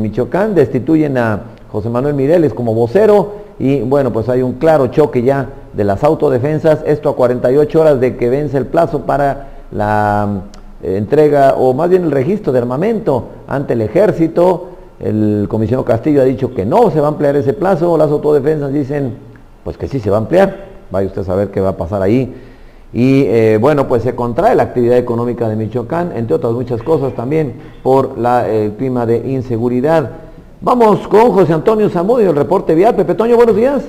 Michoacán, destituyen a José Manuel Mireles como vocero y bueno, pues hay un claro choque ya de las autodefensas, esto a 48 horas de que vence el plazo para la entrega, o más bien el registro de armamento ante el ejército. El comisionado Castillo ha dicho que no se va a ampliar ese plazo, las autodefensas dicen pues que sí se va a ampliar, vaya usted a saber qué va a pasar ahí. Y bueno, pues se contrae la actividad económica de Michoacán, entre otras muchas cosas también, por el clima de inseguridad. Vamos con José Antonio Zamudio, el reporte vial. Pepe Toño, buenos días.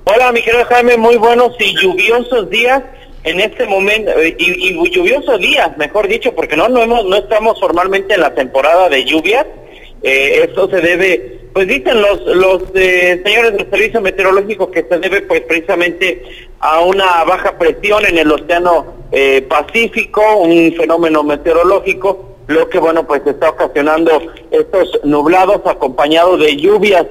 Hola, mi querido Jaime, muy buenos y lluviosos días en este momento, y lluviosos días, mejor dicho, porque no estamos formalmente en la temporada de lluvias. Esto se debe, pues dicen los señores del Servicio Meteorológico, que se debe pues precisamente a una baja presión en el Océano Pacífico, un fenómeno meteorológico, lo que bueno pues está ocasionando estos nublados acompañados de lluvias.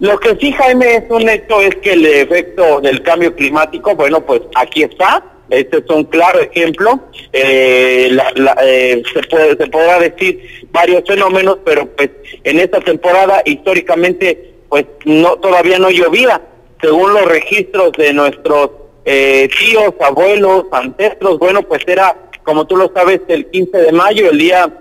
Lo que sí, Jaime, es un hecho, es que el efecto del cambio climático, bueno, pues aquí está. Este es un claro ejemplo. Se podrá decir varios fenómenos, pero pues en esta temporada históricamente pues todavía no llovía. Según los registros de nuestros tíos, abuelos, ancestros, bueno, pues era, como tú lo sabes, el 15 de mayo, el día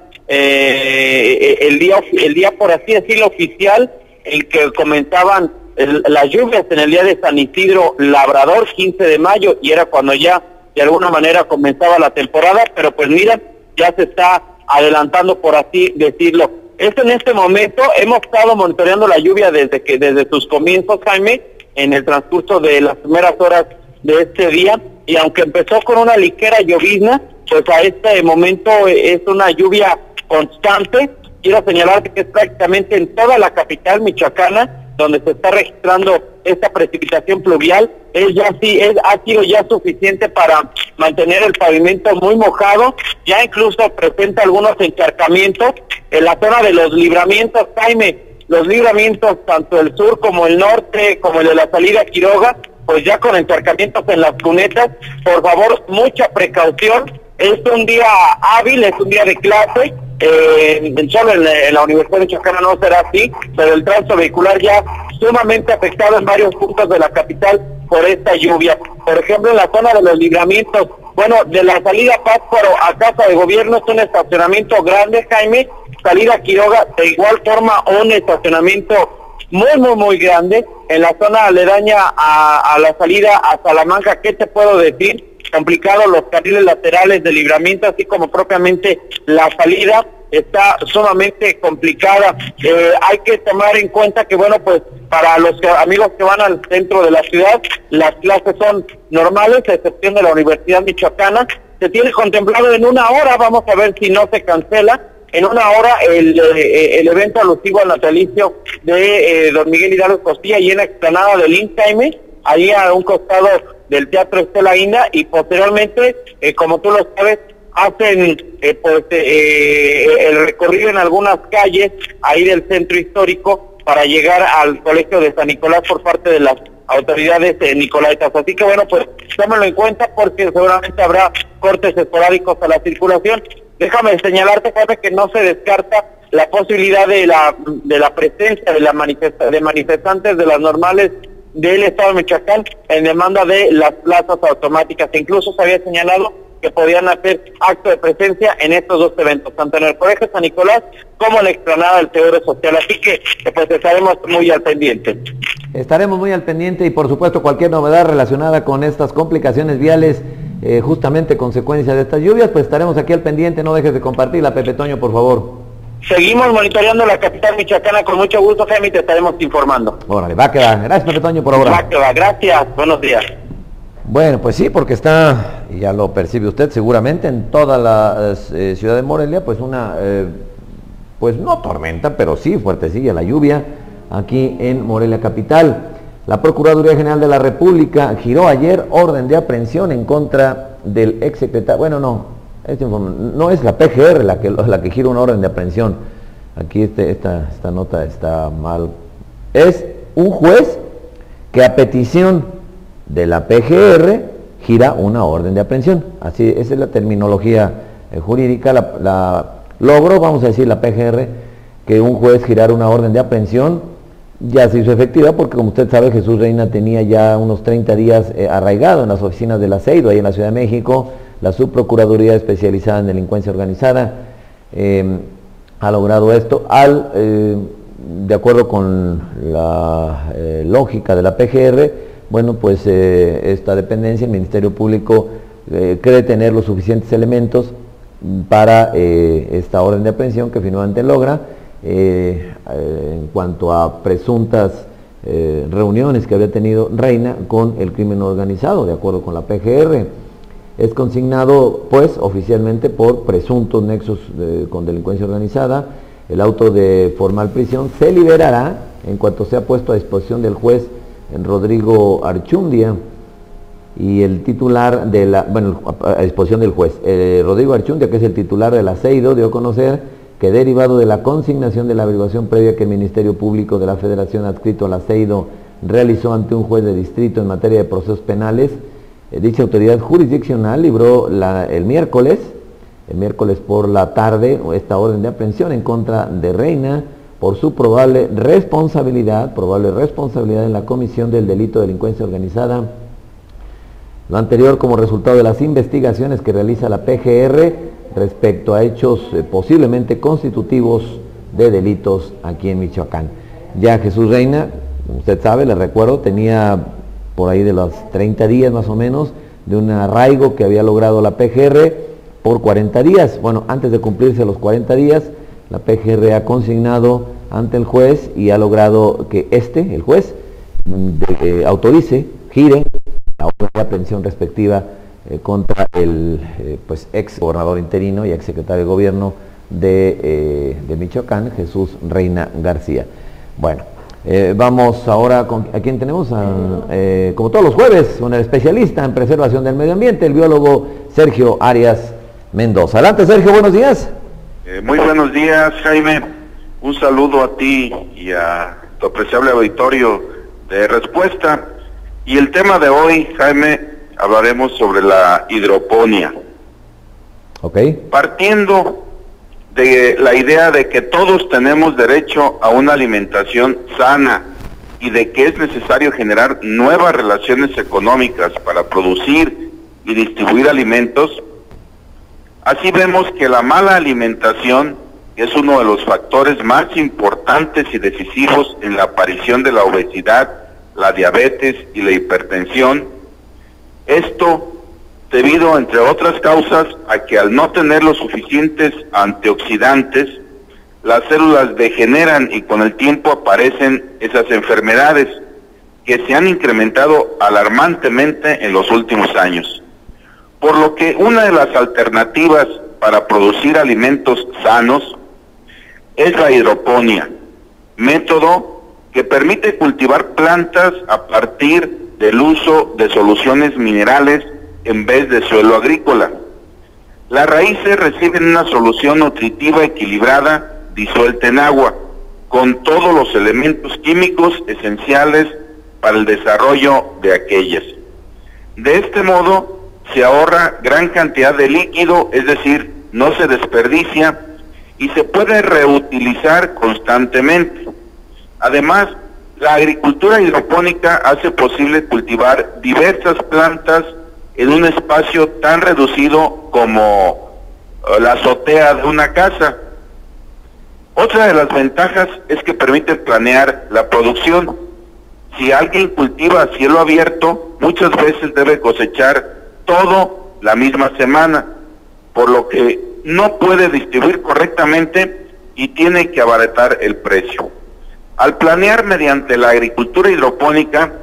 por así decirlo oficial, el que comenzaban las lluvias en el día de San Isidro Labrador, 15 de mayo, y era cuando ya de alguna manera comenzaba la temporada, pero pues mira, ya se está adelantando, por así decirlo. En este momento hemos estado monitoreando la lluvia desde sus comienzos, Jaime, en el transcurso de las primeras horas de este día, y aunque empezó con una ligera llovizna, pues a este momento es una lluvia constante. Quiero señalarte que es prácticamente en toda la capital michoacana donde se está registrando esta precipitación pluvial. Ha sido ya suficiente para mantener el pavimento muy mojado. Ya incluso presenta algunos encharcamientos en la zona de los libramientos, Jaime. Los libramientos, tanto el sur como el norte, como el de la salida a Quiroga, pues ya con encharcamientos en las cunetas. Por favor, mucha precaución. Es un día hábil, es un día de clase. Solo en la Universidad Michoacana no será así, pero el tránsito vehicular ya sumamente afectado en varios puntos de la capital por esta lluvia. Por ejemplo, en la zona de los libramientos, bueno, de la salida Pátzcuaro a Casa de Gobierno es un estacionamiento grande, Jaime. Salida Quiroga, de igual forma, un estacionamiento muy grande. En la zona aledaña a la salida a Salamanca, ¿qué te puedo decir? Complicado, los carriles laterales de libramiento, así como propiamente la salida está sumamente complicada. Hay que tomar en cuenta que, bueno, pues para los amigos que van al centro de la ciudad, las clases son normales, a excepción de la Universidad Michoacana. Se tiene contemplado en una hora, vamos a ver si no se cancela, en una hora el evento alusivo al natalicio de don Miguel Hidalgo Costilla y en la explanada del INS, ahí a un costado del Teatro Estela Inda, y posteriormente, como tú lo sabes, hacen el recorrido en algunas calles ahí del centro histórico para llegar al Colegio de San Nicolás por parte de las autoridades nicolaitas. Así que bueno, pues tómalo en cuenta porque seguramente habrá cortes esporádicos a la circulación. Déjame señalarte, Jaime, que no se descarta la posibilidad de la presencia de manifestantes de las normales del Estado de Michoacán en demanda de las plazas automáticas. Incluso se había señalado que podían hacer acto de presencia en estos dos eventos, tanto en el Colegio San Nicolás como en la explanada del Seguro Social. Así que pues estaremos muy al pendiente. Estaremos muy al pendiente y por supuesto cualquier novedad relacionada con estas complicaciones viales, justamente consecuencia de estas lluvias, pues estaremos aquí al pendiente. No dejes de compartirla, Pepe Toño, por favor. Seguimos monitoreando la capital michoacana con mucho gusto, Jaime, y te estaremos informando. Órale, va que va. Gracias, Pepe Toño, por ahora. Va que va, gracias. Buenos días. Bueno, pues sí, porque está, y ya lo percibe usted seguramente, en toda la ciudad de Morelia, pues una, pues no tormenta, pero sí fuertecilla la lluvia aquí en Morelia capital. La Procuraduría General de la República giró ayer orden de aprehensión en contra del exsecretario, bueno, no es la PGR la que gira una orden de aprehensión. Aquí esta nota está mal. Es un juez que a petición de la PGR gira una orden de aprehensión. Así, esa es la terminología jurídica. La logró, vamos a decir, la PGR que un juez girara una orden de aprehensión. Ya se hizo efectiva porque, como usted sabe, Jesús Reina tenía ya unos 30 días arraigado en las oficinas del Aceido, ahí en la Ciudad de México. La Subprocuraduría especializada en delincuencia organizada ha logrado esto de acuerdo con la lógica de la PGR. Bueno, pues esta dependencia, el Ministerio Público, cree tener los suficientes elementos para esta orden de aprehensión que finalmente logra. En cuanto a presuntas reuniones que había tenido Reina con el crimen organizado, de acuerdo con la PGR. Es consignado, pues, oficialmente por presuntos nexos con delincuencia organizada. El auto de formal prisión se liberará en cuanto sea puesto a disposición del juez Rodrigo Archundia, y el titular de la, bueno, a disposición del juez. Rodrigo Archundia, que es el titular del Aceido, dio a conocer que, derivado de la consignación de la averiguación previa que el Ministerio Público de la Federación adscrito al Aceido realizó ante un juez de distrito en materia de procesos penales, dicha autoridad jurisdiccional libró el miércoles por la tarde esta orden de aprehensión en contra de Reina por su probable responsabilidad en la comisión del delito de delincuencia organizada. Lo anterior como resultado de las investigaciones que realiza la PGR respecto a hechos posiblemente constitutivos de delitos aquí en Michoacán. Ya Jesús Reina, usted sabe, le recuerdo, tenía por ahí de los 30 días más o menos de un arraigo que había logrado la PGR por 40 días. Bueno, antes de cumplirse los 40 días, la PGR ha consignado ante el juez y ha logrado que el juez, autorice, gire la orden de aprehensión respectiva contra el ex gobernador interino y ex secretario de gobierno de Michoacán, Jesús Reina García. Bueno, vamos ahora ¿a quién tenemos? Como todos los jueves, con el especialista en preservación del medio ambiente, el biólogo Sergio Arias Mendoza. Adelante, Sergio, buenos días. Muy buenos días, Jaime. Un saludo a ti y a tu apreciable auditorio de Respuesta. Y el tema de hoy, Jaime, hablaremos sobre la hidroponía. Ok. Partiendo de la idea de que todos tenemos derecho a una alimentación sana y de que es necesario generar nuevas relaciones económicas para producir y distribuir alimentos, así vemos que la mala alimentación es uno de los factores más importantes y decisivos en la aparición de la obesidad, la diabetes y la hipertensión. Esto debido, entre otras causas, a que al no tener los suficientes antioxidantes, las células degeneran y con el tiempo aparecen esas enfermedades que se han incrementado alarmantemente en los últimos años. Por lo que una de las alternativas para producir alimentos sanos es la hidroponía, método que permite cultivar plantas a partir del uso de soluciones minerales en vez de suelo agrícola. Las raíces reciben una solución nutritiva equilibrada disuelta en agua, con todos los elementos químicos esenciales para el desarrollo de aquellas. De este modo se ahorra gran cantidad de líquido, es decir, no se desperdicia y se puede reutilizar constantemente. Además, la agricultura hidropónica hace posible cultivar diversas plantas en un espacio tan reducido como la azotea de una casa. Otra de las ventajas es que permite planear la producción. Si alguien cultiva a cielo abierto, muchas veces debe cosechar todo la misma semana, por lo que no puede distribuir correctamente y tiene que abaratar el precio. Al planear mediante la agricultura hidropónica,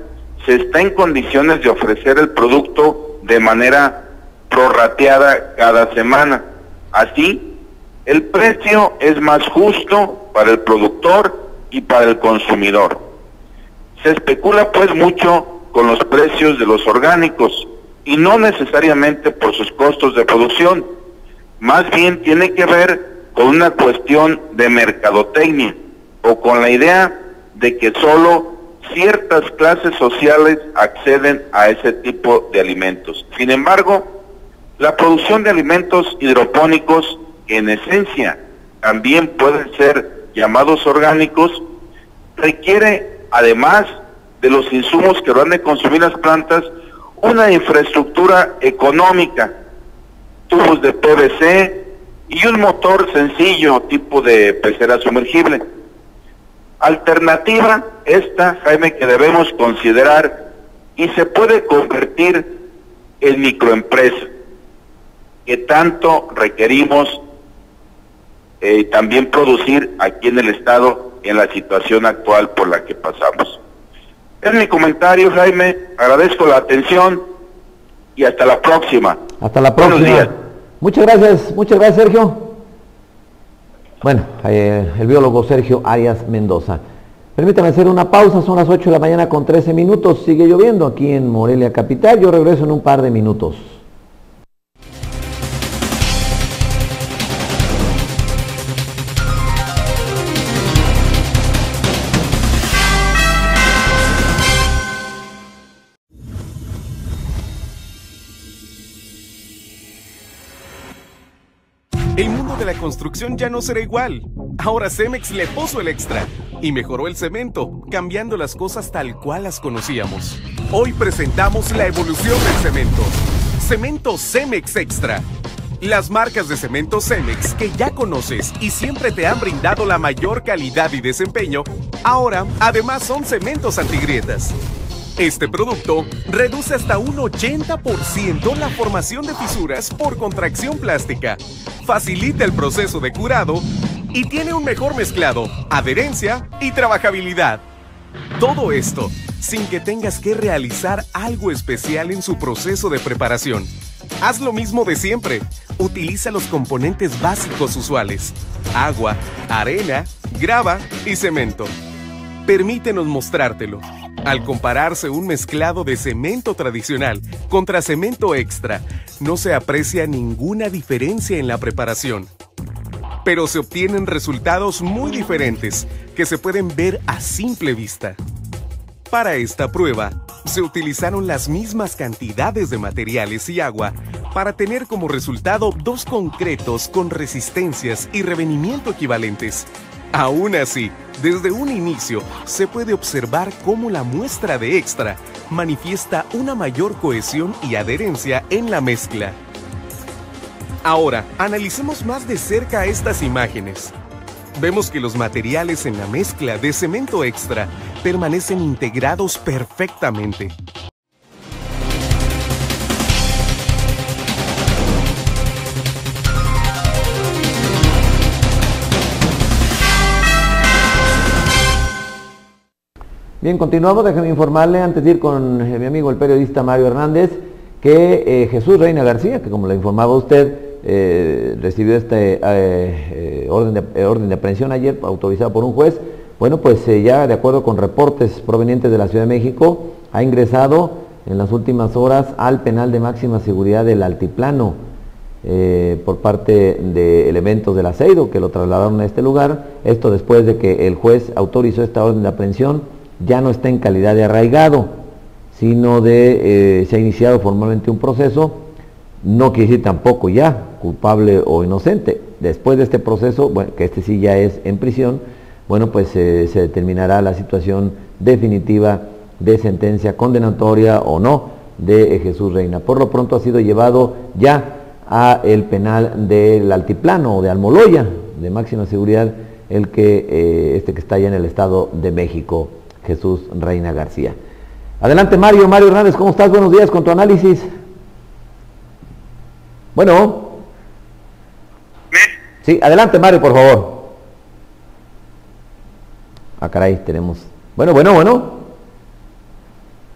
se está en condiciones de ofrecer el producto de manera prorrateada cada semana. Así, el precio es más justo para el productor y para el consumidor. Se especula pues mucho con los precios de los orgánicos y no necesariamente por sus costos de producción. Más bien tiene que ver con una cuestión de mercadotecnia o con la idea de que solo ciertas clases sociales acceden a ese tipo de alimentos. Sin embargo, la producción de alimentos hidropónicos, en esencia, también pueden ser llamados orgánicos, requiere, además de los insumos que van a consumir las plantas, una infraestructura económica, tubos de PVC y un motor sencillo tipo de pecera sumergible. Alternativa esta, Jaime, que debemos considerar y se puede convertir en microempresa, que tanto requerimos también producir aquí en el Estado en la situación actual por la que pasamos. Es mi comentario, Jaime, agradezco la atención y hasta la próxima. Hasta la próxima. Buenos días. Muchas gracias Sergio. Bueno, el biólogo Sergio Arias Mendoza. Permítame hacer una pausa, son las 8 de la mañana con 13 minutos, sigue lloviendo aquí en Morelia Capital, yo regreso en un par de minutos. El mundo de la construcción ya no será igual. Ahora Cemex le puso el extra y mejoró el cemento, cambiando las cosas tal cual las conocíamos. Hoy presentamos la evolución del cemento. Cemento Cemex Extra. Las marcas de cemento Cemex que ya conoces y siempre te han brindado la mayor calidad y desempeño, ahora además son cementos antigrietas. Este producto reduce hasta un 80% la formación de fisuras por contracción plástica, facilita el proceso de curado y tiene un mejor mezclado, adherencia y trabajabilidad. Todo esto sin que tengas que realizar algo especial en su proceso de preparación. Haz lo mismo de siempre. Utiliza los componentes básicos usuales: agua, arena, grava y cemento. Permítenos mostrártelo. Al compararse un mezclado de cemento tradicional contra cemento extra, no se aprecia ninguna diferencia en la preparación. Pero se obtienen resultados muy diferentes que se pueden ver a simple vista. Para esta prueba, se utilizaron las mismas cantidades de materiales y agua para tener como resultado dos concretos con resistencias y revenimiento equivalentes. Aún así, desde un inicio se puede observar cómo la muestra de extra manifiesta una mayor cohesión y adherencia en la mezcla. Ahora, analicemos más de cerca estas imágenes. Vemos que los materiales en la mezcla de cemento extra permanecen integrados perfectamente. Bien, continuamos. Déjeme informarle, antes de ir con mi amigo el periodista Mario Hernández, que Jesús Reina García, que como le informaba usted, recibió este orden de aprehensión ayer, autorizado por un juez. Bueno, pues ya de acuerdo con reportes provenientes de la Ciudad de México, ha ingresado en las últimas horas al penal de máxima seguridad del Altiplano, por parte de elementos del Aceido, que lo trasladaron a este lugar. Esto después de que el juez autorizó esta orden de aprehensión. Ya no está en calidad de arraigado, sino se ha iniciado formalmente un proceso. No quiere decir tampoco ya culpable o inocente. Después de este proceso, bueno, que este sí ya es en prisión, bueno, pues se determinará la situación definitiva de sentencia condenatoria o no de Jesús Reina. Por lo pronto ha sido llevado ya a el penal del Altiplano o de Almoloya, de máxima seguridad, que está allá en el Estado de México, Jesús Reina García. Adelante Mario Hernández, ¿cómo estás? Buenos días con tu análisis. Bueno. Sí, adelante Mario, por favor. Ah, caray, tenemos... Bueno.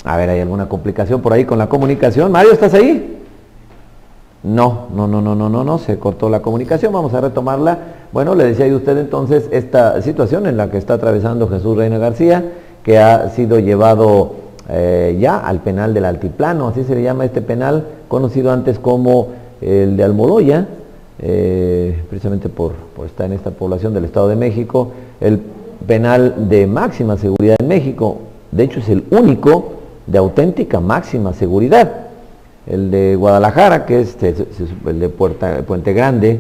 A ver, ¿hay alguna complicación por ahí con la comunicación? Mario, ¿estás ahí? No, se cortó la comunicación, vamos a retomarla. Bueno, le decía yo a usted entonces esta situación en la que está atravesando Jesús Reina García, que ha sido llevado ya al penal del Altiplano, así se le llama este penal, conocido antes como el de Almoloya, precisamente por estar en esta población del Estado de México, el penal de máxima seguridad en México. De hecho es el único de auténtica máxima seguridad. El de Guadalajara, que es el de Puente Grande,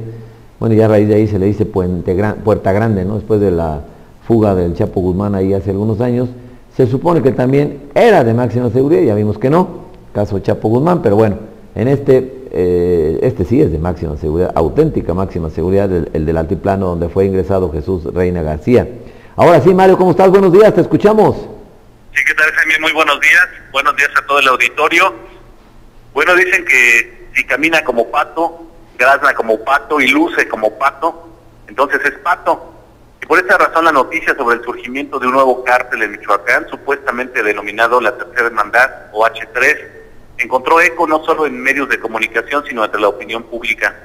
Bueno, ya a raíz de ahí se le dice Puerta Grande, ¿no? Después de la fuga del Chapo Guzmán ahí hace algunos años, se supone que también era de máxima seguridad, ya vimos que no, caso Chapo Guzmán, pero bueno, en este sí es de máxima seguridad, auténtica máxima seguridad, el del altiplano donde fue ingresado Jesús Reina García. Ahora sí, Mario, ¿cómo estás? Buenos días, te escuchamos. Sí, ¿qué tal, Jaime? Muy buenos días a todo el auditorio. Bueno, dicen que si camina como pato, grazna como pato y luce como pato, entonces es pato. Y por esta razón la noticia sobre el surgimiento de un nuevo cártel en Michoacán, supuestamente denominado la Tercera Hermandad o H3, encontró eco no solo en medios de comunicación, sino entre la opinión pública.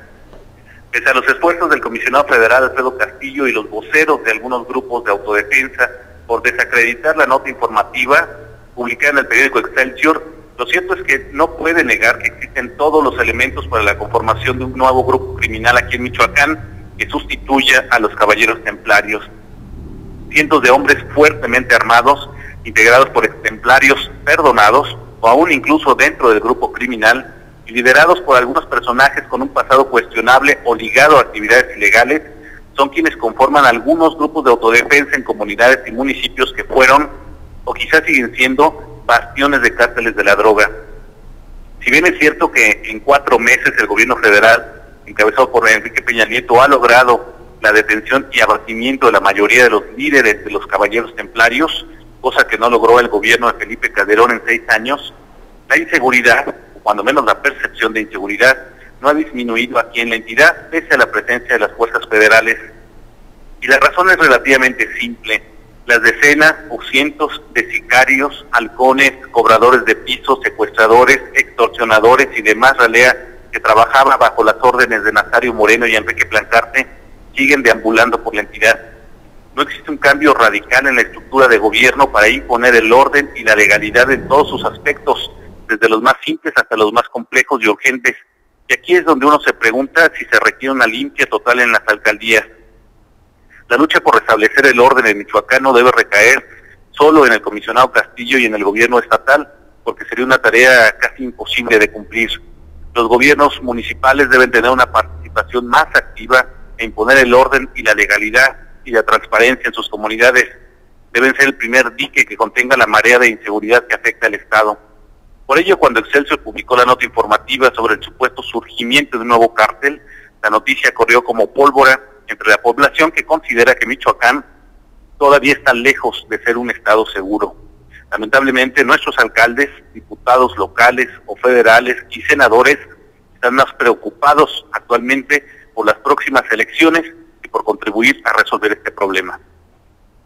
Pese a los esfuerzos del comisionado federal Alfredo Castillo y los voceros de algunos grupos de autodefensa por desacreditar la nota informativa publicada en el periódico Excelsior, lo cierto es que no puede negar que existen todos los elementos para la conformación de un nuevo grupo criminal aquí en Michoacán que sustituya a los caballeros templarios. Cientos de hombres fuertemente armados, integrados por extemplarios perdonados, o aún incluso dentro del grupo criminal, y liderados por algunos personajes con un pasado cuestionable o ligado a actividades ilegales, son quienes conforman algunos grupos de autodefensa en comunidades y municipios que fueron, o quizás siguen siendo, bastiones de cárteles de la droga. Si bien es cierto que en 4 meses el gobierno federal, encabezado por Enrique Peña Nieto, ha logrado la detención y abatimiento de la mayoría de los líderes de los caballeros templarios, cosa que no logró el gobierno de Felipe Calderón en 6 años, la inseguridad, o cuando menos la percepción de inseguridad, no ha disminuido aquí en la entidad, pese a la presencia de las fuerzas federales. Y la razón es relativamente simple. Las decenas o cientos de sicarios, halcones, cobradores de pisos, secuestradores, extorsionadores y demás ralea que trabajaba bajo las órdenes de Nazario Moreno y Enrique Plancarte, siguen deambulando por la entidad. No existe un cambio radical en la estructura de gobierno para imponer el orden y la legalidad en todos sus aspectos, desde los más simples hasta los más complejos y urgentes. Y aquí es donde uno se pregunta si se requiere una limpia total en las alcaldías. La lucha por restablecer el orden en Michoacán no debe recaer solo en el comisionado Castillo y en el gobierno estatal, porque sería una tarea casi imposible de cumplir. Los gobiernos municipales deben tener una participación más activa e imponer el orden y la legalidad y la transparencia en sus comunidades. Deben ser el primer dique que contenga la marea de inseguridad que afecta al Estado. Por ello, cuando Excelsior publicó la nota informativa sobre el supuesto surgimiento de un nuevo cártel, la noticia corrió como pólvora entre la población que considera que Michoacán todavía está lejos de ser un estado seguro. Lamentablemente, nuestros alcaldes, diputados locales o federales y senadores están más preocupados actualmente por las próximas elecciones y por contribuir a resolver este problema.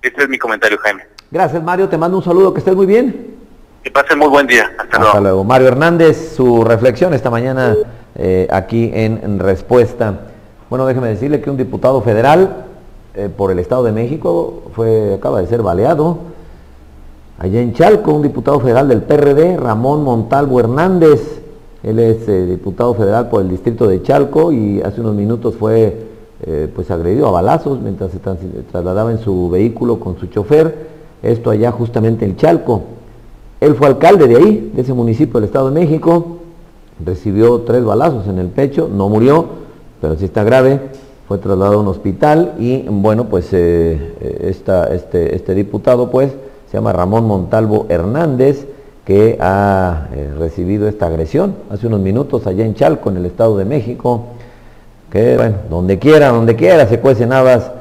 Este es mi comentario, Jaime. Gracias, Mario, te mando un saludo, que estés muy bien. Que pasen muy buen día. Hasta luego. Mario Hernández, su reflexión esta mañana aquí en Respuesta. Bueno, déjeme decirle que un diputado federal por el Estado de México acaba de ser baleado. Allá en Chalco, un diputado federal del PRD, Ramón Montalvo Hernández, él es diputado federal por el distrito de Chalco y hace unos minutos fue pues agredido a balazos mientras se trasladaba en su vehículo con su chofer, esto allá justamente en Chalco. Él fue alcalde de ahí, de ese municipio del Estado de México, recibió 3 balazos en el pecho, no murió, pero sí está grave, fue trasladado a un hospital y bueno, pues este diputado pues se llama Ramón Montalvo Hernández, que ha recibido esta agresión hace unos minutos allá en Chalco, en el Estado de México, que bueno, donde quiera se cuecen habas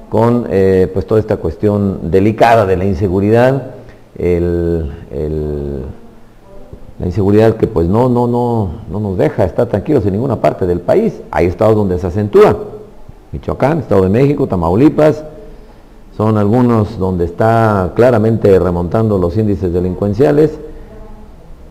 con pues toda esta cuestión delicada de la inseguridad, la inseguridad que pues no nos deja estar tranquilos en ninguna parte del país. Hay estados donde se acentúa, Michoacán, Estado de México, Tamaulipas, son algunos donde está claramente remontando los índices delincuenciales.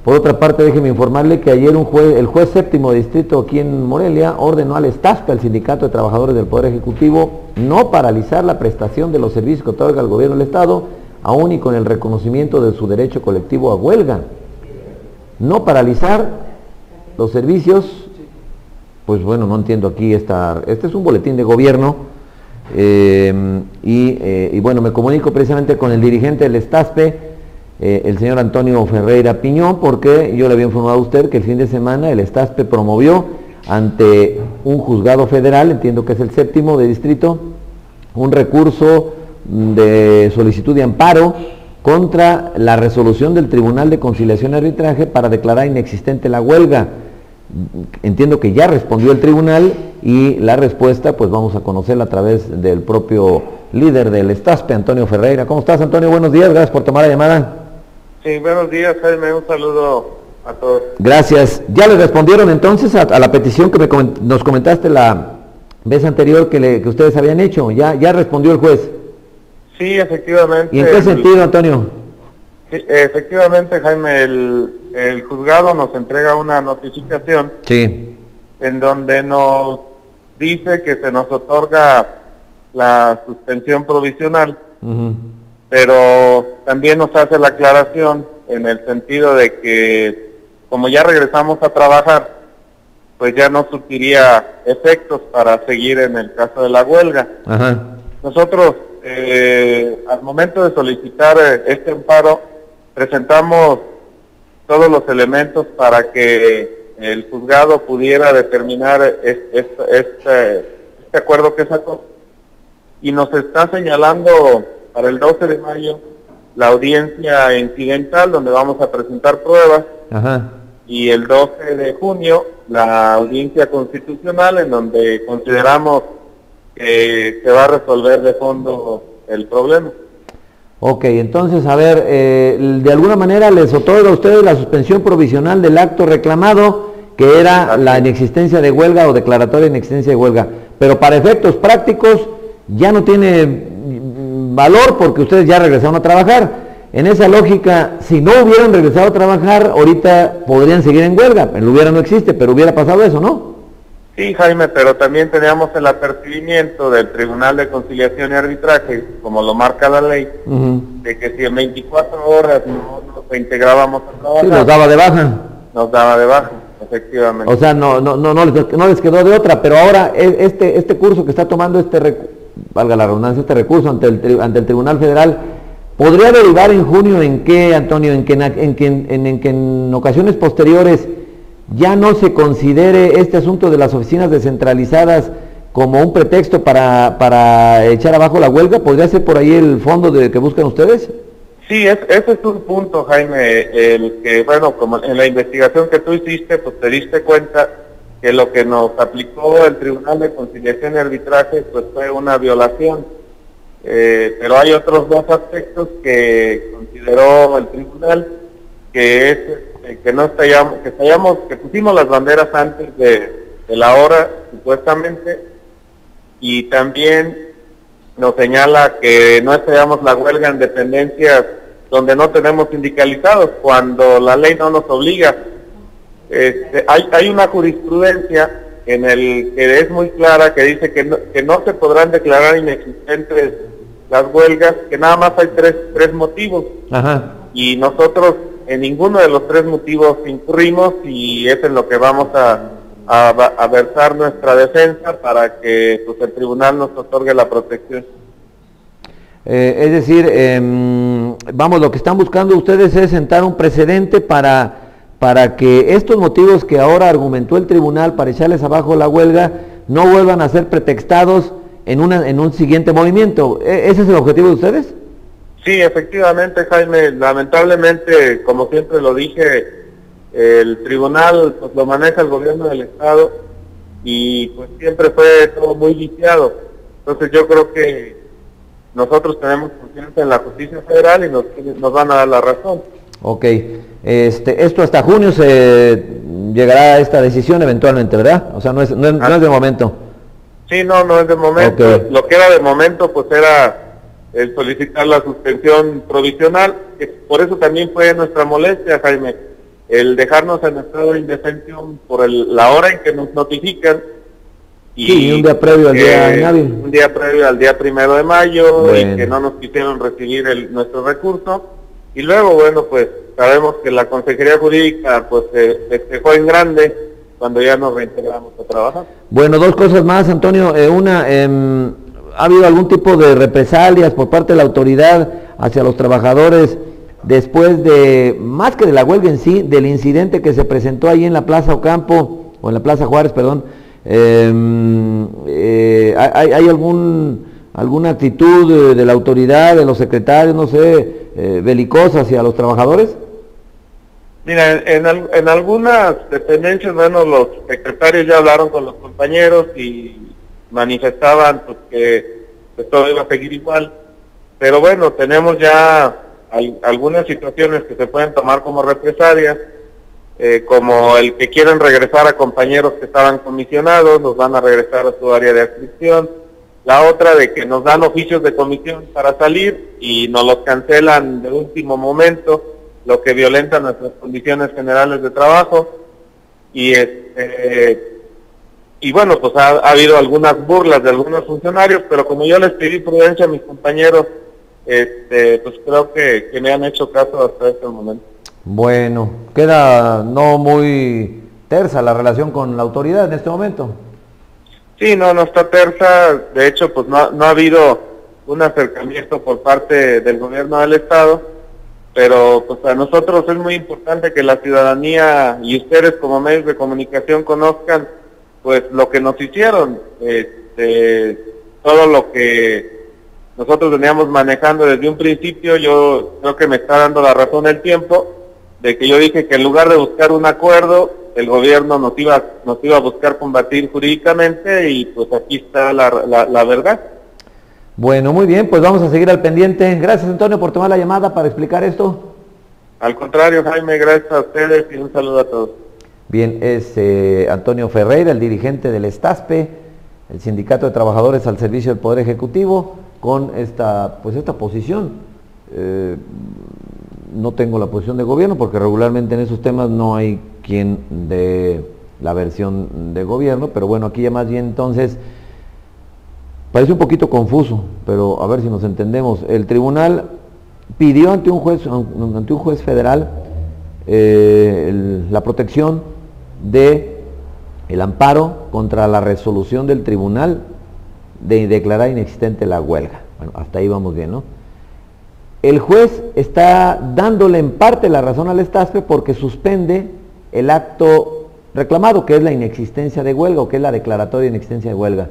Por otra parte, déjeme informarle que ayer el juez séptimo distrito aquí en Morelia ordenó al STASPE, al Sindicato de Trabajadores del Poder Ejecutivo, no paralizar la prestación de los servicios que otorga el gobierno del Estado, aún y con el reconocimiento de su derecho colectivo a huelga. No paralizar los servicios, pues bueno, no entiendo aquí este es un boletín de gobierno, y bueno, me comunico precisamente con el dirigente del STASPE, el señor Antonio Ferreira Piñón, porque yo le había informado a usted que el fin de semana el STASPE promovió ante un juzgado federal, entiendo que es el 7º de distrito, un recurso de solicitud de amparo contra la resolución del Tribunal de Conciliación y Arbitraje para declarar inexistente la huelga. Entiendo que ya respondió el tribunal y la respuesta pues vamos a conocerla a través del propio líder del STASPE, Antonio Ferreira. ¿Cómo estás, Antonio? Buenos días, gracias por tomar la llamada. Sí, buenos días, Jaime, un saludo a todos. Gracias. ¿Ya le respondieron entonces a la petición que nos comentaste la vez anterior que ustedes habían hecho? ¿Ya respondió el juez? Sí, efectivamente. ¿Y en qué sentido, Antonio? Sí, efectivamente, Jaime, el juzgado nos entrega una notificación en donde nos dice que se nos otorga la suspensión provisional, pero también nos hace la aclaración en el sentido de que como ya regresamos a trabajar, pues ya no surtiría efectos para seguir en el caso de la huelga. Nosotros, al momento de solicitar este amparo, presentamos todos los elementos para que el juzgado pudiera determinar este acuerdo que sacó, y nos está señalando para el 12 de mayo la audiencia incidental donde vamos a presentar pruebas, y el 12 de junio la audiencia constitucional en donde consideramos que se va a resolver de fondo el problema. Ok, entonces, a ver, de alguna manera les otorga a ustedes la suspensión provisional del acto reclamado, que era la inexistencia de huelga o declaratoria de inexistencia de huelga, pero para efectos prácticos ya no tiene valor porque ustedes ya regresaron a trabajar. En esa lógica, si no hubieran regresado a trabajar, ahorita podrían seguir en huelga. El hubiera no existe, pero hubiera pasado eso, ¿no? Sí, Jaime, pero también teníamos el apercibimiento del Tribunal de Conciliación y Arbitraje, como lo marca la ley, de que si en 24 horas no nos reintegrábamos a trabajar... Sí, nos daba de baja. Nos daba de baja, efectivamente. O sea, no les quedó de otra, pero ahora este curso que está tomando valga la redundancia, este recurso ante el Tribunal Federal, ¿podría derivar en junio en qué, Antonio? En que en ocasiones posteriores ya no se considere este asunto de las oficinas descentralizadas como un pretexto para echar abajo la huelga. ¿Podría ser por ahí el fondo que buscan ustedes? Sí, ese es un punto, Jaime, el que, bueno, como en la investigación que tú hiciste, pues te diste cuenta que lo que nos aplicó el Tribunal de Conciliación y Arbitraje pues fue una violación, pero hay otros dos aspectos que consideró el tribunal, que es que pusimos las banderas antes de la hora, supuestamente, y también nos señala que no estallamos la huelga en dependencias donde no tenemos sindicalizados, cuando la ley no nos obliga. Hay una jurisprudencia en el que es muy clara, que dice que no se podrán declarar inexistentes las huelgas, que nada más hay tres motivos. Y nosotros en ninguno de los tres motivos incurrimos, y es en lo que vamos a versar nuestra defensa para que pues, el tribunal nos otorgue la protección. Es decir, lo que están buscando ustedes es sentar un precedente para que estos motivos que ahora argumentó el tribunal para echarles abajo la huelga no vuelvan a ser pretextados en un siguiente movimiento. ¿Ese es el objetivo de ustedes? Sí, efectivamente, Jaime. Lamentablemente, como siempre lo dije, el tribunal pues lo maneja el gobierno del estado y pues siempre fue todo muy viciado. Entonces yo creo que nosotros tenemos confianza en la justicia federal y nos van a dar la razón. Ok, esto hasta junio se llegará a esta decisión eventualmente, ¿verdad? O sea, no es de momento. Sí, no es de momento. Lo que era de momento pues era el solicitar la suspensión provisional, que por eso también fue nuestra molestia, Jaime, el dejarnos en estado de indefensión por la hora en que nos notifican. Y un día previo al día inhábil. Un día previo al día 1 de mayo, y que no nos quisieron recibir nuestro recurso. Y luego, bueno, pues sabemos que la Consejería Jurídica pues se festejó en grande cuando ya nos reintegramos a trabajar. Bueno, dos cosas más, Antonio. ¿Ha habido algún tipo de represalias por parte de la autoridad hacia los trabajadores después de, más que de la huelga en sí, del incidente que se presentó ahí en la Plaza Ocampo, o en la Plaza Juárez, perdón, ¿Hay alguna actitud de la autoridad, de los secretarios, no sé, belicosa hacia los trabajadores? Mira, en algunas dependencias, bueno, los secretarios ya hablaron con los compañeros y manifestaban pues, que todo iba a seguir igual, pero bueno, tenemos ya algunas situaciones que se pueden tomar como represalias, como el que quieren regresar a compañeros que estaban comisionados, nos van a regresar a su área de adscripción, la otra de que nos dan oficios de comisión para salir y nos los cancelan de último momento, lo que violenta nuestras condiciones generales de trabajo, y bueno, pues ha habido algunas burlas de algunos funcionarios, pero como yo les pedí prudencia a mis compañeros, pues creo que me han hecho caso hasta este momento. Bueno, queda no muy tersa la relación con la autoridad en este momento. Sí, no está tersa, de hecho pues no ha habido un acercamiento por parte del gobierno del estado, pero pues para nosotros es muy importante que la ciudadanía y ustedes como medios de comunicación conozcan pues lo que nos hicieron, todo lo que nosotros veníamos manejando desde un principio. Yo creo que me está dando la razón el tiempo, de que yo dije que en lugar de buscar un acuerdo, el gobierno nos iba a buscar combatir jurídicamente, y pues aquí está la verdad. Bueno, muy bien, pues vamos a seguir al pendiente. Gracias, Antonio, por tomar la llamada para explicar esto. Al contrario, Jaime, gracias a ustedes y un saludo a todos. Bien, es Antonio Ferreira, el dirigente del STASPE, el Sindicato de Trabajadores al Servicio del Poder Ejecutivo, con esta posición. No tengo la posición de gobierno, porque regularmente en esos temas no hay quien dé la versión de gobierno, pero bueno, aquí ya más bien entonces parece un poquito confuso, pero a ver si nos entendemos. El tribunal pidió ante un juez federal la protección de el amparo contra la resolución del tribunal de declarar inexistente la huelga. Bueno, hasta ahí vamos bien, ¿no? El juez está dándole en parte la razón al STASPE porque suspende el acto reclamado, que es la inexistencia de huelga, o que es la declaratoria de inexistencia de huelga.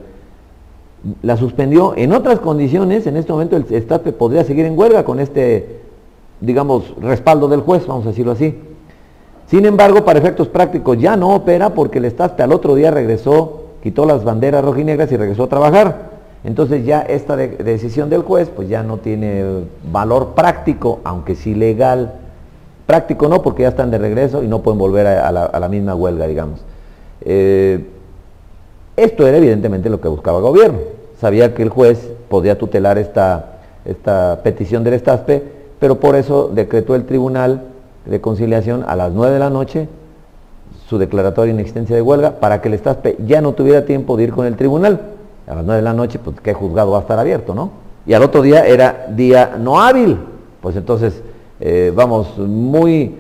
La suspendió. En otras condiciones, en este momento el STASPE podría seguir en huelga con este, digamos, respaldo del juez, vamos a decirlo así. Sin embargo, para efectos prácticos ya no opera, porque el STASPE al otro día regresó, quitó las banderas rojinegras y regresó a trabajar. Entonces ya esta decisión del juez pues ya no tiene valor práctico, aunque sí legal. Práctico no, porque ya están de regreso y no pueden volver a la misma huelga, digamos. Esto era evidentemente lo que buscaba el gobierno. Sabía que el juez podía tutelar esta petición del STASPE, pero por eso decretó el Tribunal de Conciliación a las 9 de la noche su declaratoria de inexistencia de huelga, para que el STASPE ya no tuviera tiempo de ir con el tribunal. A las 9 de la noche, pues qué juzgado va a estar abierto, ¿no? Y al otro día era día no hábil. Pues entonces, vamos, muy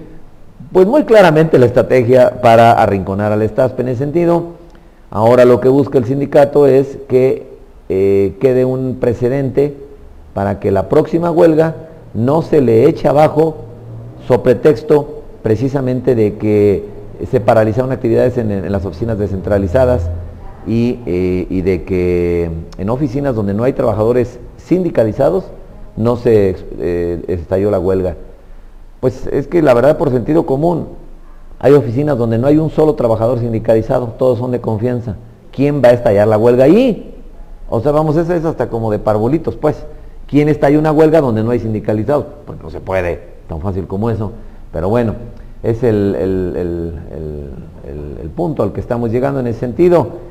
claramente la estrategia para arrinconar al STASPE en ese sentido. Ahora lo que busca el sindicato es que quede un precedente para que la próxima huelga no se le eche abajo sobre pretexto precisamente de que se paralizaron actividades en las oficinas descentralizadas y de que en oficinas donde no hay trabajadores sindicalizados no se estalló la huelga. Pues es que la verdad, por sentido común, hay oficinas donde no hay un solo trabajador sindicalizado, todos son de confianza. ¿Quién va a estallar la huelga ahí? O sea, vamos, eso es hasta como de parvulitos, pues. ¿Quién estalla una huelga donde no hay sindicalizados? Pues no se puede, tan fácil como eso. Pero bueno, es el punto al que estamos llegando en ese sentido.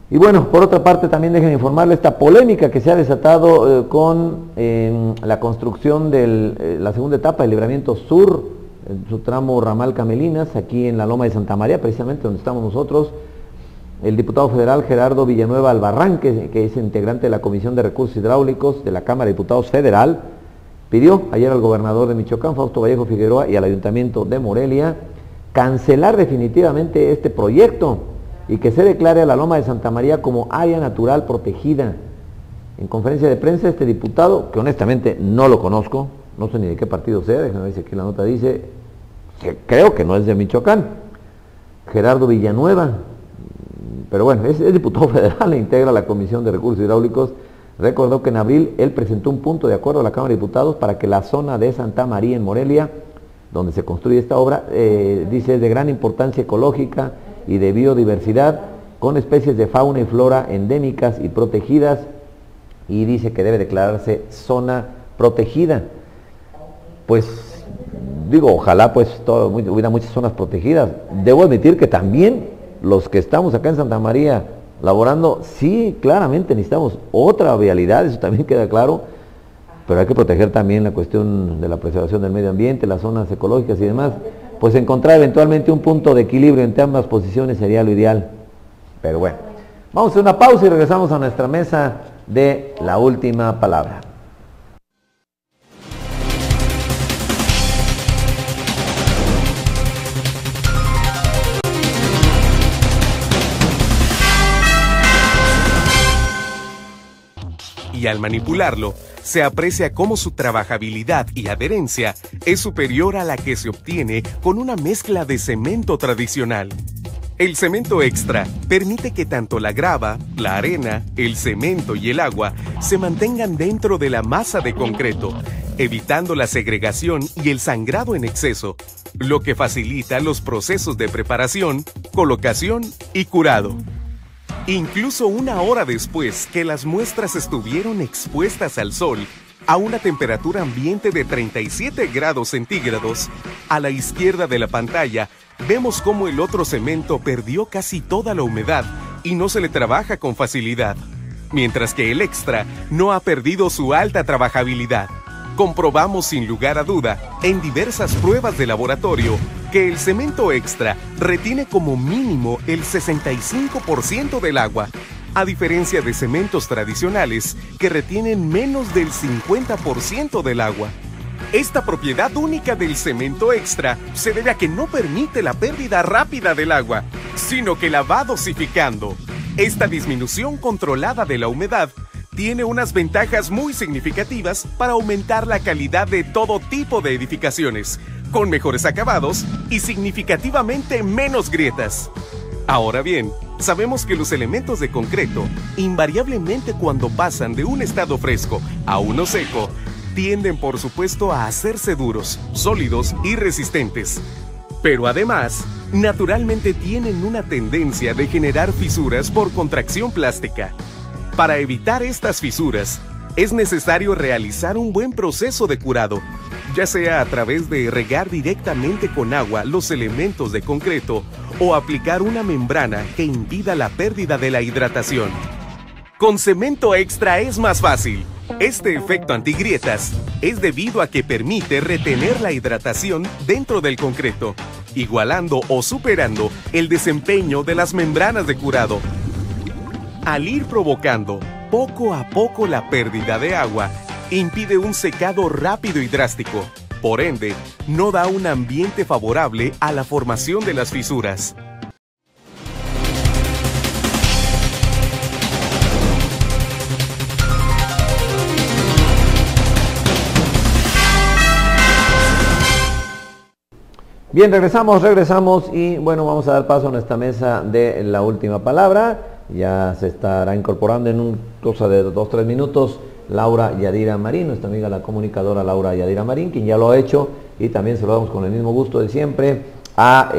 Y bueno, por otra parte también déjenme informarle esta polémica que se ha desatado con la construcción de la segunda etapa del Libramiento Sur, en su tramo Ramal Camelinas, aquí en la Loma de Santa María, precisamente donde estamos nosotros. El diputado federal Gerardo Villanueva Albarrán, que es integrante de la Comisión de Recursos Hidráulicos de la Cámara de Diputados Federal, pidió ayer al gobernador de Michoacán, Fausto Vallejo Figueroa, y al Ayuntamiento de Morelia cancelar definitivamente este proyecto y que se declare a la Loma de Santa María como área natural protegida. En conferencia de prensa, este diputado, que honestamente no lo conozco, no sé ni de qué partido sea, déjenme ver si aquí la nota dice, que creo que no es de Michoacán, Gerardo Villanueva, pero bueno, es diputado federal e integra la Comisión de Recursos Hidráulicos. Recordó que en abril él presentó un punto de acuerdo a la Cámara de Diputados para que la zona de Santa María en Morelia, donde se construye esta obra, dice, es de gran importancia ecológica y de biodiversidad, con especies de fauna y flora endémicas y protegidas, y dice que debe declararse zona protegida. Pues digo, ojalá pues hubiera muchas zonas protegidas. Debo admitir que también los que estamos acá en Santa María laborando, sí, claramente necesitamos otra vialidad, eso también queda claro, pero hay que proteger también la cuestión de la preservación del medio ambiente, las zonas ecológicas y demás. Pues encontrar eventualmente un punto de equilibrio entre ambas posiciones sería lo ideal. Pero bueno, vamos a hacer una pausa y regresamos a nuestra mesa de la última palabra. Y al manipularlo, se aprecia cómo su trabajabilidad y adherencia es superior a la que se obtiene con una mezcla de cemento tradicional. El cemento extra permite que tanto la grava, la arena, el cemento y el agua se mantengan dentro de la masa de concreto, evitando la segregación y el sangrado en exceso, lo que facilita los procesos de preparación, colocación y curado. Incluso una hora después que las muestras estuvieron expuestas al sol, a una temperatura ambiente de 37 grados centígrados, a la izquierda de la pantalla, vemos cómo el otro cemento perdió casi toda la humedad y no se le trabaja con facilidad, mientras que el extra no ha perdido su alta trabajabilidad. Comprobamos sin lugar a duda, en diversas pruebas de laboratorio, que el cemento extra retiene como mínimo el 65% del agua, a diferencia de cementos tradicionales que retienen menos del 50% del agua. Esta propiedad única del cemento extra se debe a que no permite la pérdida rápida del agua, sino que la va dosificando. Esta disminución controlada de la humedad tiene unas ventajas muy significativas para aumentar la calidad de todo tipo de edificaciones, con mejores acabados y significativamente menos grietas. Ahora bien, sabemos que los elementos de concreto, invariablemente cuando pasan de un estado fresco a uno seco, tienden por supuesto a hacerse duros, sólidos y resistentes. Pero además, naturalmente tienen una tendencia de generar fisuras por contracción plástica. Para evitar estas fisuras, es necesario realizar un buen proceso de curado, ya sea a través de regar directamente con agua los elementos de concreto o aplicar una membrana que impida la pérdida de la hidratación. Con cemento extra es más fácil. Este efecto antigrietas es debido a que permite retener la hidratación dentro del concreto, igualando o superando el desempeño de las membranas de curado. Al ir provocando poco a poco la pérdida de agua, impide un secado rápido y drástico. Por ende, no da un ambiente favorable a la formación de las fisuras. Bien, regresamos y bueno, vamos a dar paso a nuestra mesa de la última palabra. Ya se estará incorporando en un cosa de 2-3 minutos Laura Yadira Marín, nuestra amiga la comunicadora Laura Yadira Marín, quien ya lo ha hecho, y también saludamos con el mismo gusto de siempre a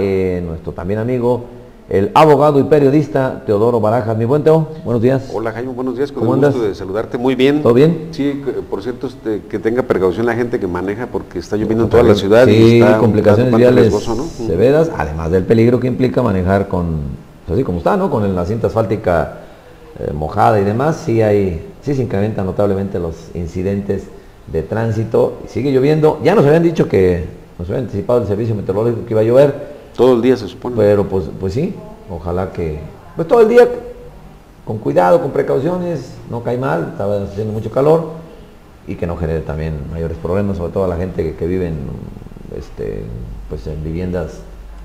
nuestro también amigo, el abogado y periodista Teodoro Barajas. Mi buen Teo, buenos días. Hola Jaime, buenos días, con el gusto de saludarte. Muy bien. ¿Todo bien? Sí, por cierto, que tenga precaución la gente que maneja porque está lloviendo en toda la ciudad. Sí, y está complicaciones viales riesgoso, ¿no? severas, además del peligro que implica manejar con, así como está, ¿no? Con la cinta asfáltica mojada y demás, sí se incrementan notablemente los incidentes de tránsito. Sigue lloviendo, ya nos habían dicho que, nos habían anticipado el servicio meteorológico que iba a llover. Todo el día se supone. Pero pues sí, ojalá que, pues todo el día, con cuidado, con precauciones, no cae mal, estaba haciendo mucho calor, y que no genere también mayores problemas, sobre todo a la gente que vive en, pues en viviendas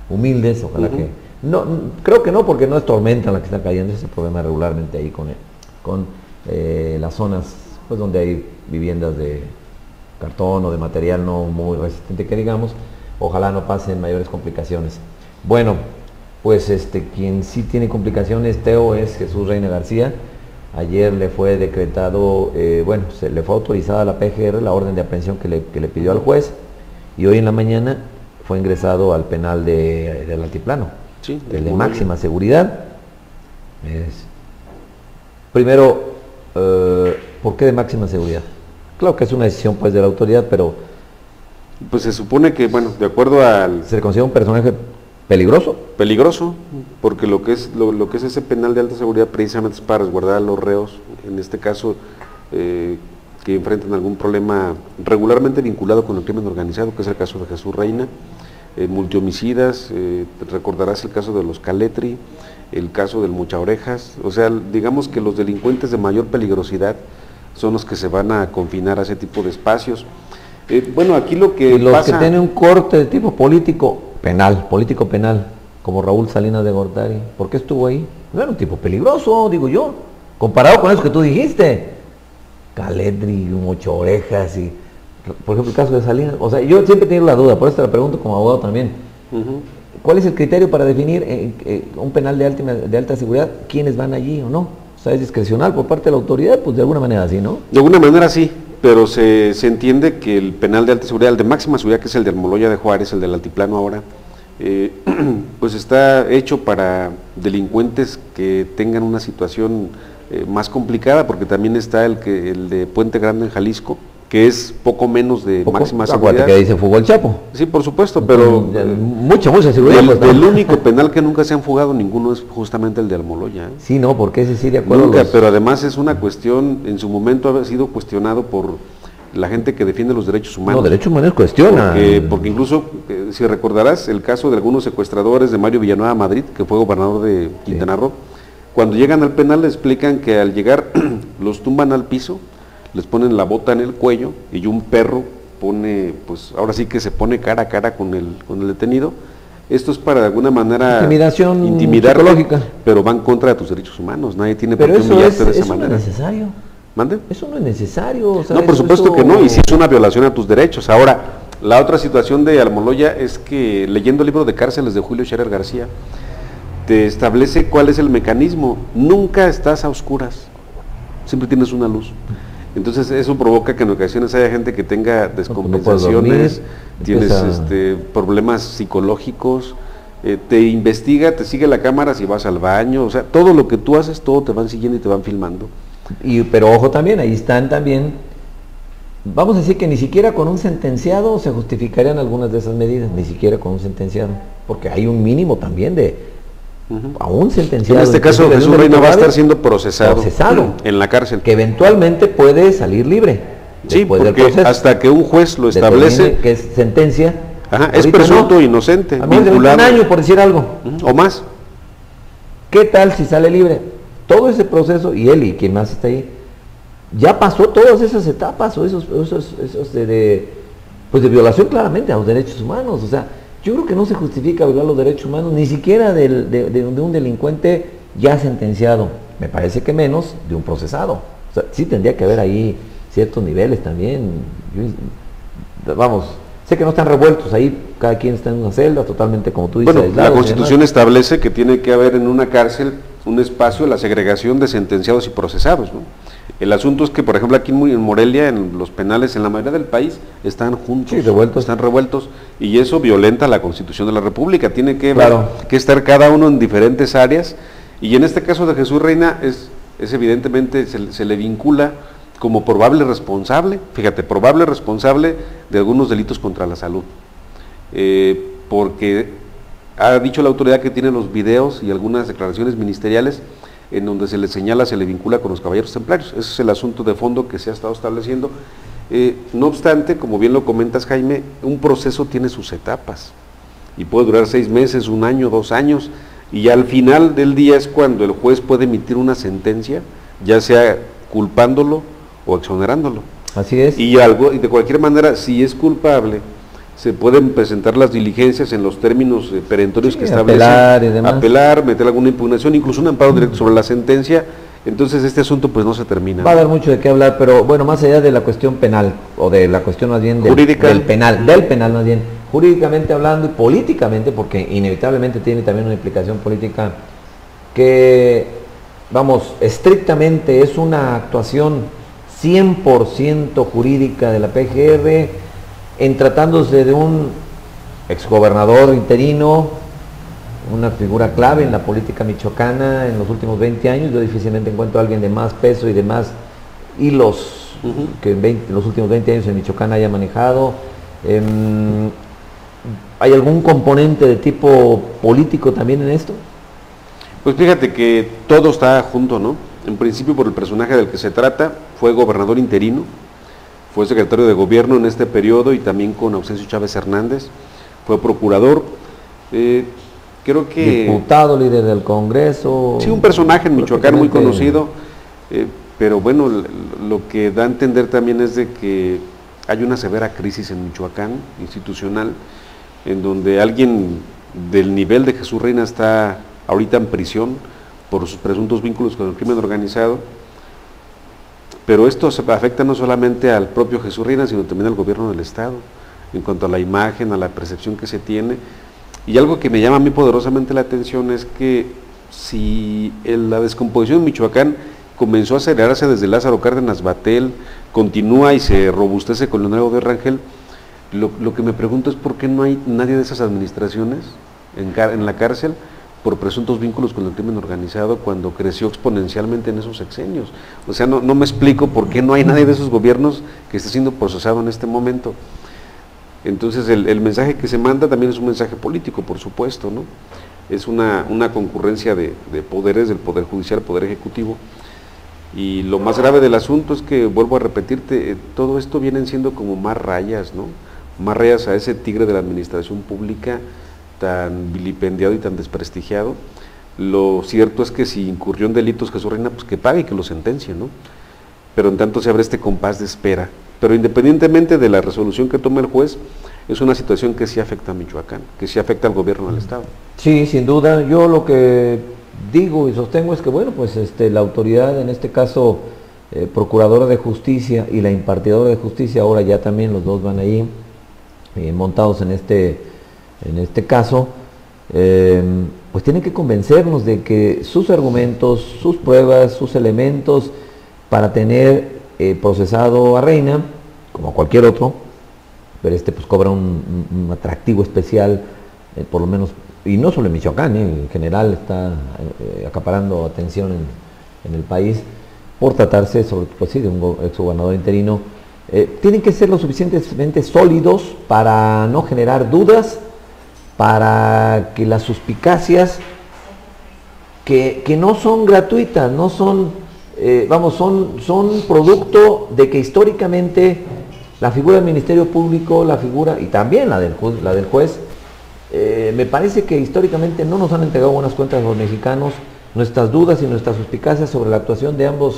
humildes, ojalá que, no, creo que no, porque no es tormenta la que está cayendo, ese problema regularmente ahí con las zonas pues donde hay viviendas de cartón o de material no muy resistente que digamos, ojalá no pasen mayores complicaciones. Bueno, Pues quien sí tiene complicaciones, Teo, es Jesús Reina García. Ayer le fue decretado, se le fue autorizada a la PGR la orden de aprehensión que le pidió al juez, y hoy en la mañana fue ingresado al penal del Altiplano, sí, el de máxima seguridad. Primero, ¿por qué de máxima seguridad? Claro que es una decisión pues de la autoridad, pero... Pues se supone que, bueno, de acuerdo al... ¿Se le considera un personaje peligroso? Peligroso, porque lo que es ese penal de alta seguridad precisamente es para resguardar a los reos, en este caso, que enfrentan algún problema regularmente vinculado con el crimen organizado, que es el caso de Jesús Reina, multihomicidas, recordarás el caso de los Caletri, el caso del Mucha Orejas, o sea, digamos que los delincuentes de mayor peligrosidad son los que se van a confinar a ese tipo de espacios. Bueno, aquí lo que los pasa... que tienen un corte de tipo político penal, como Raúl Salinas de Gortari, ¿por qué estuvo ahí? No era un tipo peligroso, digo yo, comparado con eso que tú dijiste, Caletri, Mucha Orejas, y por ejemplo el caso de Salinas, o sea, yo siempre he tenido la duda, por eso te la pregunto como abogado también. ¿Cuál es el criterio para definir un penal de alta seguridad? ¿Quiénes van allí o no? O sea, es discrecional por parte de la autoridad, pues de alguna manera sí, ¿no? De alguna manera sí, pero se entiende que el penal de alta seguridad, el de máxima seguridad, que es el de Almoloya de Juárez, el del Altiplano ahora, pues está hecho para delincuentes que tengan una situación más complicada, porque también está el de Puente Grande en Jalisco, que es poco menos de máxima seguridad. Que ahí se fugó el Chapo. Sí, por supuesto, pero mucha seguridad. El único penal que nunca se han fugado ninguno es justamente el de Almoloya. Sí, no, porque ese sí de acuerdo. Nunca, pero además es una cuestión, en su momento ha sido cuestionado por la gente que defiende los derechos humanos. No, derechos humanos cuestiona. Porque incluso, si recordarás, el caso de algunos secuestradores de Mario Villanueva Madrid, que fue gobernador de Quintana Roo, cuando llegan al penal le explican que al llegar los tumban al piso, les ponen la bota en el cuello y un perro pone, pues ahora sí que se pone cara a cara con el detenido. Esto es para de alguna manera intimidación psicológica, pero van contra de tus derechos humanos. Nadie tiene por qué humillarte de esa manera. No es necesario. ¿Mande? Eso no es necesario. O sea, no, por supuesto que no, y si es una violación a tus derechos. Ahora, la otra situación de Almoloya es que, leyendo el libro de Cárceles de Julio Scherer García, te establece cuál es el mecanismo. Nunca estás a oscuras, siempre tienes una luz. Entonces eso provoca que en ocasiones haya gente que tenga descompensaciones, tienes problemas psicológicos, te investiga, te sigue la cámara si vas al baño, o sea, todo lo que tú haces, todo te van siguiendo y te van filmando. Pero ojo también, ahí están también, vamos a decir que ni siquiera con un sentenciado se justificarían algunas de esas medidas, ni siquiera con un sentenciado, porque hay un mínimo también de... a un sentenciado. En este caso Jesús Reina va a estar siendo procesado en la cárcel. Que eventualmente puede salir libre. Sí, porque hasta que un juez lo establece. Que es sentencia. Ajá, es presunto inocente. A menos de un año, por decir algo. O más. ¿Qué tal si sale libre? Todo ese proceso, y él y quien más está ahí, ya pasó todas esas etapas, o esos de violación claramente a los derechos humanos, o sea, yo creo que no se justifica violar los derechos humanos, ni siquiera de un delincuente ya sentenciado, me parece que menos de un procesado. O sea, sí tendría que haber ahí ciertos niveles también. Vamos, sé que no están revueltos ahí, cada quien está en una celda, totalmente como tú dices. Bueno, la Constitución establece que tiene que haber en una cárcel un espacio de la segregación de sentenciados y procesados, ¿no? El asunto es que, por ejemplo, aquí en Morelia, en los penales, en la mayoría del país, están juntos, sí, están revueltos, y eso violenta la Constitución de la República. Tiene que, que estar cada uno en diferentes áreas, y en este caso de Jesús Reina, es evidentemente, se le vincula como probable responsable, fíjate, probable responsable de algunos delitos contra la salud, porque ha dicho la autoridad que tiene los videos y algunas declaraciones ministeriales en donde se le señala, se le vincula con los caballeros templarios. Ese es el asunto de fondo que se ha estado estableciendo. No obstante, como bien lo comentas, Jaime, un proceso tiene sus etapas y puede durar 6 meses, 1 año, 2 años, y al final del día es cuando el juez puede emitir una sentencia, ya sea culpándolo o exonerándolo. Así es. Y de cualquier manera, si es culpable, se pueden presentar las diligencias en los términos perentorios que establecen, apelar, meter alguna impugnación, incluso un amparo directo sobre la sentencia. Entonces este asunto pues no se termina. Va a haber mucho de qué hablar, pero bueno, más allá de la cuestión penal, o de la cuestión más bien del penal más bien jurídicamente hablando y políticamente, porque inevitablemente tiene también una implicación política, que, vamos, estrictamente es una actuación 100% jurídica de la PGR, en tratándose de un exgobernador interino, una figura clave en la política michoacana en los últimos 20 años. Yo difícilmente encuentro a alguien de más peso y de más hilos que en los últimos 20 años en Michoacán haya manejado. ¿Hay algún componente de tipo político también en esto? Pues fíjate que todo está junto, ¿no? En principio, por el personaje del que se trata, fue gobernador interino, fue secretario de gobierno en este periodo y también con Ausencio Chávez Hernández, fue procurador, creo que... Diputado, líder del Congreso... Sí, un personaje en Michoacán muy conocido, pero bueno, lo que da a entender también es de que hay una severa crisis en Michoacán, institucional, en donde alguien del nivel de Jesús Reina está ahorita en prisión por sus presuntos vínculos con el crimen organizado, pero esto afecta no solamente al propio Jesús Reina, sino también al gobierno del Estado, en cuanto a la imagen, a la percepción que se tiene. Y algo que me llama a mí poderosamente la atención es que si la descomposición en Michoacán comenzó a acelerarse desde Lázaro Cárdenas Batel, continúa y se robustece con Leonardo de Rangel, lo que me pregunto es por qué no hay nadie de esas administraciones en la cárcel por presuntos vínculos con el crimen organizado cuando creció exponencialmente en esos sexenios. O sea, no me explico por qué no hay nadie de esos gobiernos que esté siendo procesado en este momento. Entonces el mensaje que se manda también es un mensaje político, por supuesto, ¿no? Es una concurrencia de poderes, del Poder Judicial, Poder Ejecutivo, y lo más grave del asunto es que, vuelvo a repetirte, todo esto vienen siendo como más rayas, ¿no? Más rayas a ese tigre de la administración pública tan vilipendiado y tan desprestigiado. Lo cierto es que si incurrió en delitos Jesús Reina, pues que pague y que lo sentencie, ¿no? Pero en tanto se abre este compás de espera. Pero independientemente de la resolución que tome el juez, es una situación que sí afecta a Michoacán, que sí afecta al gobierno del Estado. Sí, sin duda. Yo lo que digo y sostengo es que, bueno, pues la autoridad, en este caso, procuradora de justicia y la impartidora de justicia, ahora ya también los dos van ahí montados en este caso, pues tienen que convencernos de que sus argumentos, sus pruebas, sus elementos para tener procesado a Reina, como a cualquier otro, pero pues cobra un atractivo especial, por lo menos, y no solo en Michoacán, en general está acaparando atención en el país, por tratarse pues sí, de un exgobernador interino. Tienen que ser lo suficientemente sólidos para no generar dudas, para que las suspicacias, que no son gratuitas, no son, son producto de que históricamente la figura del Ministerio Público, la figura, y también la del juez, me parece que históricamente no nos han entregado buenas cuentas a los mexicanos. Nuestras dudas y nuestras suspicacias sobre la actuación de ambas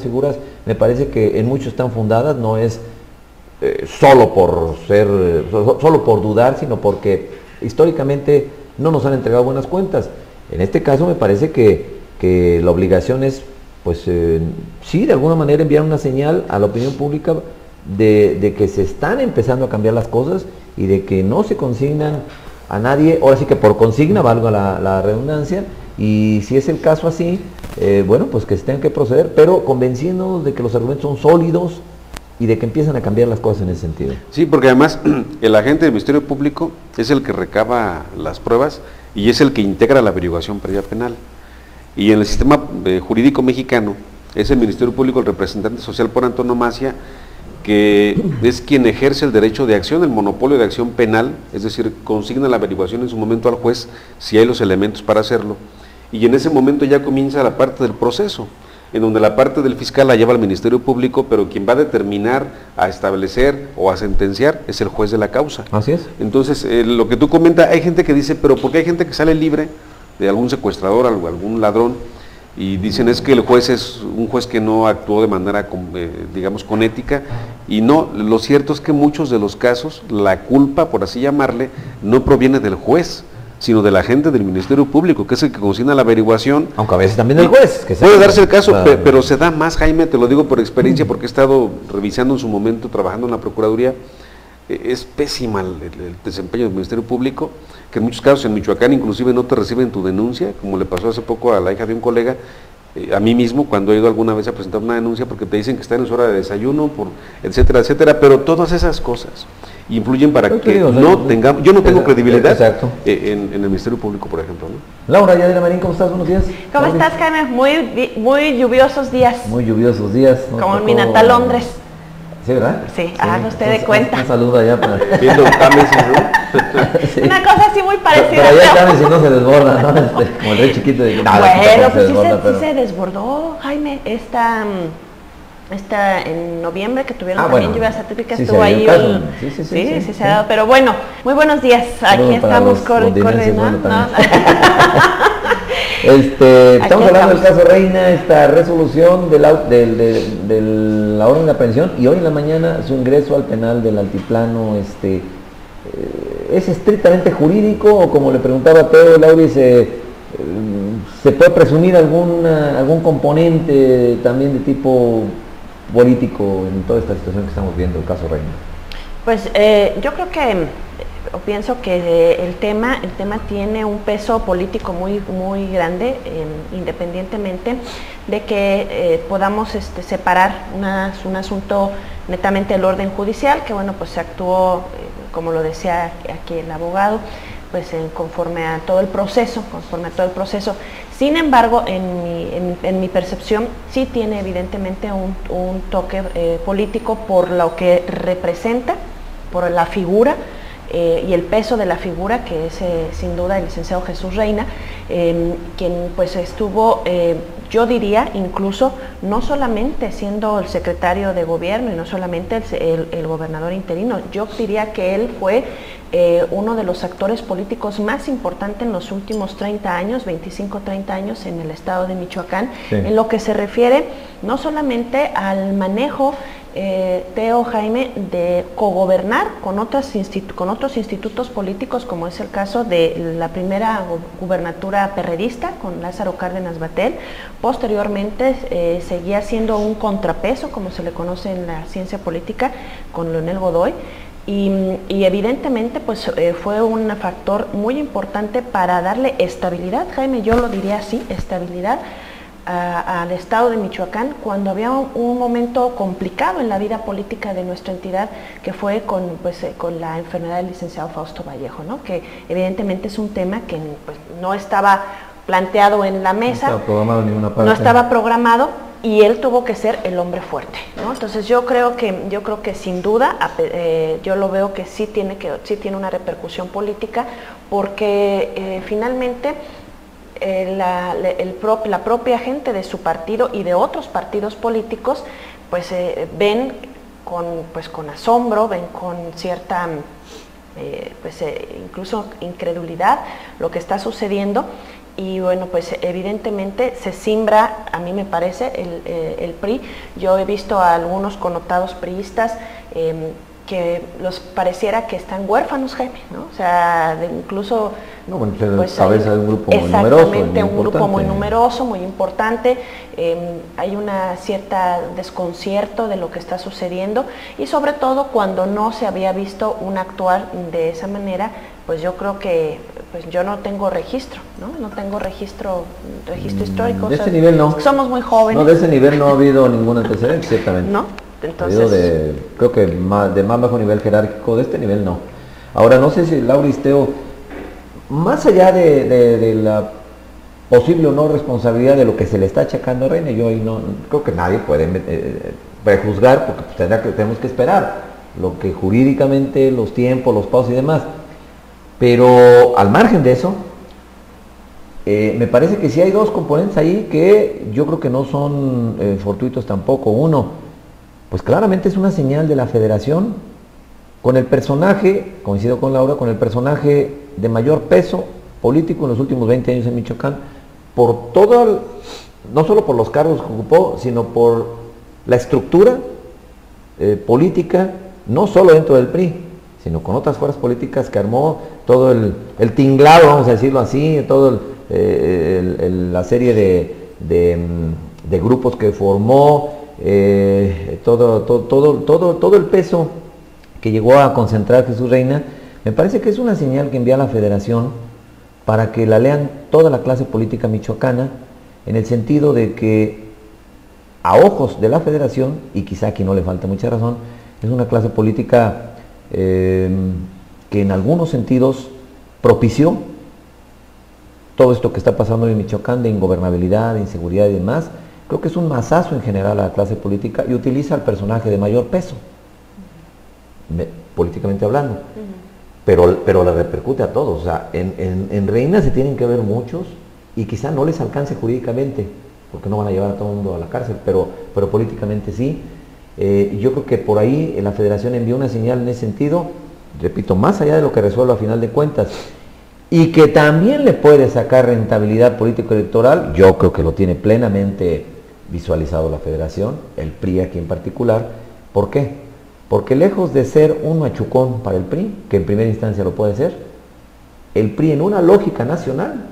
figuras me parece que en mucho están fundadas, no es solo por dudar, sino porque históricamente no nos han entregado buenas cuentas. En este caso me parece que la obligación es, pues sí, de alguna manera enviar una señal a la opinión pública de que se están empezando a cambiar las cosas y de que no se consignan a nadie, ahora sí que por consigna, valga la redundancia, y si es el caso así, bueno, pues que se tengan que proceder, pero convenciéndonos de que los argumentos son sólidos y de que empiezan a cambiar las cosas en ese sentido. Sí, porque además el agente del Ministerio Público es el que recaba las pruebas y es el que integra la averiguación previa penal. Y en el sistema jurídico mexicano es el Ministerio Público el representante social por antonomasia, que es quien ejerce el derecho de acción, el monopolio de acción penal, es decir, consigna la averiguación en su momento al juez si hay los elementos para hacerlo. Y en ese momento ya comienza la parte del proceso, en donde la parte del fiscal la lleva al Ministerio Público, pero quien va a determinar, a establecer o a sentenciar es el juez de la causa. Así es. Entonces, lo que tú comentas, hay gente que dice, pero ¿por qué hay gente que sale libre de algún secuestrador, algún ladrón? Y dicen es que el juez es un juez que no actuó de manera, digamos, con ética, y no, lo cierto es que en muchos de los casos, la culpa, por así llamarle, no proviene del juez, sino del agente del Ministerio Público, que es el que consigna la averiguación. Aunque a veces también el juez. Que puede darse el caso, pero se da más, Jaime, te lo digo por experiencia, porque he estado revisando en su momento, trabajando en la Procuraduría, es pésima el desempeño del Ministerio Público, que en muchos casos en Michoacán inclusive no te reciben tu denuncia, como le pasó hace poco a la hija de un colega, a mí mismo cuando he ido alguna vez a presentar una denuncia porque te dicen que están en su hora de desayuno, etcétera, etcétera, pero todas esas cosas influyen para que tengamos, yo no tengo credibilidad en el Ministerio Público, por ejemplo, ¿no? Laura Yadira Marín, ¿cómo estás? Buenos días. ¿Cómo estás, Jaime? Muy lluviosos días. Muy lluviosos días. Como en mi natal Londres. Sí, ¿verdad? Sí, haga usted de cuenta. Un saludo allá para... Viendo Támesis, ¿no? Sí. Una cosa así muy parecida. Pero allá Támesis no se desborda, ¿no? Como el rey chiquito de... Bueno, pues sí se desbordó, Jaime. Esta en noviembre que tuvieron también lluvias atípicas, estuvo ahí sí, se ha dado, pero bueno, muy buenos días, aquí estamos corriendo. Estamos hablando del caso Reina, esta resolución de la orden de aprehensión, y hoy en la mañana su ingreso al penal del Altiplano. ¿Es estrictamente jurídico o, como le preguntaba a Teo, Lauri, se puede presumir algún componente también de tipo político en toda esta situación que estamos viendo, el caso Reina? Pues yo creo que, pienso que el tema tiene un peso político muy grande, independientemente de que podamos separar un asunto netamente del orden judicial, que bueno, pues se actuó, como lo decía aquí el abogado, pues conforme a todo el proceso. Sin embargo, en mi percepción sí tiene evidentemente un toque político por lo que representa, por la figura y el peso de la figura, que es sin duda el licenciado Jesús Reina, quien pues estuvo, yo diría, incluso no solamente siendo el secretario de gobierno y no solamente el gobernador interino, yo diría que él fue uno de los actores políticos más importantes en los últimos 30 años, 25-30 años en el estado de Michoacán, en lo que se refiere no solamente al manejo, Teo, Jaime, de cogobernar con otros institutos políticos, como es el caso de la primera gubernatura perredista con Lázaro Cárdenas Batel. Posteriormente seguía siendo un contrapeso, como se le conoce en la ciencia política, con Leonel Godoy. Y evidentemente pues fue un factor muy importante para darle estabilidad, Jaime, yo lo diría así, estabilidad al estado de Michoacán, cuando había un momento complicado en la vida política de nuestra entidad, que fue con la enfermedad del licenciado Fausto Vallejo, ¿no? Que evidentemente es un tema que pues, no estaba planteado en la mesa, no estaba programado en ninguna parte. No estaba programado, y él tuvo que ser el hombre fuerte, ¿no? Entonces yo creo que sin duda, yo lo veo que sí tiene una repercusión política, porque finalmente la propia gente de su partido y de otros partidos políticos pues ven con asombro, ven con cierta incluso incredulidad lo que está sucediendo. Y bueno, pues evidentemente se simbra, a mí me parece, el PRI. Yo he visto a algunos connotados priistas que los pareciera que están huérfanos, Jaime, ¿no? O sea, incluso... No, bueno, pues cabeza de un grupo muy numeroso. Exactamente, un grupo muy numeroso, muy importante. Hay una cierta desconcierto de lo que está sucediendo, y sobre todo cuando no se había visto un actuar de esa manera, pues yo creo que pues yo no tengo registro, ¿no? No tengo registro histórico. De ese nivel no. Somos muy jóvenes. No, de ese nivel no ha habido ningún antecedente, ciertamente. ¿No? Entonces... creo que de más bajo nivel jerárquico, de este nivel no. Ahora, no sé si Laura Isteo, más allá de la posible o no responsabilidad de lo que se le está achacando a Reina, yo ahí no creo que nadie puede prejuzgar, porque pues tenemos que esperar lo que jurídicamente, los tiempos, los pasos y demás. Pero al margen de eso, me parece que sí hay dos componentes ahí que yo creo que no son fortuitos tampoco. Uno, pues claramente es una señal de la federación con el personaje, coincido con Laura, con el personaje de mayor peso político en los últimos 20 años en Michoacán, por todo, no solo por los cargos que ocupó, sino por la estructura política, no solo dentro del PRI, sino con otras fuerzas políticas que armó, todo el tinglado, vamos a decirlo así, todo la serie de grupos que formó, todo el peso que llegó a concentrar Jesús Reina, me parece que es una señal que envía la Federación para que la lean toda la clase política michoacana, en el sentido de que a ojos de la Federación, y quizá aquí no le falta mucha razón, es una clase política que en algunos sentidos propició todo esto que está pasando en Michoacán de ingobernabilidad, de inseguridad y demás. Creo que es un mazazo en general a la clase política y utiliza al personaje de mayor peso, políticamente hablando, pero le repercute a todos. O sea, en Reina se tienen que ver muchos y quizá no les alcance jurídicamente, porque no van a llevar a todo el mundo a la cárcel, pero políticamente sí. Yo creo que por ahí la Federación envió una señal en ese sentido, repito, más allá de lo que resuelva a final de cuentas, y que también le puede sacar rentabilidad político-electoral. Yo creo que lo tiene plenamente visualizado la Federación, el PRI aquí en particular. ¿Por qué? Porque lejos de ser un machucón para el PRI, que en primera instancia lo puede ser, el PRI en una lógica nacional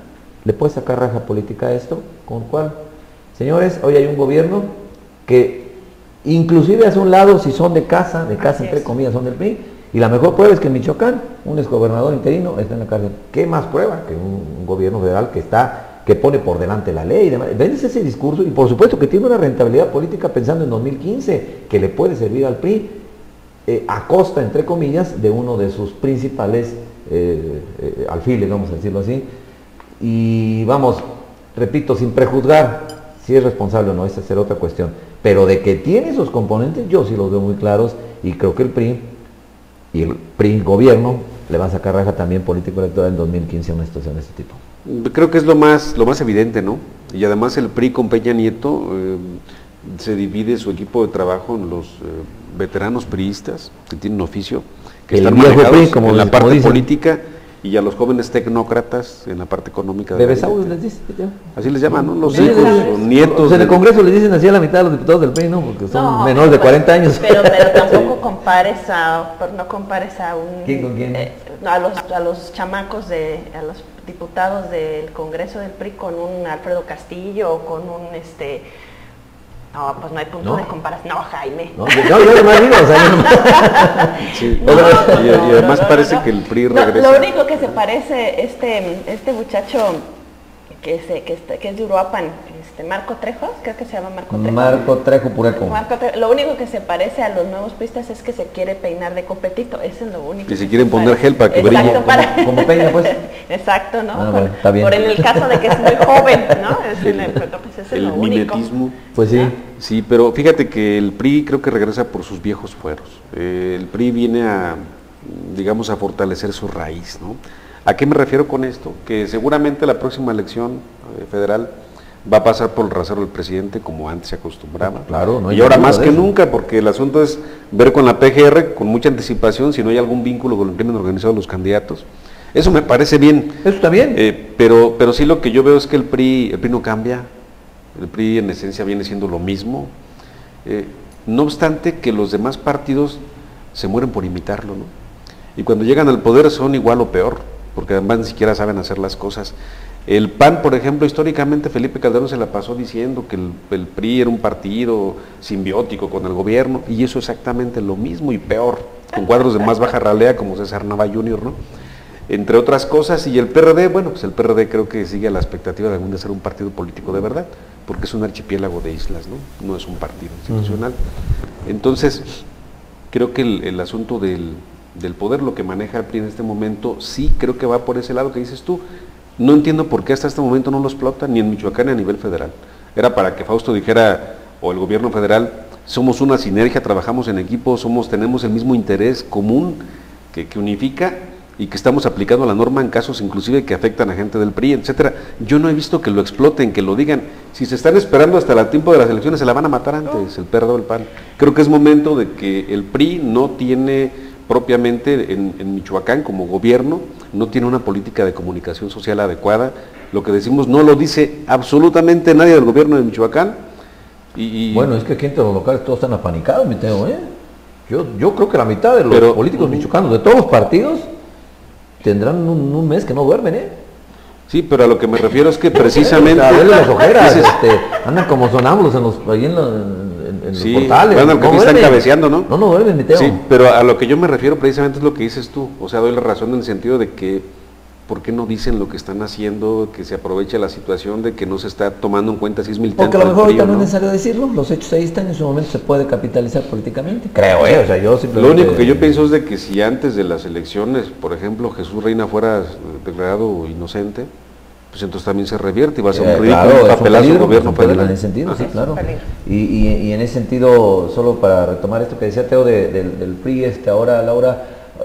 le puede sacar raja política a esto, con lo cual, señores, hoy hay un gobierno que inclusive hace un lado, si son de casa entre comillas son del PRI, y la mejor prueba es que en Michoacán un exgobernador interino está en la cárcel. ¿Qué más prueba que un gobierno federal que pone por delante la ley y demás? ¿Ves ese discurso? Y por supuesto que tiene una rentabilidad política pensando en 2015, que le puede servir al PRI, a costa, entre comillas, de uno de sus principales alfiles, vamos a decirlo así. Y vamos, repito, sin prejuzgar si es responsable o no, esa será otra cuestión. Pero de que tiene esos componentes, yo sí los veo muy claros, y creo que el PRI y el PRI gobierno le va a sacar raja también político-electoral en 2015 a una situación de este tipo. Creo que es lo más evidente, ¿no? Y además el PRI con Peña Nieto se divide su equipo de trabajo en los veteranos priistas que tienen oficio, que el están viejo manejados PRI, como en la dicen, parte política, y a los jóvenes tecnócratas en la parte económica. Bebesaurios les dice. Así les llaman, ¿no? Los sí, hijos o nietos. En el Congreso les dicen así a la mitad de los diputados del PRI, ¿no? Porque son menores de 40 años. Pero tampoco compares no compares a un... ¿Quién con quién? A los chamacos, a los diputados del Congreso del PRI con un Alfredo Castillo o con un No, pues no hay punto de comparación. No, Jaime. No, yo además digo, o sea, sí, y además parece que el PRI regresa. Lo único que se parece este muchacho que es de Uruapan, Marco Trejo, creo que se llama Marco Trejo. Marco Trejo Pureco. Lo único que se parece a los nuevos priistas es que se quiere peinar de copetito, eso es lo único. Y se quieren poner gel para que brille. Como Peña, pues. Exacto, ¿no? Bueno, está bien. Por en el caso de que es muy joven, ¿no? El mimetismo. Pues sí. Sí, pero fíjate que el PRI creo que regresa por sus viejos fueros. El PRI viene a, digamos, a fortalecer su raíz, ¿no? ¿A qué me refiero con esto? Que seguramente la próxima elección federal va a pasar por el rasero del presidente como antes se acostumbraba. Claro, no hay y ahora más que nunca, porque el asunto es ver con la PGR con mucha anticipación si no hay algún vínculo con el crimen organizado de los candidatos. Eso me parece bien. Eso está bien. Pero sí lo que yo veo es que el PRI no cambia. El PRI en esencia viene siendo lo mismo. No obstante que los demás partidos se mueren por imitarlo, ¿no? Y cuando llegan al poder son igual o peor, porque además ni siquiera saben hacer las cosas. El PAN, por ejemplo, históricamente Felipe Calderón se la pasó diciendo que el PRI era un partido simbiótico con el gobierno, y eso es exactamente lo mismo y peor, con cuadros de más baja ralea como César Nava Jr., ¿no? Entre otras cosas. Y el PRD, bueno, pues el PRD creo que sigue a la expectativa de algún día ser un partido político de verdad, porque es un archipiélago de islas, ¿no? No es un partido institucional. Entonces, creo que el asunto del poder, lo que maneja el PRI en este momento, sí creo que va por ese lado que dices tú. No entiendo por qué hasta este momento no lo explota, ni en Michoacán ni a nivel federal. Era para que Fausto dijera, o el gobierno federal, somos una sinergia, trabajamos en equipo, tenemos el mismo interés común que unifica, y que estamos aplicando la norma en casos inclusive que afectan a gente del PRI, etcétera. Yo no he visto que lo exploten, que lo digan. Si se están esperando hasta el tiempo de las elecciones, se la van a matar antes, el PRD o el PAN. Creo que es momento de que el PRI no tiene propiamente en Michoacán como gobierno, no tiene una política de comunicación social adecuada. Lo que decimos no lo dice absolutamente nadie del gobierno de Michoacán. Bueno, es que aquí entre los locales todos están apanicados, mi Teo, ¿eh? Yo creo que la mitad de los políticos michoacanos, de todos los partidos, tendrán un mes que no duermen, ¿eh? Sí, pero a lo que me refiero es que precisamente... las ojeras, andan como sonámbulos en los sí, portales. Bueno, el que aquí están cabeceando, ¿no? No duermen, mi Teo. Sí, pero a lo que yo me refiero precisamente es lo que dices tú. O sea, doy la razón en el sentido de que ¿por qué no dicen lo que están haciendo, que se aprovecha la situación de que no se está tomando en cuenta si es militante? Porque a lo mejor ahorita no es necesario decirlo, los hechos ahí están, en su momento se puede capitalizar políticamente. Creo, o sea, yo simplemente... Lo único que yo pienso es de que si antes de las elecciones, por ejemplo, Jesús Reina fuera declarado inocente, pues entonces también se revierte y va a ser un ridículo, claro, un papelazo del gobierno federal. En ese sentido, sí, claro. Y en ese sentido, solo para retomar esto que decía Teo del PRI, ahora, Laura,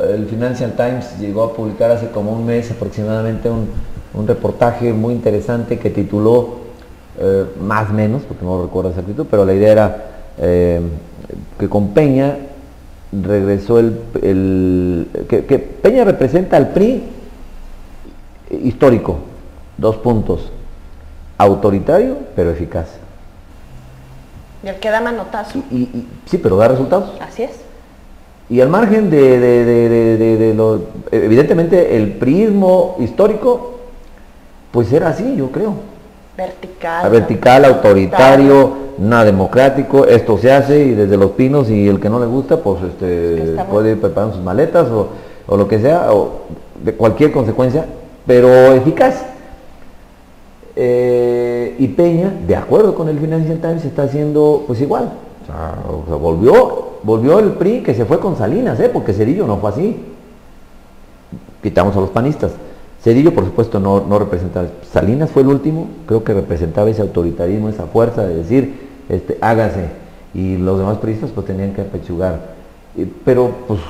el Financial Times llegó a publicar hace como un mes aproximadamente un reportaje muy interesante que tituló, más o menos, porque no recuerdo exactitud, pero la idea era que con Peña regresó que Peña representa al PRI histórico, 2 puntos, autoritario pero eficaz. Y el que da manotazo. Sí, pero da resultados. Así es. Y al margen de lo, evidentemente el priismo histórico, pues era así, yo creo. Vertical, autoritario, nada democrático, esto se hace y desde Los Pinos, y el que no le gusta, pues puede ir preparando sus maletas o lo que sea, o de cualquier consecuencia, pero eficaz. Y Peña, de acuerdo con el Financial Times, está haciendo pues igual. O sea, volvió el PRI que se fue con Salinas, porque Zedillo no fue así. Quitamos a los panistas. Zedillo, por supuesto, no representaba. Salinas fue el último, creo que representaba ese autoritarismo, esa fuerza de decir, hágase. Y los demás priistas pues tenían que apechugar. Pero pues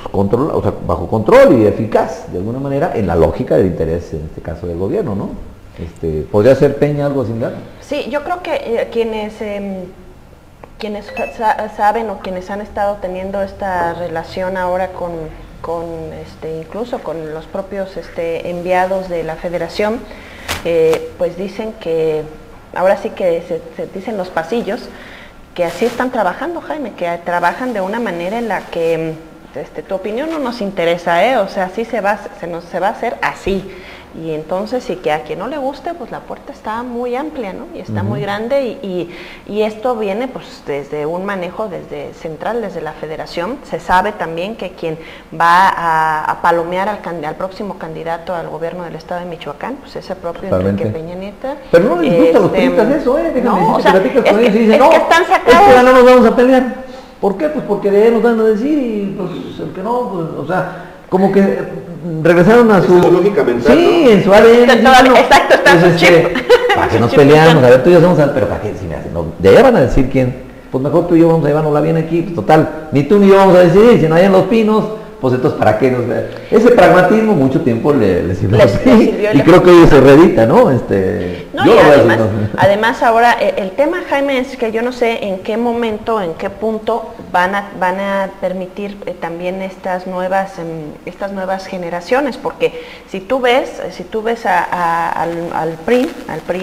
bajo control y eficaz, de alguna manera, en la lógica del interés, en este caso del gobierno, ¿no? ¿Podría ser Peña algo similar? Sí, yo creo que quienes saben o quienes han estado teniendo esta relación ahora incluso con los propios enviados de la federación, pues dicen que, ahora sí que se dicen los pasillos, que así están trabajando, Jaime, que trabajan de una manera en la que tu opinión no nos interesa, o sea, así se va a hacer así. Y entonces, y que a quien no le guste, pues la puerta está muy amplia, ¿no? Y está muy grande, y esto viene pues desde un manejo central, desde la federación. Se sabe también que quien va a palomear al próximo candidato al gobierno del estado de Michoacán, pues es el propio Enrique Peña Nieto. Pero no les gusta a los turistas eso, no, o sea, es que están sacados. Es que ya no nos vamos a pelear. ¿Por qué? Pues porque de él nos van a decir, y pues el que no, pues, o sea, como que regresaron a su lógica mental, sí, ¿no? en su ADN. Exacto, está en su chip. Para que nos peleamos, a ver, tú y yo vamos a, pero para qué, si me hacen, no, de allá van a decir quién, pues mejor tú y yo vamos a llevárnosla bien aquí, pues total, ni tú ni yo vamos a decidir, si no hay en Los Pinos, pues entonces para qué ese pragmatismo mucho tiempo le sirvió así, y creo que hoy se reedita, ¿no? Además ahora el tema, Jaime, es que yo no sé en qué momento, en qué punto van a permitir también estas nuevas generaciones, porque si tú ves al PRI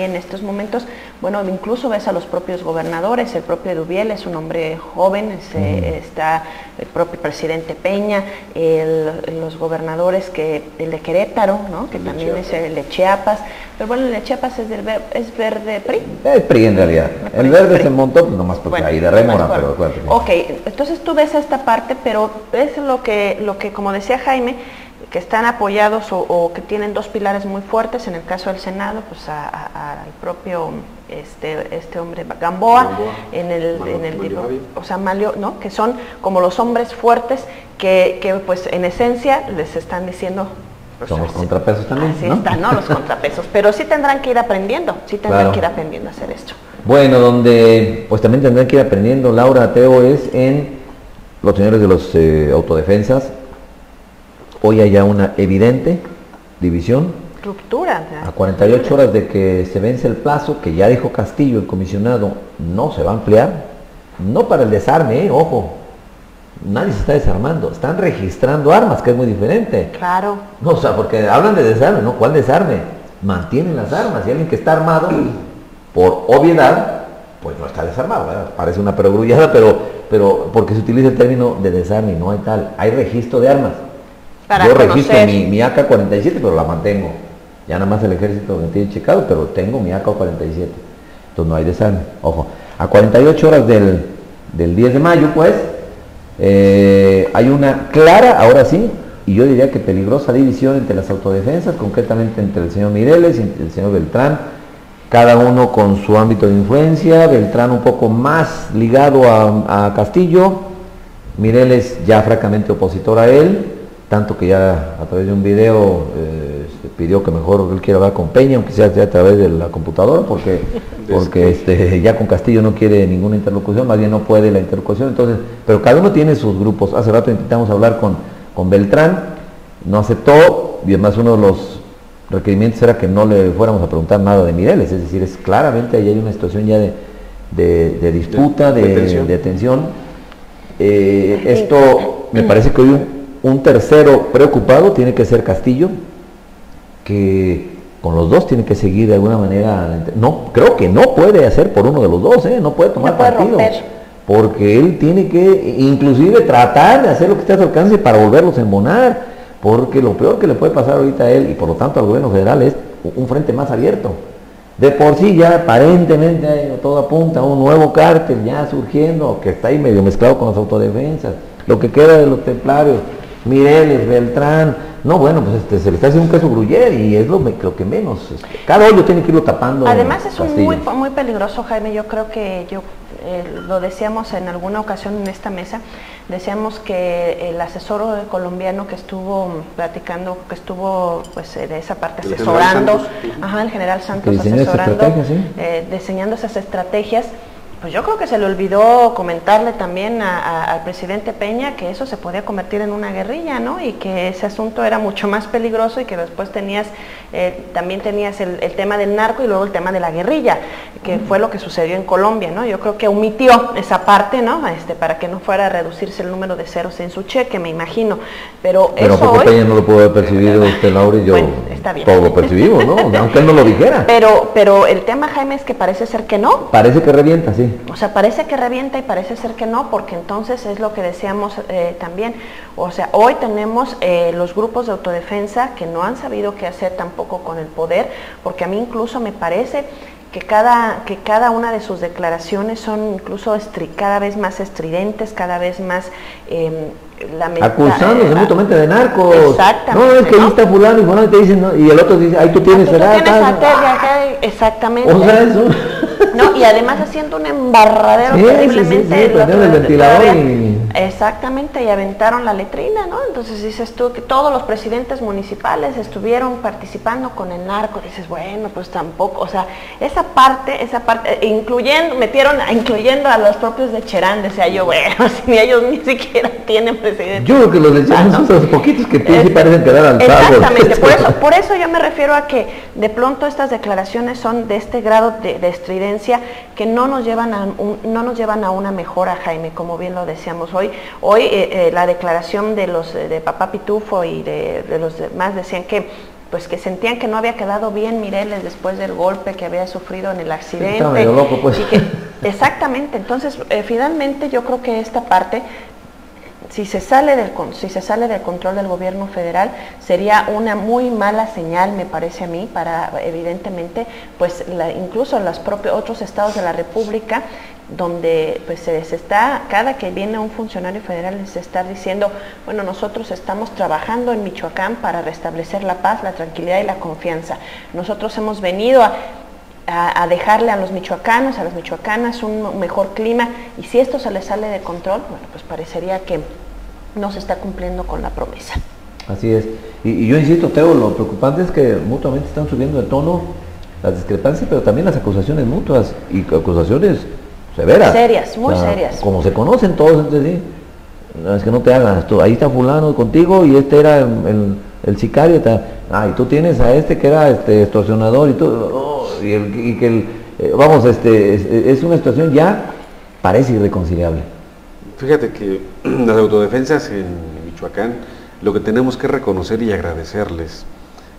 en estos momentos, bueno, incluso ves a los propios gobernadores, el propio Dubiel es un hombre joven, está el propio presidente Peña, los gobernadores, el de Querétaro, ¿no? Que también es el de Chiapas, pero bueno, el de Chiapas es verde PRI. Es PRI en realidad, el verde se montó pues nomás porque ahí de rémora, pero acuérdate. Ok, entonces tú ves esta parte, pero ves lo que como decía Jaime, que están apoyados o que tienen 2 pilares muy fuertes, en el caso del Senado, pues al propio hombre Gamboa, Malio, ¿no? Que son como los hombres fuertes que pues en esencia les están diciendo. Son los contrapesos también, así están, ¿no? Los contrapesos, pero sí tendrán que ir aprendiendo, que ir aprendiendo a hacer esto. Bueno, donde pues también tendrán que ir aprendiendo, Laura, Teo, es en los señores de los autodefensas. Hoy hay ya una evidente división. Ruptura. A 48 horas de que se vence el plazo, que ya dijo Castillo, el comisionado, no se va a ampliar. No para el desarme, ojo. Nadie se está desarmando. Están registrando armas, que es muy diferente. Claro. No, o sea, porque hablan de desarme, ¿no? ¿Cuál desarme? Mantienen las armas. Y alguien que está armado, por obviedad, pues no está desarmado, ¿verdad? Parece una perogrullada, pero porque se utiliza el término de desarme y no hay tal. Hay registro de armas. Yo registro mi AK-47, pero la mantengo. Ya nada más el ejército me tiene checado, pero tengo mi AK-47. Entonces no hay desarme. Ojo, a 48 horas del 10 de mayo, pues, hay una clara, ahora sí, y yo diría que peligrosa división entre las autodefensas, concretamente entre el señor Mireles y el señor Beltrán, cada uno con su ámbito de influencia, Beltrán un poco más ligado a Castillo, Mireles ya francamente opositor a él, tanto que ya a través de un video pidió que mejor él quiera hablar con Peña, aunque sea a través de la computadora, porque ya con Castillo no quiere ninguna interlocución, más bien no puede la interlocución, entonces, pero cada uno tiene sus grupos. Hace rato intentamos hablar con Beltrán, no aceptó, y además uno de los requerimientos era que no le fuéramos a preguntar nada de Mireles, es decir, claramente ahí hay una situación ya de disputa, de tensión. Esto me parece que hoy un tercero preocupado tiene que ser Castillo, que con los dos tiene que seguir de alguna manera. No, creo que no puede hacer por uno de los dos, no puede tomar partido, porque él tiene que inclusive tratar de hacer lo que esté a su alcance para volverlos a embonar, porque lo peor que le puede pasar ahorita a él y por lo tanto al gobierno federal es un frente más abierto. De por sí ya aparentemente todo apunta a un nuevo cártel ya surgiendo, que está ahí medio mezclado con las autodefensas, lo que queda de los templarios, Mireles, Beltrán, no, bueno, pues se le está haciendo un caso Gruyer y es lo que menos, cada hoyo tiene que irlo tapando. Además es muy peligroso, Jaime. Yo creo que lo decíamos en alguna ocasión en esta mesa, decíamos que el asesor colombiano que estuvo platicando, que estuvo pues de esa parte asesorando, el general Santos asesorando, diseñando esas estrategias, pues yo creo que se le olvidó comentarle también al presidente Peña que eso se podía convertir en una guerrilla, ¿no? Y que ese asunto era mucho más peligroso y que después también tenías el tema del narco y luego el tema de la guerrilla, que fue lo que sucedió en Colombia, ¿no? Yo creo que omitió esa parte, ¿no? Para que no fuera a reducirse el número de ceros en su cheque, me imagino. Pero eso hoy... Peña no lo pudo haber percibido usted, Laura, y yo está bien. Todo lo percibimos, ¿no? Aunque él no lo dijera. Pero el tema, Jaime, es que parece ser que no. Parece que revienta, sí. O sea, parece que revienta y parece ser que no, porque entonces es lo que decíamos también. O sea, hoy tenemos los grupos de autodefensa que no han sabido qué hacer tampoco con el poder, porque a mí incluso me parece que cada una de sus declaraciones son incluso cada vez más estridentes, cada vez más... acusándose mutuamente de narcos. Exactamente. No, es que ahí está fulano y fulano te dicen, ¿no? Y el otro dice, ahí tú tienes exactamente. O sea, eso. No, y además haciendo un embarradero terriblemente. Prendieron el ventilador Exactamente, y aventaron la letrina, ¿no? Entonces dices tú que todos los presidentes municipales estuvieron participando con el narco, dices, bueno, pues tampoco, o sea, esa parte, incluyendo a los propios de Cherán, decía yo, bueno, si ellos ni siquiera tienen presidente. Yo creo que los de Cherán son los poquitos que sí parecen quedar al salvo. Exactamente, por eso yo me refiero a que de pronto estas declaraciones son de este grado de estridencia que no nos llevan a una mejora, Jaime, como bien lo decíamos hoy. Hoy la declaración de Papá Pitufo y de los demás decían que sentían que no había quedado bien Mireles después del golpe que había sufrido en el accidente. Está medio loco, pues. Exactamente, entonces finalmente yo creo que esta parte, si se sale del control del gobierno federal, sería una muy mala señal, me parece a mí, para evidentemente, pues incluso los propios otros estados de la República, donde pues cada que viene un funcionario federal les está diciendo, bueno, nosotros estamos trabajando en Michoacán para restablecer la paz, la tranquilidad y la confianza. Nosotros hemos venido a dejarle a los michoacanos, a las michoacanas un mejor clima, y si esto se les sale de control, bueno, pues parecería que no se está cumpliendo con la promesa. Así es, y yo insisto, Teo, lo preocupante es que mutuamente están subiendo de tono las discrepancias, pero también las acusaciones mutuas, y acusaciones severas. Serias, muy serias. Como se conocen todos entre sí, no, es que no te hagas, ahí está fulano contigo y este era el sicario, y tú tienes a este que era extorsionador y todo, es una situación ya parece irreconciliable. Fíjate que las autodefensas en Michoacán, lo que tenemos que reconocer y agradecerles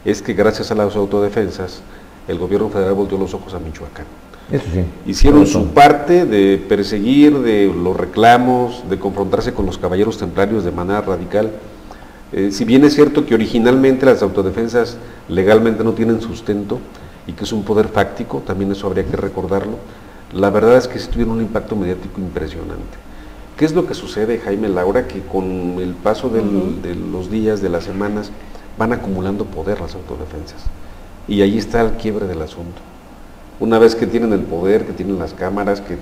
es que gracias a las autodefensas el gobierno federal volteó los ojos a Michoacán. Eso sí. Hicieron su parte de perseguir, de los reclamos, de confrontarse con los caballeros templarios de manera radical. Si bien es cierto que originalmente las autodefensas legalmente no tienen sustento y que es un poder fáctico, también eso habría que recordarlo, la verdad es que sí tuvieron un impacto mediático impresionante. ¿Qué es lo que sucede, Jaime, Laura? Que con el paso de los días, de las semanas, van acumulando poder las autodefensas. Y ahí está el quiebre del asunto. Una vez que tienen el poder, que tienen las cámaras, que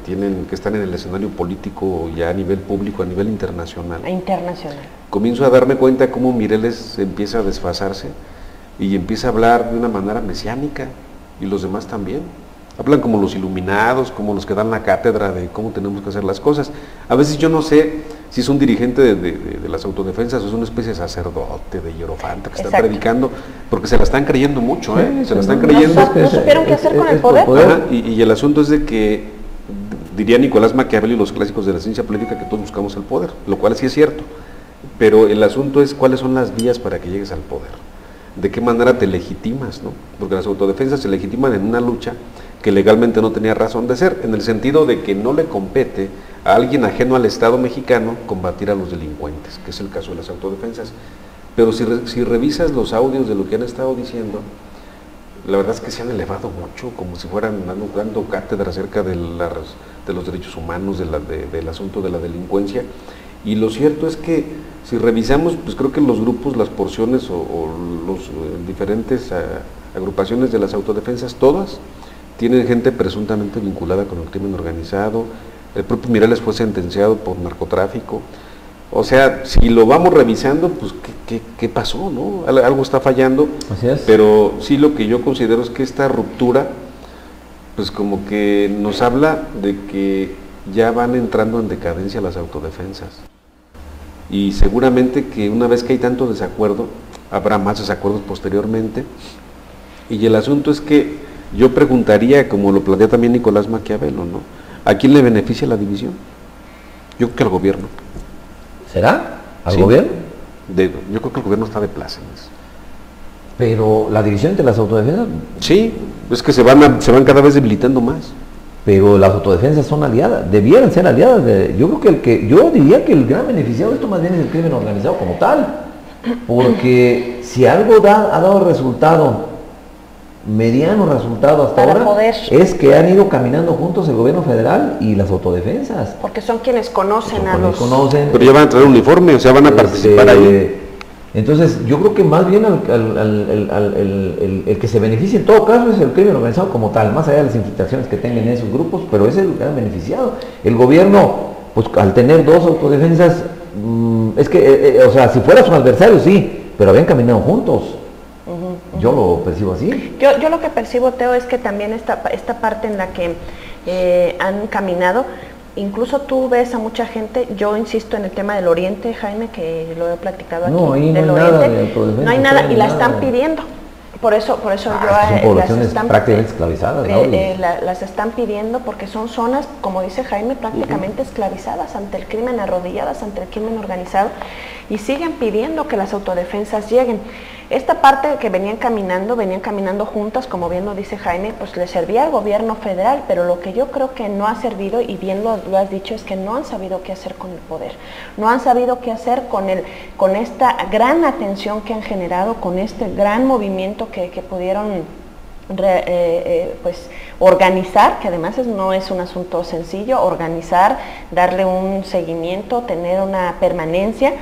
están en el escenario político ya a nivel público, a nivel internacional. Comienzo a darme cuenta cómo Mireles empieza a desfasarse y empieza a hablar de una manera mesiánica, y los demás también. Hablan como los iluminados, como los que dan la cátedra de cómo tenemos que hacer las cosas. A veces yo no sé si es un dirigente de las autodefensas o es una especie de sacerdote, de hierofante que está predicando, porque se la están creyendo mucho, se la están creyendo. No supieron qué hacer con el poder. Ajá, y el asunto es de que, diría Nicolás Maquiavelo y los clásicos de la ciencia política, que todos buscamos el poder, lo cual sí es cierto, pero el asunto es cuáles son las vías para que llegues al poder, de qué manera te legitimas, ¿no? Porque las autodefensas se legitiman en una lucha que legalmente no tenía razón de ser, en el sentido de que no le compete a alguien ajeno al Estado mexicano combatir a los delincuentes, que es el caso de las autodefensas. Pero si revisas los audios de lo que han estado diciendo, la verdad es que se han elevado mucho, como si fueran dando cátedra acerca de los derechos humanos, del asunto de la delincuencia. Y lo cierto es que si revisamos, pues creo que los grupos, las porciones o los diferentes agrupaciones de las autodefensas, todas tienen gente presuntamente vinculada con el crimen organizado. El propio Mireles fue sentenciado por narcotráfico. O sea, si lo vamos revisando, pues ¿qué pasó, no? Algo está fallando. Así es. Pero sí, lo que yo considero es que esta ruptura, pues como que nos habla de que ya van entrando en decadencia las autodefensas. Y seguramente que una vez que hay tanto desacuerdo, habrá más desacuerdos posteriormente. Y el asunto es que yo preguntaría, como lo plantea también Nicolás Maquiavelo, ¿no? ¿A quién le beneficia la división? Yo creo que al gobierno. ¿Será? ¿Al gobierno? Yo creo que el gobierno está de plácemes. Pero la división entre las autodefensas... Sí, es que se van cada vez debilitando más. Pero las autodefensas son aliadas, debieran ser aliadas. Yo diría que el gran beneficiado de esto más bien es el crimen organizado como tal. Porque si algo ha dado resultado, mediano resultado hasta ahora, es que han ido caminando juntos el gobierno federal y las autodefensas. Porque son quienes conocen Pero ya van a traer uniforme, o sea, van a participar ahí. Entonces, yo creo que más bien el que se beneficia en todo caso es el crimen organizado como tal, más allá de las infiltraciones que tengan en esos grupos, pero es el gran beneficiado. El gobierno, pues al tener dos autodefensas, es que, o sea, si fuera su adversario, sí, pero habían caminado juntos. Yo lo percibo así. Yo lo que percibo, Teo, es que también esta parte en la que han caminado, incluso tú ves a mucha gente, yo insisto en el tema del Oriente, Jaime, que lo he platicado aquí, no, ahí del no hay Oriente, nada de autodefensa, no hay nada, y la están pidiendo. Por eso son poblaciones prácticamente esclavizadas, las están pidiendo porque son zonas, como dice Jaime, prácticamente esclavizadas ante el crimen, arrodilladas ante el crimen organizado, y siguen pidiendo que las autodefensas lleguen. Esta parte que venían caminando juntas, como bien lo dice Jaime, pues le servía al gobierno federal, pero lo que yo creo que no ha servido, y bien lo has dicho, es que no han sabido qué hacer con el poder, no han sabido qué hacer con esta gran atención que han generado, con este gran movimiento que pudieron pues organizar, que además no es un asunto sencillo, organizar, darle un seguimiento, tener una permanencia.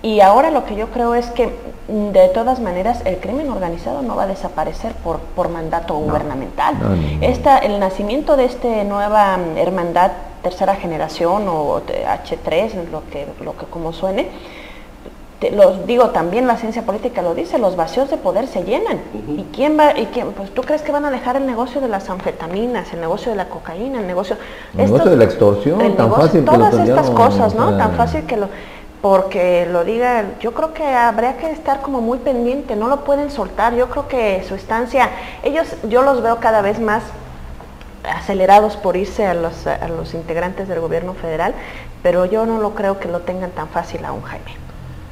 Y ahora lo que yo creo es que de todas maneras el crimen organizado no va a desaparecer por mandato gubernamental. El nacimiento de esta nueva hermandad tercera generación o H3, lo que como suene, también la ciencia política lo dice, los vacíos de poder se llenan. ¿Y quién? Pues tú crees que van a dejar el negocio de las anfetaminas, el negocio de la cocaína, el negocio de la extorsión, tan fácil todas estas cosas, ¿no? Tan fácil que porque lo diga, yo creo que habría que estar como muy pendiente, no lo pueden soltar. Yo creo que su estancia, yo los veo cada vez más acelerados por irse a los integrantes del gobierno federal, pero yo no lo creo que lo tengan tan fácil aún, Jaime.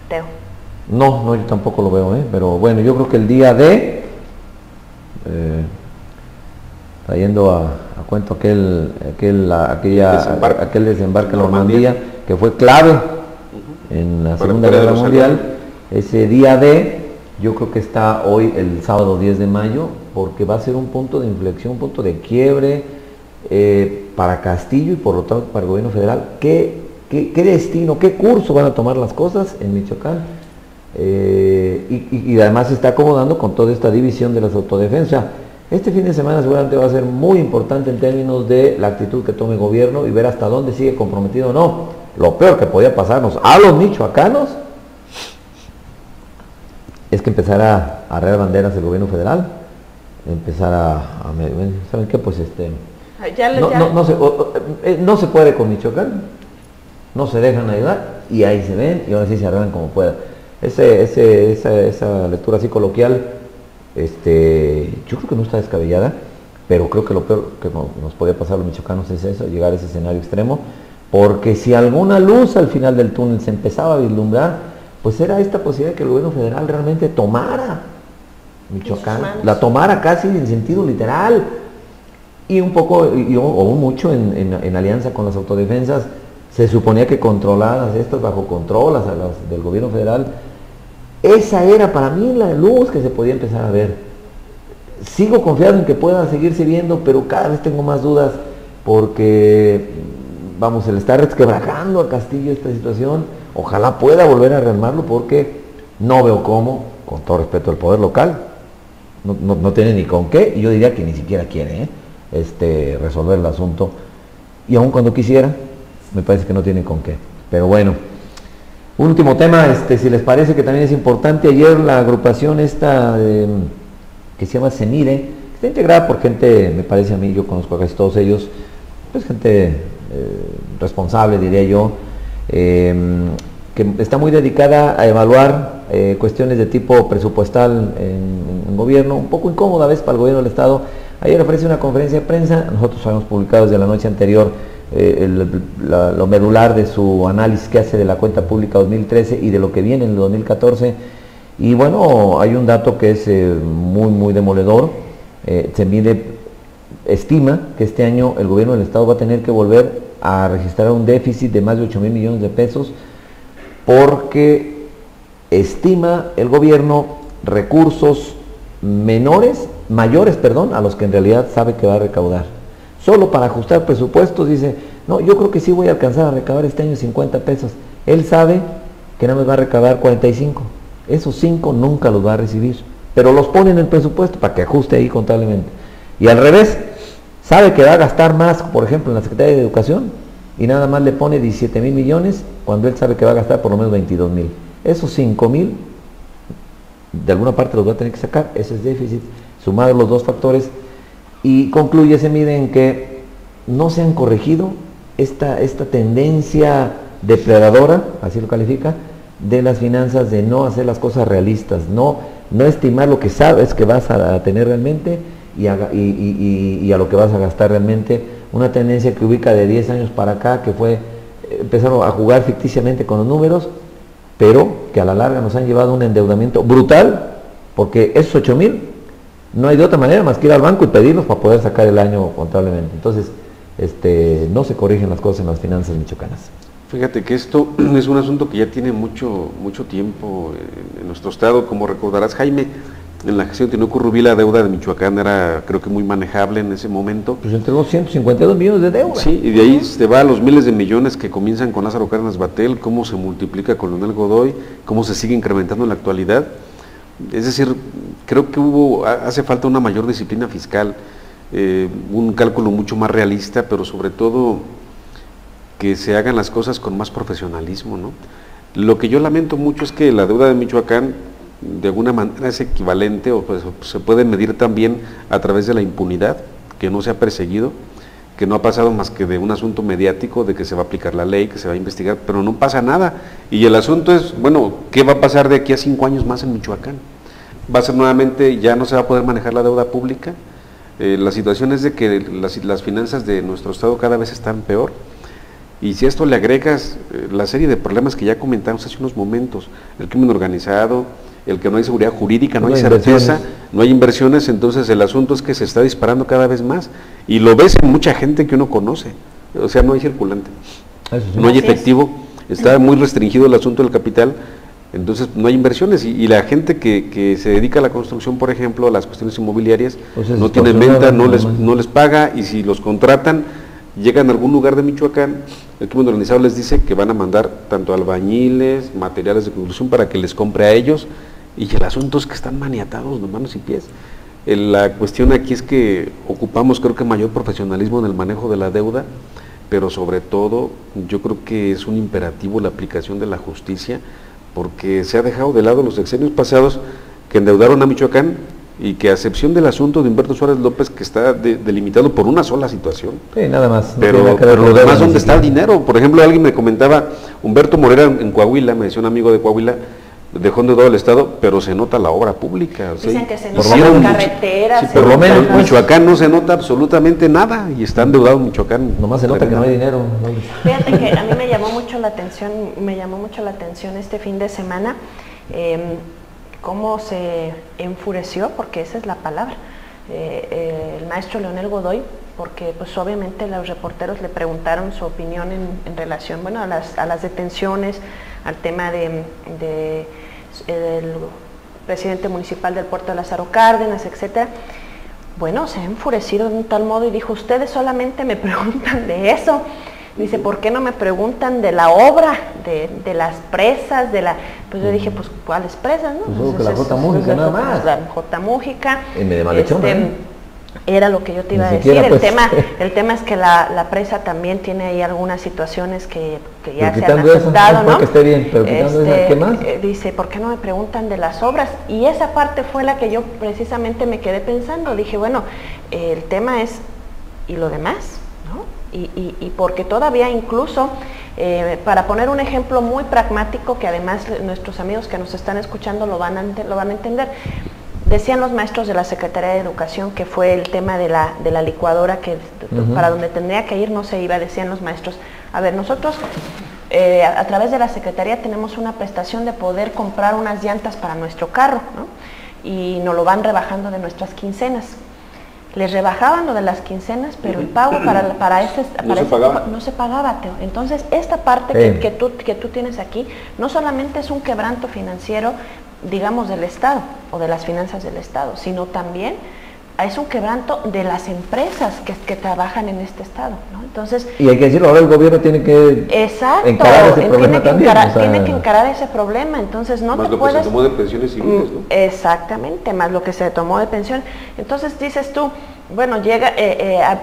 Teo. No, yo tampoco lo veo, pero bueno, yo creo que el día de, trayendo a cuento aquel desembarque en Normandía, que fue clave en la Segunda Guerra Mundial, ese día de, yo creo que está hoy el sábado 10 de mayo, porque va a ser un punto de inflexión, un punto de quiebre para Castillo y por lo tanto para el gobierno federal, ¿qué destino, qué curso van a tomar las cosas en Michoacán? Y además se está acomodando con toda esta división de las autodefensas. Este fin de semana seguramente va a ser muy importante en términos de la actitud que tome el gobierno y ver hasta dónde sigue comprometido o no. Lo peor que podía pasarnos a los michoacanos es que empezara a arrear banderas del gobierno federal, empezar ¿saben qué? Pues no se puede con Michoacán, no se dejan ayudar y ahí se ven y ahora sí se arreglan como puedan. Esa lectura así coloquial, yo creo que no está descabellada, pero creo que lo peor que nos podía pasar a los michoacanos es eso, llegar a ese escenario extremo, porque si alguna luz al final del túnel se empezaba a vislumbrar, pues era esta posibilidad de que el gobierno federal realmente tomara Michoacán, la tomara casi en sentido literal, y un poco, o mucho en alianza con las autodefensas, se suponía que controladas estas bajo control, las del gobierno federal. Esa era para mí la luz que se podía empezar a ver. Sigo confiado en que pueda seguirse viendo, pero cada vez tengo más dudas porque, vamos, se le está resquebrajando a Castillo esta situación. Ojalá pueda volver a rearmarlo porque no veo cómo, con todo respeto al poder local, no tiene ni con qué, y yo diría que ni siquiera quiere resolver el asunto. Y aun cuando quisiera, me parece que no tiene con qué. Pero bueno. Último tema, si les parece que también es importante, ayer la agrupación esta que se llama CENIRE, que está integrada por gente, me parece a mí, yo conozco a casi todos ellos, pues gente responsable, diría yo, que está muy dedicada a evaluar cuestiones de tipo presupuestal en gobierno, un poco incómoda a veces para el gobierno del Estado. Ayer ofrece una conferencia de prensa, nosotros habíamos publicado desde la noche anterior lo medular de su análisis que hace de la cuenta pública 2013 y de lo que viene en el 2014, y bueno, hay un dato que es muy demoledor. Estima que este año el gobierno del Estado va a tener que volver a registrar un déficit de más de 8,000 millones de pesos, porque estima el gobierno recursos mayores a los que en realidad sabe que va a recaudar. Solo para ajustar presupuestos dice, no, yo creo que sí voy a alcanzar a recaudar este año 50 pesos. Él sabe que nada más va a recaudar 45. Esos 5 nunca los va a recibir, pero los pone en el presupuesto para que ajuste ahí contablemente. Y al revés, sabe que va a gastar más, por ejemplo, en la Secretaría de Educación, y nada más le pone 17,000 millones, cuando él sabe que va a gastar por lo menos 22,000. Esos 5,000, de alguna parte los va a tener que sacar, ese es déficit, sumar los dos factores. Y concluye, se mide en que no se han corregido esta tendencia depredadora, así lo califica, de las finanzas, de no hacer las cosas realistas, no estimar lo que sabes que vas a tener realmente y a lo que vas a gastar realmente. Una tendencia que ubica de 10 años para acá, que empezaron a jugar ficticiamente con los números, pero que a la larga nos han llevado a un endeudamiento brutal, porque esos 8,000 no hay de otra manera más que ir al banco y pedirlos para poder sacar el año contablemente. Entonces, no se corrigen las cosas en las finanzas michoacanas. Fíjate que esto es un asunto que ya tiene mucho tiempo en nuestro estado. Como recordarás, Jaime, en la gestión de Tinoco Rubí la deuda de Michoacán era, creo que, muy manejable en ese momento. Pues entre los 152 millones de deuda. Sí, y de ahí se va a los miles de millones que comienzan con Lázaro Cárdenas Batel, cómo se multiplica con Leonel Godoy, cómo se sigue incrementando en la actualidad. Es decir, creo que hace falta una mayor disciplina fiscal, un cálculo mucho más realista, pero sobre todo que se hagan las cosas con más profesionalismo, ¿no? Lo que yo lamento mucho es que la deuda de Michoacán de alguna manera es equivalente o pues, se puede medir también a través de la impunidad, que no se ha perseguido, que no ha pasado más que de un asunto mediático de que se va a aplicar la ley, que se va a investigar, pero no pasa nada. Y el asunto es, bueno, ¿qué va a pasar de aquí a 5 años más en Michoacán? Va a ser nuevamente, ya no se va a poder manejar la deuda pública. La situación es de que las finanzas de nuestro estado cada vez están peor. Y si a esto le agregas la serie de problemas que ya comentamos hace unos momentos, el crimen organizado, el que no hay seguridad jurídica, no hay certeza, no hay inversiones, entonces el asunto es que se está disparando cada vez más. Y lo ves en mucha gente que uno conoce, o sea, no hay circulante, no hay efectivo, está muy restringido el asunto del capital, Entonces no hay inversiones y la gente que se dedica a la construcción, por ejemplo, a las cuestiones inmobiliarias, pues no tienen venta, no les paga, y si los contratan, llegan a algún lugar de Michoacán, el crimen organizado les dice que van a mandar tanto albañiles, materiales de construcción para que les compre a ellos, y el asunto es que están maniatados de manos y pies. La cuestión aquí es que ocupamos, creo que, mayor profesionalismo en el manejo de la deuda, pero sobre todo yo creo que es un imperativo la aplicación de la justicia, porque se ha dejado de lado los sexenios pasados que endeudaron a Michoacán, y que a excepción del asunto de Humberto Suárez López, que está delimitado por una sola situación, sí, nada más, pero lo demás, ¿dónde está el dinero? Por ejemplo, alguien me comentaba, Humberto Morera en Coahuila, me decía un amigo de Coahuila, dejó endeudado el Estado, pero se nota la obra pública. Dicen que se nota las carreteras. Sí, por lo menos en Michoacán no se nota absolutamente nada, y está endeudado Michoacán. Nomás se nota que no hay dinero. Fíjate que a mí me llamó mucho la atención este fin de semana, cómo se enfureció, porque esa es la palabra, el maestro Leonel Godoy, porque pues obviamente los reporteros le preguntaron su opinión en relación, bueno, a las detenciones, al tema del presidente municipal del puerto de Lázaro Cárdenas, etcétera. Bueno, se ha enfurecido de un tal modo y dijo, ustedes solamente me preguntan de eso. Dice, ¿por qué no me preguntan de la obra, de las presas, pues yo dije, pues, ¿cuáles presas, no? Pues que la J. Mújica, nada más. La J. Mújica. De Malhechón, era lo que yo te iba a decir. El tema es que la presa también tiene ahí algunas situaciones que ya se han aceptado, ¿no? Que esté bien, pero quitando esa, ¿qué más? Dice, ¿por qué no me preguntan de las obras? Y esa parte fue la que yo precisamente me quedé pensando. Dije, bueno, el tema es, ¿y lo demás? ¿No? Y porque todavía incluso, para poner un ejemplo muy pragmático, que además nuestros amigos que nos están escuchando lo van a entender, decían los maestros de la Secretaría de Educación que fue el tema de la licuadora, que para donde tendría que ir no se iba. Decían los maestros, a ver, nosotros a través de la Secretaría tenemos una prestación de poder comprar unas llantas para nuestro carro, ¿no? Y nos lo van rebajando de nuestras quincenas. Les rebajaban lo de las quincenas, pero el pago no se pagaba, Teo. Entonces, esta parte que tú tienes aquí, no solamente es un quebranto financiero, digamos, del Estado o de las finanzas del Estado, sino también es un quebranto de las empresas que trabajan en este Estado, ¿no? Entonces, y hay que decirlo, ahora el gobierno tiene que encarar ese problema también. Tiene que encarar ese problema, entonces no más te lo puedes... que se tomó de pensiones civiles, ¿no? Exactamente, más lo que se tomó de pensión. Entonces dices tú, bueno,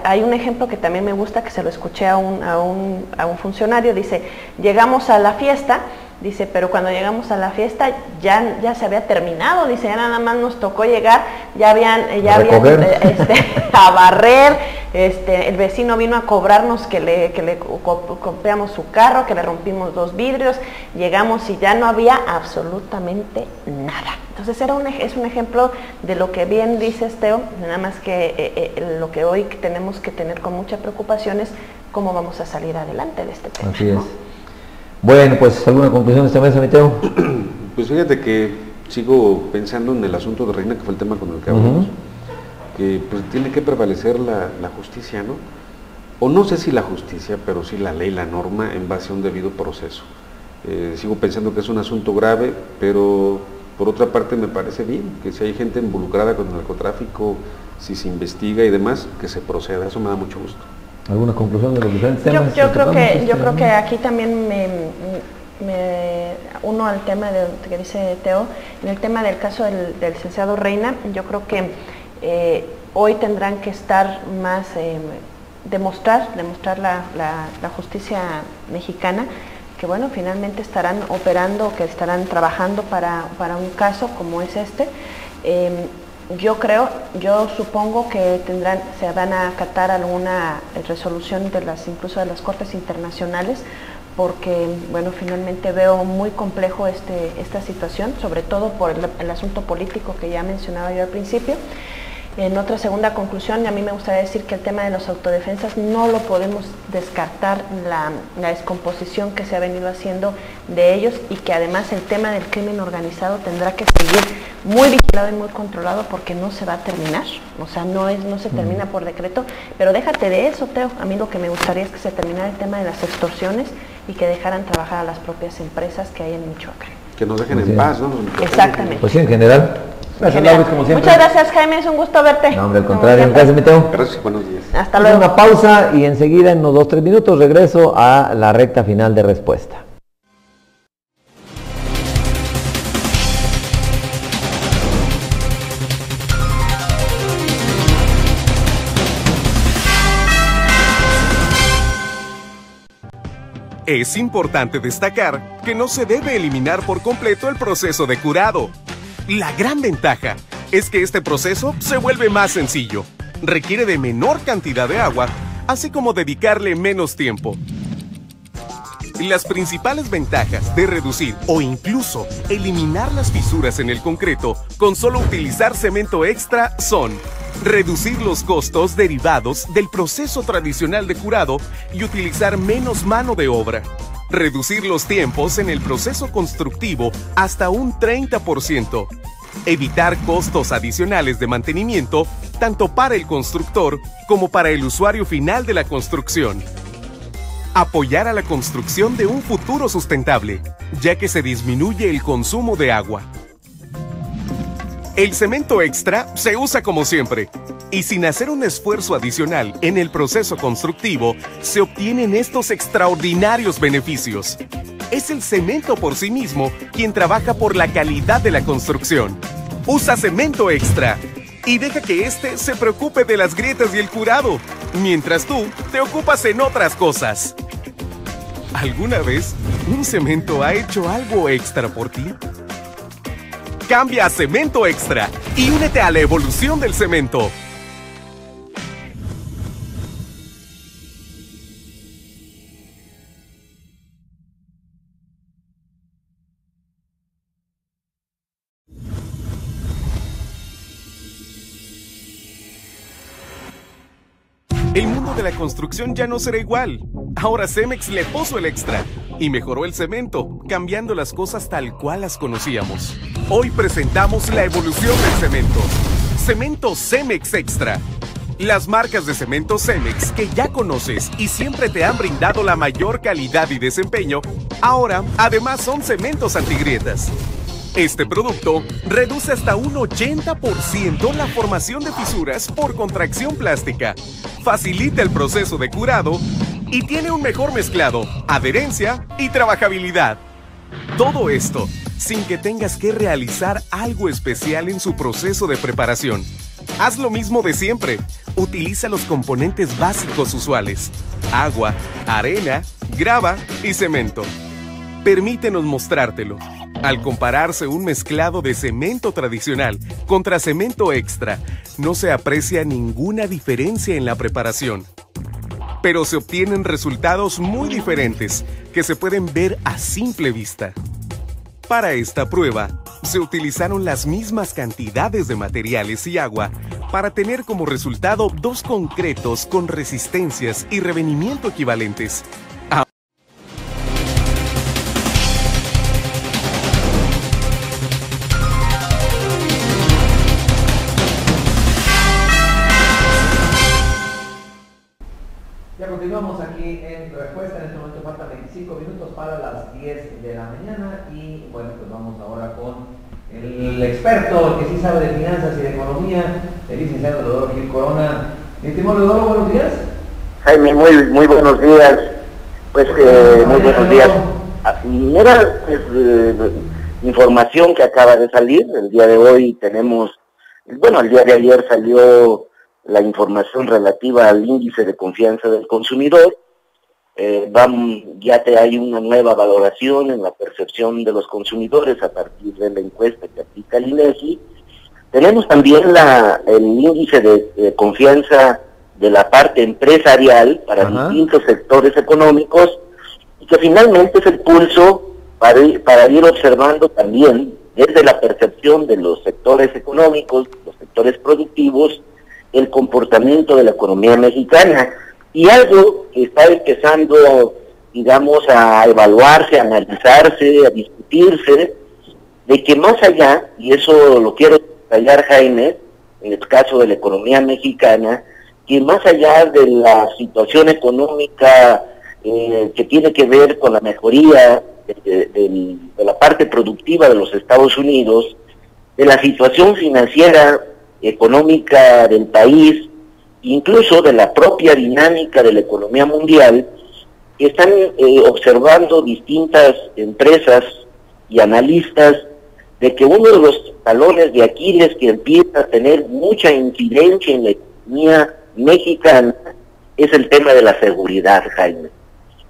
hay un ejemplo que también me gusta, que se lo escuché a un funcionario, dice, llegamos a la fiesta, dice, pero cuando llegamos a la fiesta ya se había terminado, dice, ya nada más nos tocó llegar, ya habían a barrer, el vecino vino a cobrarnos que le copiamos su carro, que le rompimos 2 vidrios, llegamos y ya no había absolutamente nada. Entonces es un ejemplo de lo que bien dices, Teo, nada más que lo que hoy tenemos que tener con mucha preocupación es cómo vamos a salir adelante de este tema. Así es. ¿No? Bueno, pues, ¿alguna conclusión de esta mesa, Mateo? Pues fíjate que sigo pensando en el asunto de Reina, que fue el tema con el que hablamos, que pues tiene que prevalecer la justicia, ¿no? O no sé si la justicia, pero sí la ley, la norma, en base a un debido proceso. Sigo pensando que es un asunto grave, pero por otra parte me parece bien que si hay gente involucrada con el narcotráfico, si se investiga y demás, que se proceda. Eso me da mucho gusto. ¿Alguna conclusión de los diferentes temas? Yo creo que aquí también me uno al tema que dice Teo, en el tema del caso del licenciado Reina. Yo creo que hoy tendrán que estar más, demostrar la justicia mexicana, que bueno, finalmente estarán operando, que estarán trabajando para un caso como es este. Yo supongo que se van a acatar alguna resolución incluso de las Cortes Internacionales, porque bueno, finalmente veo muy complejo esta situación, sobre todo por el asunto político que ya mencionaba yo al principio. En otra segunda conclusión, a mí me gustaría decir que el tema de las autodefensas no lo podemos descartar, la descomposición que se ha venido haciendo de ellos, y que además el tema del crimen organizado tendrá que seguir muy vigilado y muy controlado, porque no se va a terminar, o sea, no se termina por decreto. Pero déjate de eso, Teo, a mí lo que me gustaría es que se terminara el tema de las extorsiones y que dejaran trabajar a las propias empresas que hay en Michoacán. Que nos dejen en paz, ¿no? Exactamente. Pues sí, en general. Gracias, Laura, como siempre. Muchas gracias, Jaime, es un gusto verte. No, hombre, al contrario. Gracias, Mateo. Gracias, buenos días. Hasta luego. Una pausa y enseguida, en unos 2-3 minutos, regreso a la recta final de respuesta. Es importante destacar que no se debe eliminar por completo el proceso de curado. La gran ventaja es que este proceso se vuelve más sencillo, requiere de menor cantidad de agua, así como dedicarle menos tiempo. Las principales ventajas de reducir o incluso eliminar las fisuras en el concreto con solo utilizar cemento extra son: reducir los costos derivados del proceso tradicional de curado y utilizar menos mano de obra. Reducir los tiempos en el proceso constructivo hasta un 30%. Evitar costos adicionales de mantenimiento tanto para el constructor como para el usuario final de la construcción. Apoyar a la construcción de un futuro sustentable, ya que se disminuye el consumo de agua. El cemento extra se usa como siempre, y sin hacer un esfuerzo adicional en el proceso constructivo, se obtienen estos extraordinarios beneficios. Es el cemento por sí mismo quien trabaja por la calidad de la construcción. Usa cemento extra y deja que éste se preocupe de las grietas y el curado, mientras tú te ocupas en otras cosas. ¿Alguna vez un cemento ha hecho algo extra por ti? Cambia a Cemento Extra y únete a la evolución del cemento. El mundo de la construcción ya no será igual. Ahora Cemex le puso el extra y mejoró el cemento, cambiando las cosas tal cual las conocíamos. Hoy presentamos la evolución del cemento. Cemento Cemex Extra. Las marcas de cemento Cemex que ya conoces y siempre te han brindado la mayor calidad y desempeño, ahora además son cementos antigrietas. Este producto reduce hasta un 80% la formación de fisuras por contracción plástica, facilita el proceso de curado y tiene un mejor mezclado, adherencia y trabajabilidad. Todo esto sin que tengas que realizar algo especial en su proceso de preparación. Haz lo mismo de siempre. Utiliza los componentes básicos usuales: agua, arena, grava y cemento. Permítenos mostrártelo. Al compararse un mezclado de cemento tradicional contra cemento extra, no se aprecia ninguna diferencia en la preparación. Pero se obtienen resultados muy diferentes que se pueden ver a simple vista. Para esta prueba, se utilizaron las mismas cantidades de materiales y agua para tener como resultado dos concretos con resistencias y revenimiento equivalentes. Ya continuamos aquí en respuesta. En este momento faltan 25 minutos para las 10 de la mañana y bueno, pues vamos ahora con el experto, el que sí sabe de finanzas y de economía, el licenciado Leodoro Gil Corona. Mi estimado Leodoro, buenos días. Jaime, muy buenos días. Pues muy buenos días. Mira, información que acaba de salir. El día de hoy tenemos, bueno, el día de ayer salió la información relativa al índice de confianza del consumidor. Ya hay una nueva valoración en la percepción de los consumidores a partir de la encuesta que aplica el INEGI. Tenemos también el índice de confianza de la parte empresarial para distintos sectores económicos, y que finalmente es el pulso para ir observando también desde la percepción de los sectores económicos, los sectores productivos, el comportamiento de la economía mexicana. Y algo que está empezando, digamos, a evaluarse, a analizarse, a discutirse, de que más allá, y eso lo quiero detallar, Jaime, en el caso de la economía mexicana, que más allá de la situación económica que tiene que ver con la mejoría de la parte productiva de los Estados Unidos, de la situación financiera, económica del país, incluso de la propia dinámica de la economía mundial, están observando distintas empresas y analistas de que uno de los talones de Aquiles que empieza a tener mucha incidencia en la economía mexicana es el tema de la seguridad, Jaime.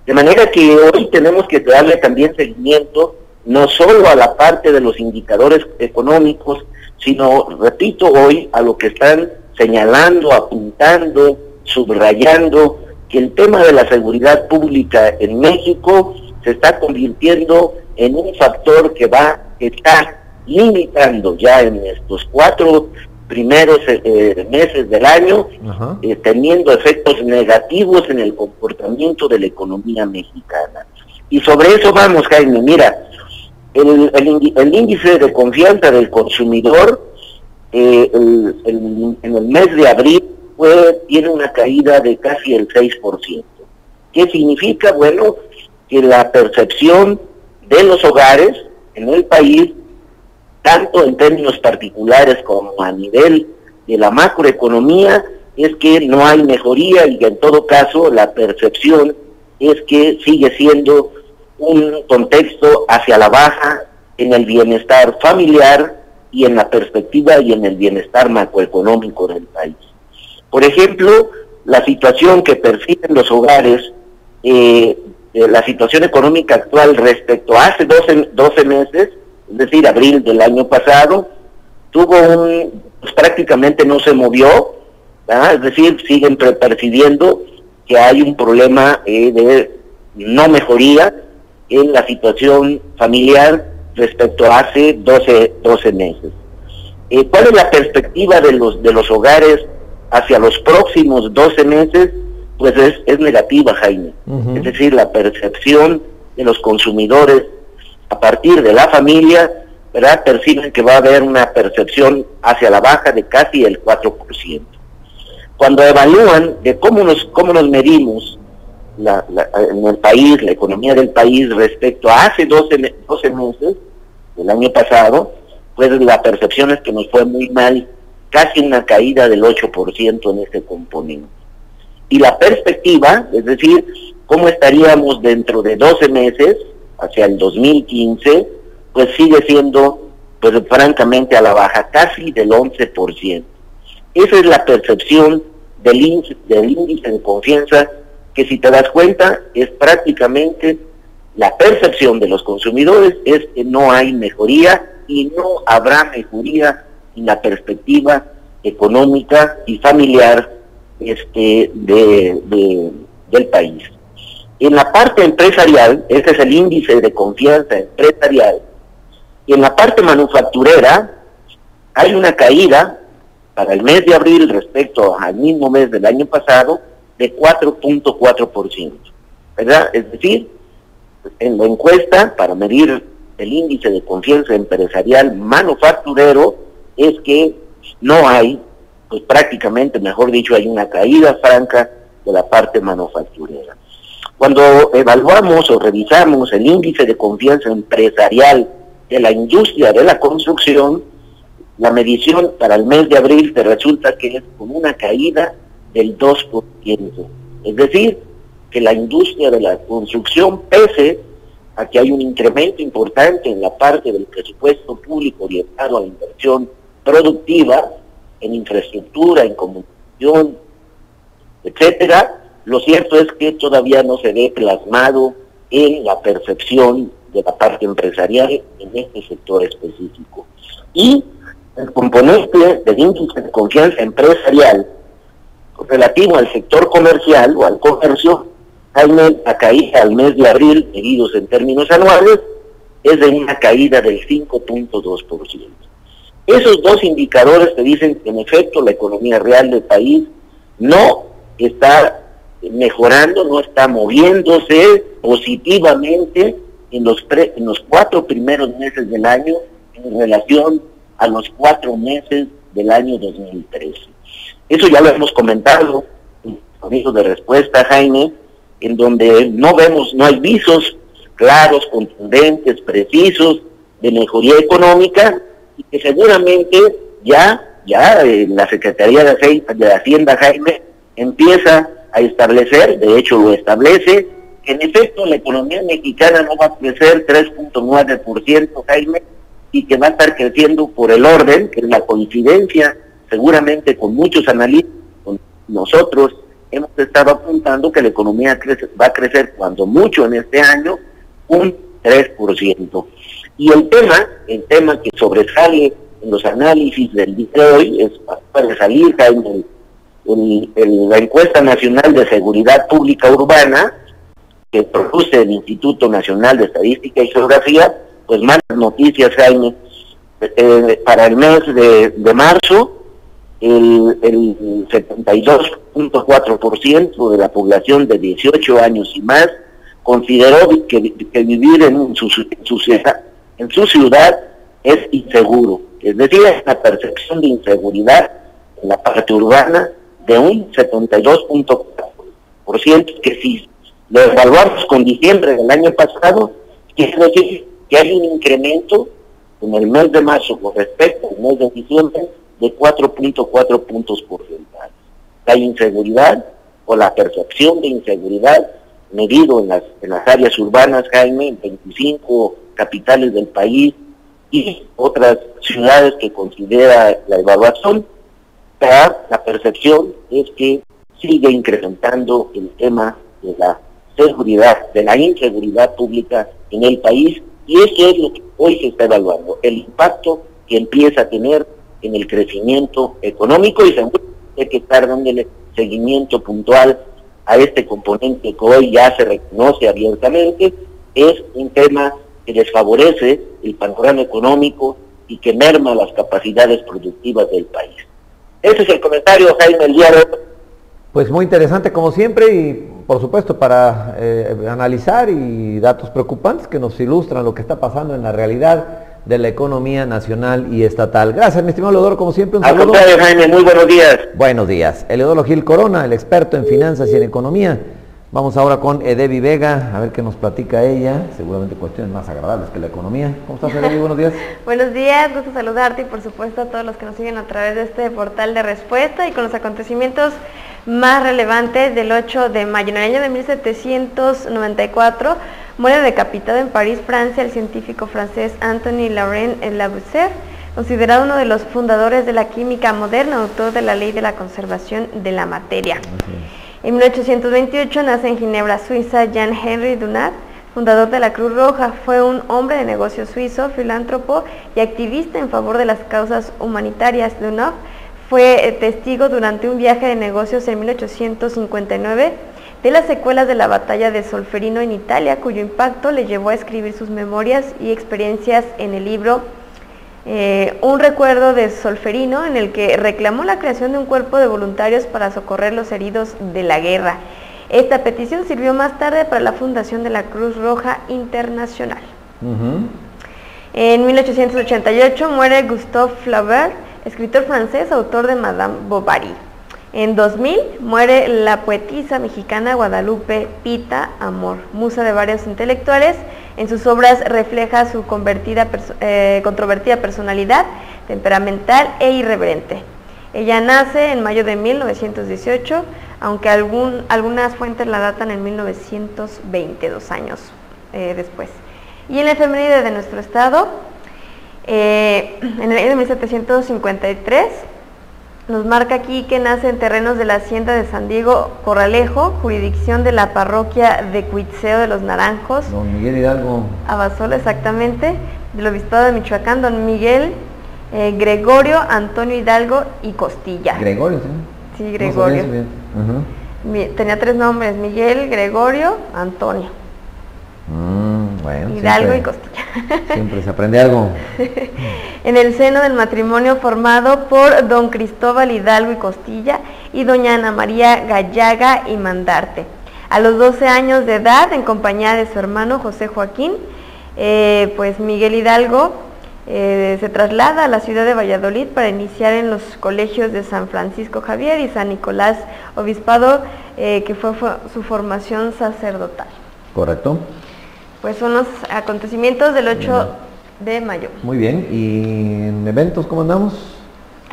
De manera que hoy tenemos que darle también seguimiento no solo a la parte de los indicadores económicos, sino, repito, hoy a lo que están señalando, apuntando, subrayando, que el tema de la seguridad pública en México se está convirtiendo en un factor que está limitando ya en estos 4 primeros meses del año, teniendo efectos negativos en el comportamiento de la economía mexicana. Y sobre eso vamos, Jaime. Mira, el índice de confianza del consumidor en el mes de abril tiene una caída de casi el 6%. ¿Qué significa? Bueno, que la percepción de los hogares en el país, tanto en términos particulares como a nivel de la macroeconomía, es que no hay mejoría y que en todo caso la percepción es que sigue siendo un contexto hacia la baja en el bienestar familiar y en la perspectiva y en el bienestar macroeconómico del país. Por ejemplo, la situación que perciben los hogares, la situación económica actual respecto a hace 12 meses, es decir, abril del año pasado, pues prácticamente no se movió, ¿verdad? Es decir, siguen percibiendo que hay un problema de no mejoría en la situación familiar respecto a hace 12 meses. ¿Cuál es la perspectiva de los hogares hacia los próximos 12 meses? Pues es negativa, Jaime. Es decir, la percepción de los consumidores a partir de la familia, ¿verdad?, perciben que va a haber una percepción hacia la baja de casi el 4%. Cuando evalúan de cómo nos medimos en el país, la economía del país respecto a hace 12 meses del año pasado, pues la percepción es que nos fue muy mal, casi una caída del 8% en este componente. Y la perspectiva, es decir, cómo estaríamos dentro de 12 meses, hacia el 2015, pues sigue siendo, pues francamente a la baja, casi del 11%. Esa es la percepción del índice de confianza, que si te das cuenta, es prácticamente la percepción de los consumidores, es que no hay mejoría y no habrá mejoría en la perspectiva económica y familiar del país. En la parte empresarial, este es el índice de confianza empresarial, y en la parte manufacturera hay una caída para el mes de abril respecto al mismo mes del año pasado de 4.4%, ¿verdad? Es decir, en la encuesta para medir el índice de confianza empresarial manufacturero es que no hay, pues prácticamente, mejor dicho, hay una caída franca de la parte manufacturera. Cuando evaluamos o revisamos el índice de confianza empresarial de la industria de la construcción, la medición para el mes de abril te resulta que es con una caída del 2%. Es decir, que la industria de la construcción, pese a que hay un incremento importante en la parte del presupuesto público orientado a la inversión productiva, en infraestructura, en comunicación, etcétera, lo cierto es que todavía no se ve plasmado en la percepción de la parte empresarial en este sector específico. Y el componente del índice de confianza empresarial relativo al sector comercial o al comercio, Jaime, la caída al mes de abril, medidos en términos anuales, es de una caída del 5.2%. Esos dos indicadores te dicen que en efecto la economía real del país no está mejorando, no está moviéndose positivamente en los 4 primeros meses del año en relación a los 4 meses del año 2013. Eso ya lo hemos comentado en amigos de respuesta, Jaime, en donde no hay visos claros, contundentes, precisos, de mejoría económica, y que seguramente ya la Secretaría de Hacienda, Jaime, empieza a establecer, de hecho lo establece, que en efecto la economía mexicana no va a crecer 3.9%, Jaime, y que va a estar creciendo por el orden, que es la coincidencia, seguramente con muchos analistas, con nosotros hemos estado apuntando que la economía va a crecer cuando mucho en este año, un 3%. Y el tema que sobresale en los análisis del día de hoy es para salir, Jaime, en la encuesta nacional de seguridad pública urbana que produce el Instituto Nacional de Estadística y Geografía, pues más noticias, Jaime. Para el mes de marzo, el 72.4% de la población de 18 años y más consideró que vivir en su ciudad es inseguro. Es decir, es una percepción de inseguridad en la parte urbana de un 72.4%, que si lo evaluamos con diciembre del año pasado, quiere decir que hay un incremento en el mes de marzo con respecto al mes de diciembre de 4.4 puntos porcentuales. La inseguridad o la percepción de inseguridad medido en las áreas urbanas, Jaime, en 25 capitales del país y otras ciudades que considera la evaluación, la percepción es que sigue incrementando el tema de la seguridad, de la inseguridad pública en el país, y eso es lo que hoy se está evaluando, el impacto que empieza a tener en el crecimiento económico, y seguro hay que estar dándole seguimiento puntual a este componente que hoy ya se reconoce abiertamente. Es un tema que desfavorece el panorama económico y que merma las capacidades productivas del país. Ese es el comentario, Jaime, el día de hoy. Pues muy interesante como siempre, y por supuesto para analizar y datos preocupantes que nos ilustran lo que está pasando en la realidad de la economía nacional y estatal. Gracias, mi estimado Eleodoro, como siempre, un saludo. Al contrario, Jaime, muy buenos días. Buenos días. Eleodoro Gil Corona, el experto en finanzas y en economía. Vamos ahora con Edevi Vega, a ver qué nos platica ella, seguramente cuestiones más agradables que la economía. ¿Cómo estás, Edevi? Buenos días. Buenos días, gusto saludarte y por supuesto a todos los que nos siguen a través de este portal de respuesta y con los acontecimientos más relevantes del 8 de mayo. En el año de 1794 muere decapitado en París, Francia, el científico francés Antoine Laurent Lavoisier, considerado uno de los fundadores de la química moderna, autor de la ley de la conservación de la materia. En 1828 nace en Ginebra, Suiza, Jean-Henri Dunant, fundador de la Cruz Roja. Fue un hombre de negocios suizo, filántropo y activista en favor de las causas humanitarias. Dunant fue testigo durante un viaje de negocios en 1859 de las secuelas de la batalla de Solferino en Italia, cuyo impacto le llevó a escribir sus memorias y experiencias en el libro Un recuerdo de Solferino, en el que reclamó la creación de un cuerpo de voluntarios para socorrer los heridos de la guerra. Esta petición sirvió más tarde para la fundación de la Cruz Roja Internacional. En 1888 muere Gustave Flaubert, escritor francés, autor de Madame Bovary. En 2000 muere la poetisa mexicana Guadalupe Pita Amor, musa de varios intelectuales. En sus obras refleja su controvertida personalidad, temperamental e irreverente. Ella nace en mayo de 1918, aunque algunas fuentes la datan en 1920, 2 años después. Y en la efeméride de nuestro estado, en el año de 1753, nos marca aquí que nace en terrenos de la hacienda de San Diego Corralejo, jurisdicción de la parroquia de Cuitzeo de los Naranjos. Don Miguel Hidalgo. Abasolo, exactamente, del obispado de Michoacán, don Miguel Gregorio Antonio Hidalgo y Costilla. Gregorio, ¿sí? Sí, Gregorio. Tenía 3 nombres, Miguel, Gregorio, Antonio. Bueno, Hidalgo siempre, y Costilla. Siempre se aprende algo. En el seno del matrimonio formado por don Cristóbal Hidalgo y Costilla y doña Ana María Gallaga y Mandarte. A los 12 años de edad, en compañía de su hermano José Joaquín, pues Miguel Hidalgo se traslada a la ciudad de Valladolid para iniciar en los colegios de San Francisco Javier y San Nicolás Obispado, que fue su formación sacerdotal. Correcto. pues son los acontecimientos del 8 de mayo. Muy bien, ¿y en eventos cómo andamos?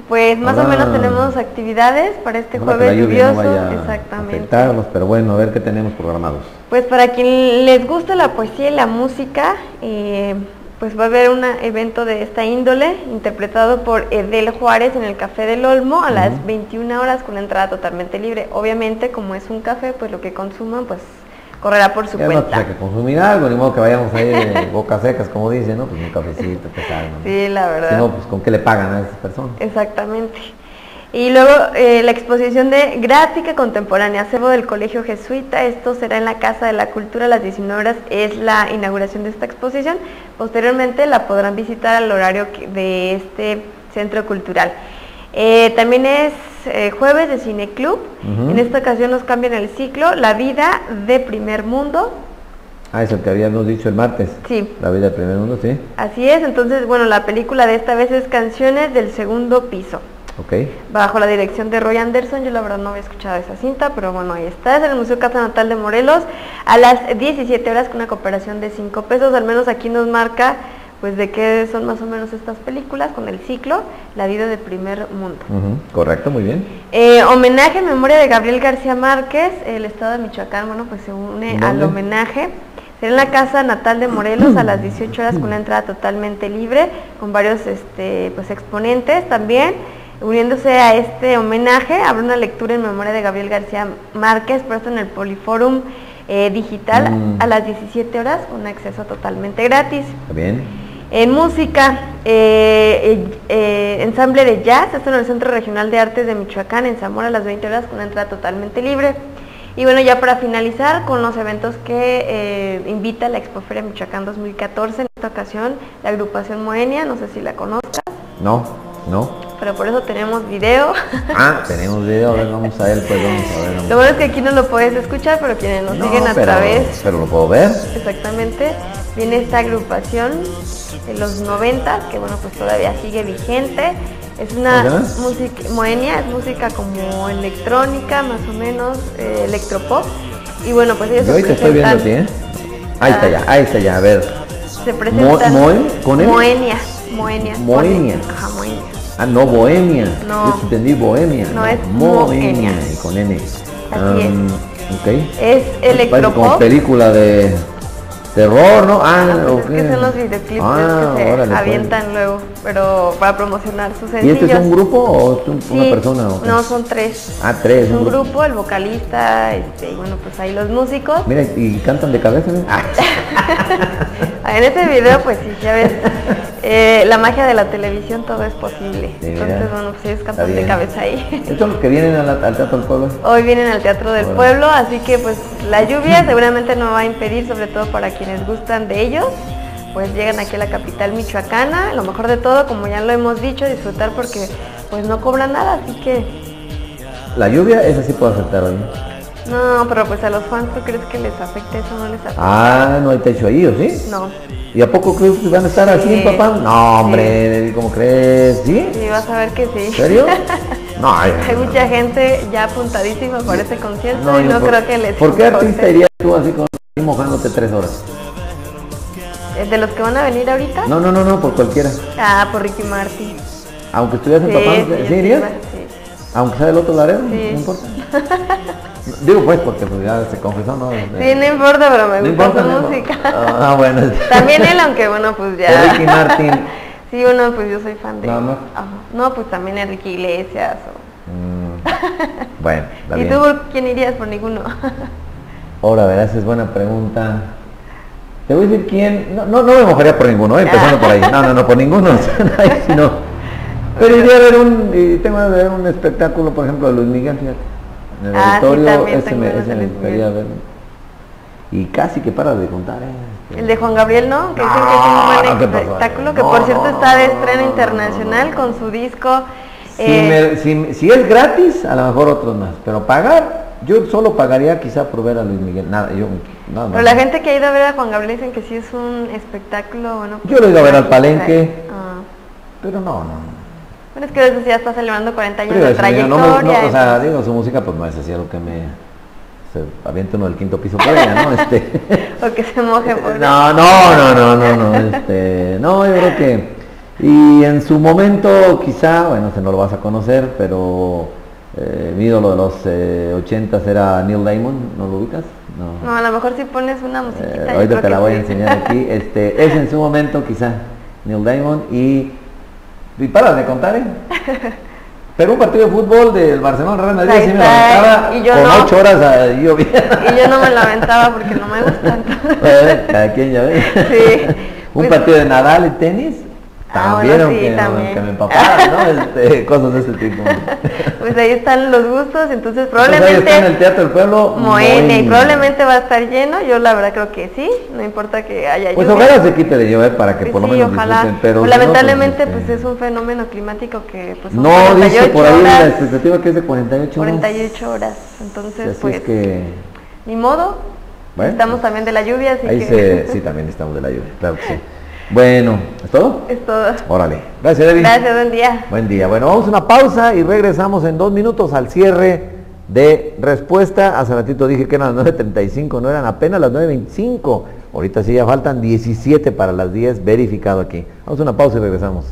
Pues más o menos tenemos actividades para este jueves lluvioso, no vaya exactamente. A afectarlos, pero bueno, a ver qué tenemos programados. Pues para quien les gusta la poesía y la música, pues va a haber un evento de esta índole interpretado por Edel Juárez en el Café del Olmo a las 21 horas con entrada totalmente libre. Obviamente, como es un café, pues lo que consuman, pues correrá por su cuenta. No, pues hay que consumir algo, ni modo que vayamos ahí de bocas secas, como dicen, ¿no? Pues un cafecito, pesado, ¿no? Sí, la verdad. Si no, pues ¿con qué le pagan a esas personas? Exactamente. Y luego la exposición de Gráfica Contemporánea, acervo del Colegio Jesuita, esto será en la Casa de la Cultura a las 19 horas, es la inauguración de esta exposición. Posteriormente la podrán visitar al horario de este centro cultural. También es jueves de Cine Club. En esta ocasión nos cambian el ciclo, La vida de primer mundo. Ah, es el que habíamos dicho el martes. Sí. La vida de primer mundo, sí. Así es, entonces, bueno, la película de esta vez es Canciones del Segundo Piso. Okay. Bajo la dirección de Roy Anderson. Yo la verdad no había escuchado esa cinta, pero bueno, ahí está, es en el Museo Casa Natal de Morelos, a las 17 horas con una cooperación de 5 pesos, al menos aquí nos marca pues de qué son más o menos estas películas, con el ciclo, La vida de primer mundo. Correcto, muy bien. Homenaje en memoria de Gabriel García Márquez, el estado de Michoacán, bueno, pues se une al homenaje. Será en la Casa Natal de Morelos a las 18 horas con una entrada totalmente libre, con varios pues exponentes también. Uniéndose a este homenaje, habrá una lectura en memoria de Gabriel García Márquez, pero esto en el Poliforum digital a las 17 horas, un acceso totalmente gratis. Está bien. En música, ensamble de jazz, esto en el Centro Regional de Artes de Michoacán, en Zamora, a las 20 horas, con una entrada totalmente libre. Y bueno, ya para finalizar con los eventos que invita la Expoferia Michoacán 2014, en esta ocasión la agrupación Moenia, no sé si la conozcas. No. Pero por eso tenemos video. Ah, tenemos video, a ver, vamos a ver, pues vamos a ver. Lo bueno es que aquí no lo puedes escuchar, pero quienes nos siguen a través. Pero lo puedo ver. Exactamente. Viene esta agrupación de los 90, que bueno, pues todavía sigue vigente. Es una música, Moenia, es música como electrónica, más o menos, electropop. Y bueno, pues ellos yo hoy te estoy viendo a ti, ¿eh? Ahí está ya, a ver. Se presentan Moenia. Ajá, Moenia. Ah, no, Bohemia. No. Yo entendí Bohemia. No, es Moenia. Y con N. Así es. Okay. Es electropop. Como película de terror, ¿no? Es que son los videoclips que se avientan luego, pero para promocionar sus sencillos. ¿Y este es un grupo o es una persona? ¿O qué? No, son 3. Ah, 3. Es un grupo, el vocalista, y bueno, pues ahí los músicos. Mira, ¿y cantan de cabeza? ¿No? En este video, pues sí, ya ves, la magia de la televisión, todo es posible. Entonces, bueno, pues ellos cantan de cabeza ahí. ¿Estos son los que vienen al Teatro del Pueblo? Hoy vienen al Teatro del Pueblo, así que pues la lluvia seguramente no va a impedir, sobre todo para quienes gustan de ellos, pues llegan aquí a la capital michoacana. Lo mejor de todo, como ya lo hemos dicho, disfrutar porque pues no cobran nada, así que... La lluvia, esa sí puede afectar hoy. No, pero pues a los fans, ¿tú crees que les afecte eso? No les afecta. Ah, ¿no hay techo ahí, o sí? No. ¿Y a poco crees que van a estar así, papá? No, hombre, ¿cómo crees? ¿Sí? Sí, vas a ver que sí. ¿En serio? No, hay mucha gente ya apuntadísima para ese concierto y no creo que les... ¿Por qué artista irías tú así mojándote 3 horas? ¿De los que van a venir ahorita? No, por cualquiera. Ah, por Ricky Martin. Aunque estuvieras empapado, ¿sí irías? Sí. Aunque sea del otro Laredo, sí. No importa. Digo pues porque pues ya se confesó, ¿no? Sí, no importa, pero me gusta su música. Ah, bueno. También él, aunque bueno, pues ya. De Ricky Martin. Sí, bueno, pues yo soy fan de él. No. No, pues también Enrique Iglesias. Bueno, está bien. ¿Y tú por quién irías? Por ninguno. Ahora verás, es buena pregunta. Te voy a decir quién. No me mojaría por ninguno, empezando por ahí. No, por ninguno. Ahí sí no. Pero iría a ver tengo que ver un espectáculo, por ejemplo, de Luis Miguel, fíjate. En el auditorio, sí, ese me gustaría ver. Y casi que para de contar, El de Juan Gabriel, ¿no? Que dicen que es un buen espectáculo, que por cierto está de estreno internacional con su disco. Si es gratis, a lo mejor otros más, pero pagar, yo solo pagaría quizá por ver a Luis Miguel, nada más. Pero la gente que ha ido a ver a Juan Gabriel dicen que sí es un espectáculo, bueno. Yo lo he ido a ver al Palenque, pero no. Bueno, es que desde ya está celebrando 40 años de trayectoria. O sea, digo, su música pues no es así algo que me se aviente uno del quinto piso por ella, ¿no? O que se moje por no, yo creo que, y en su momento quizá, bueno, se no lo vas a conocer, pero mi ídolo de los 80s era Neil Diamond, ¿no lo ubicas? No, a lo mejor si pones una musiquita. Ahorita te la voy a enseñar aquí, es en su momento quizá Neil Diamond, y para de contar, pero un partido de fútbol del Barcelona Real Madrid sí me aventaba con 8 horas lloviendo. Y yo no me lo aventaba porque no me gusta. Cada quien ya ve. Sí. Un partido de Nadal y tenis. También, bueno, sí, que me empapara, ¿no? Cosas de ese tipo. Pues ahí están los gustos, entonces probablemente... Entonces, ahí está en el Teatro del Pueblo, Moenia, y probablemente va a estar lleno, yo la verdad creo que sí, no importa que haya pues lluvia. ojalá se quite de llover para que por lo menos ojalá. disfruten, pero... Pues lamentablemente pues es un fenómeno climático que pues son no, 48 dice por ahí horas, la expectativa que es de 48 horas. 48 horas, entonces así pues... es que... Ni modo, bueno, estamos también de la lluvia, así ahí que... sí, también estamos de la lluvia, claro que sí. Bueno, ¿es todo? Es todo. Órale. Gracias, Debbie. Gracias, buen día. Buen día. Bueno, vamos a una pausa y regresamos en 2 minutos al cierre de respuesta. Hace ratito dije que eran las 9:35, no eran apenas las 9:25. Ahorita sí ya faltan 17 para las 10, verificado aquí. Vamos a una pausa y regresamos.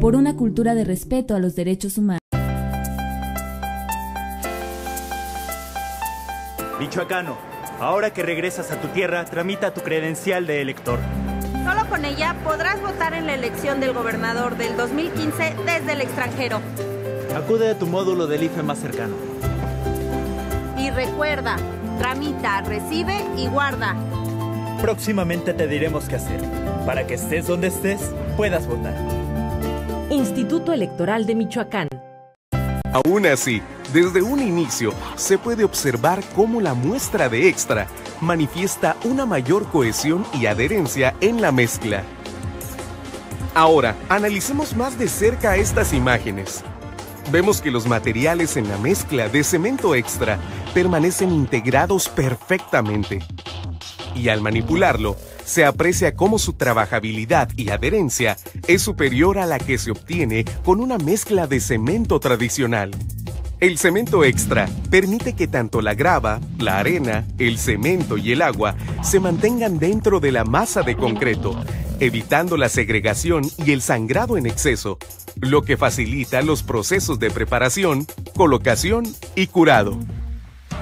Por una cultura de respeto a los derechos humanos. Michoacano, ahora que regresas a tu tierra, tramita tu credencial de elector. Solo con ella podrás votar en la elección del gobernador del 2015 desde el extranjero. Acude a tu módulo del IFE más cercano. Y recuerda, tramita, recibe y guarda. Próximamente te diremos qué hacer. Para que estés donde estés, puedas votar. Instituto Electoral de Michoacán. Aún así, desde un inicio se puede observar cómo la muestra de Extra manifiesta una mayor cohesión y adherencia en la mezcla. Ahora, analicemos más de cerca estas imágenes. Vemos que los materiales en la mezcla de cemento Extra permanecen integrados perfectamente. Y al manipularlo, se aprecia cómo su trabajabilidad y adherencia es superior a la que se obtiene con una mezcla de cemento tradicional. El cemento Extra permite que tanto la grava, la arena, el cemento y el agua se mantengan dentro de la masa de concreto, evitando la segregación y el sangrado en exceso, lo que facilita los procesos de preparación, colocación y curado.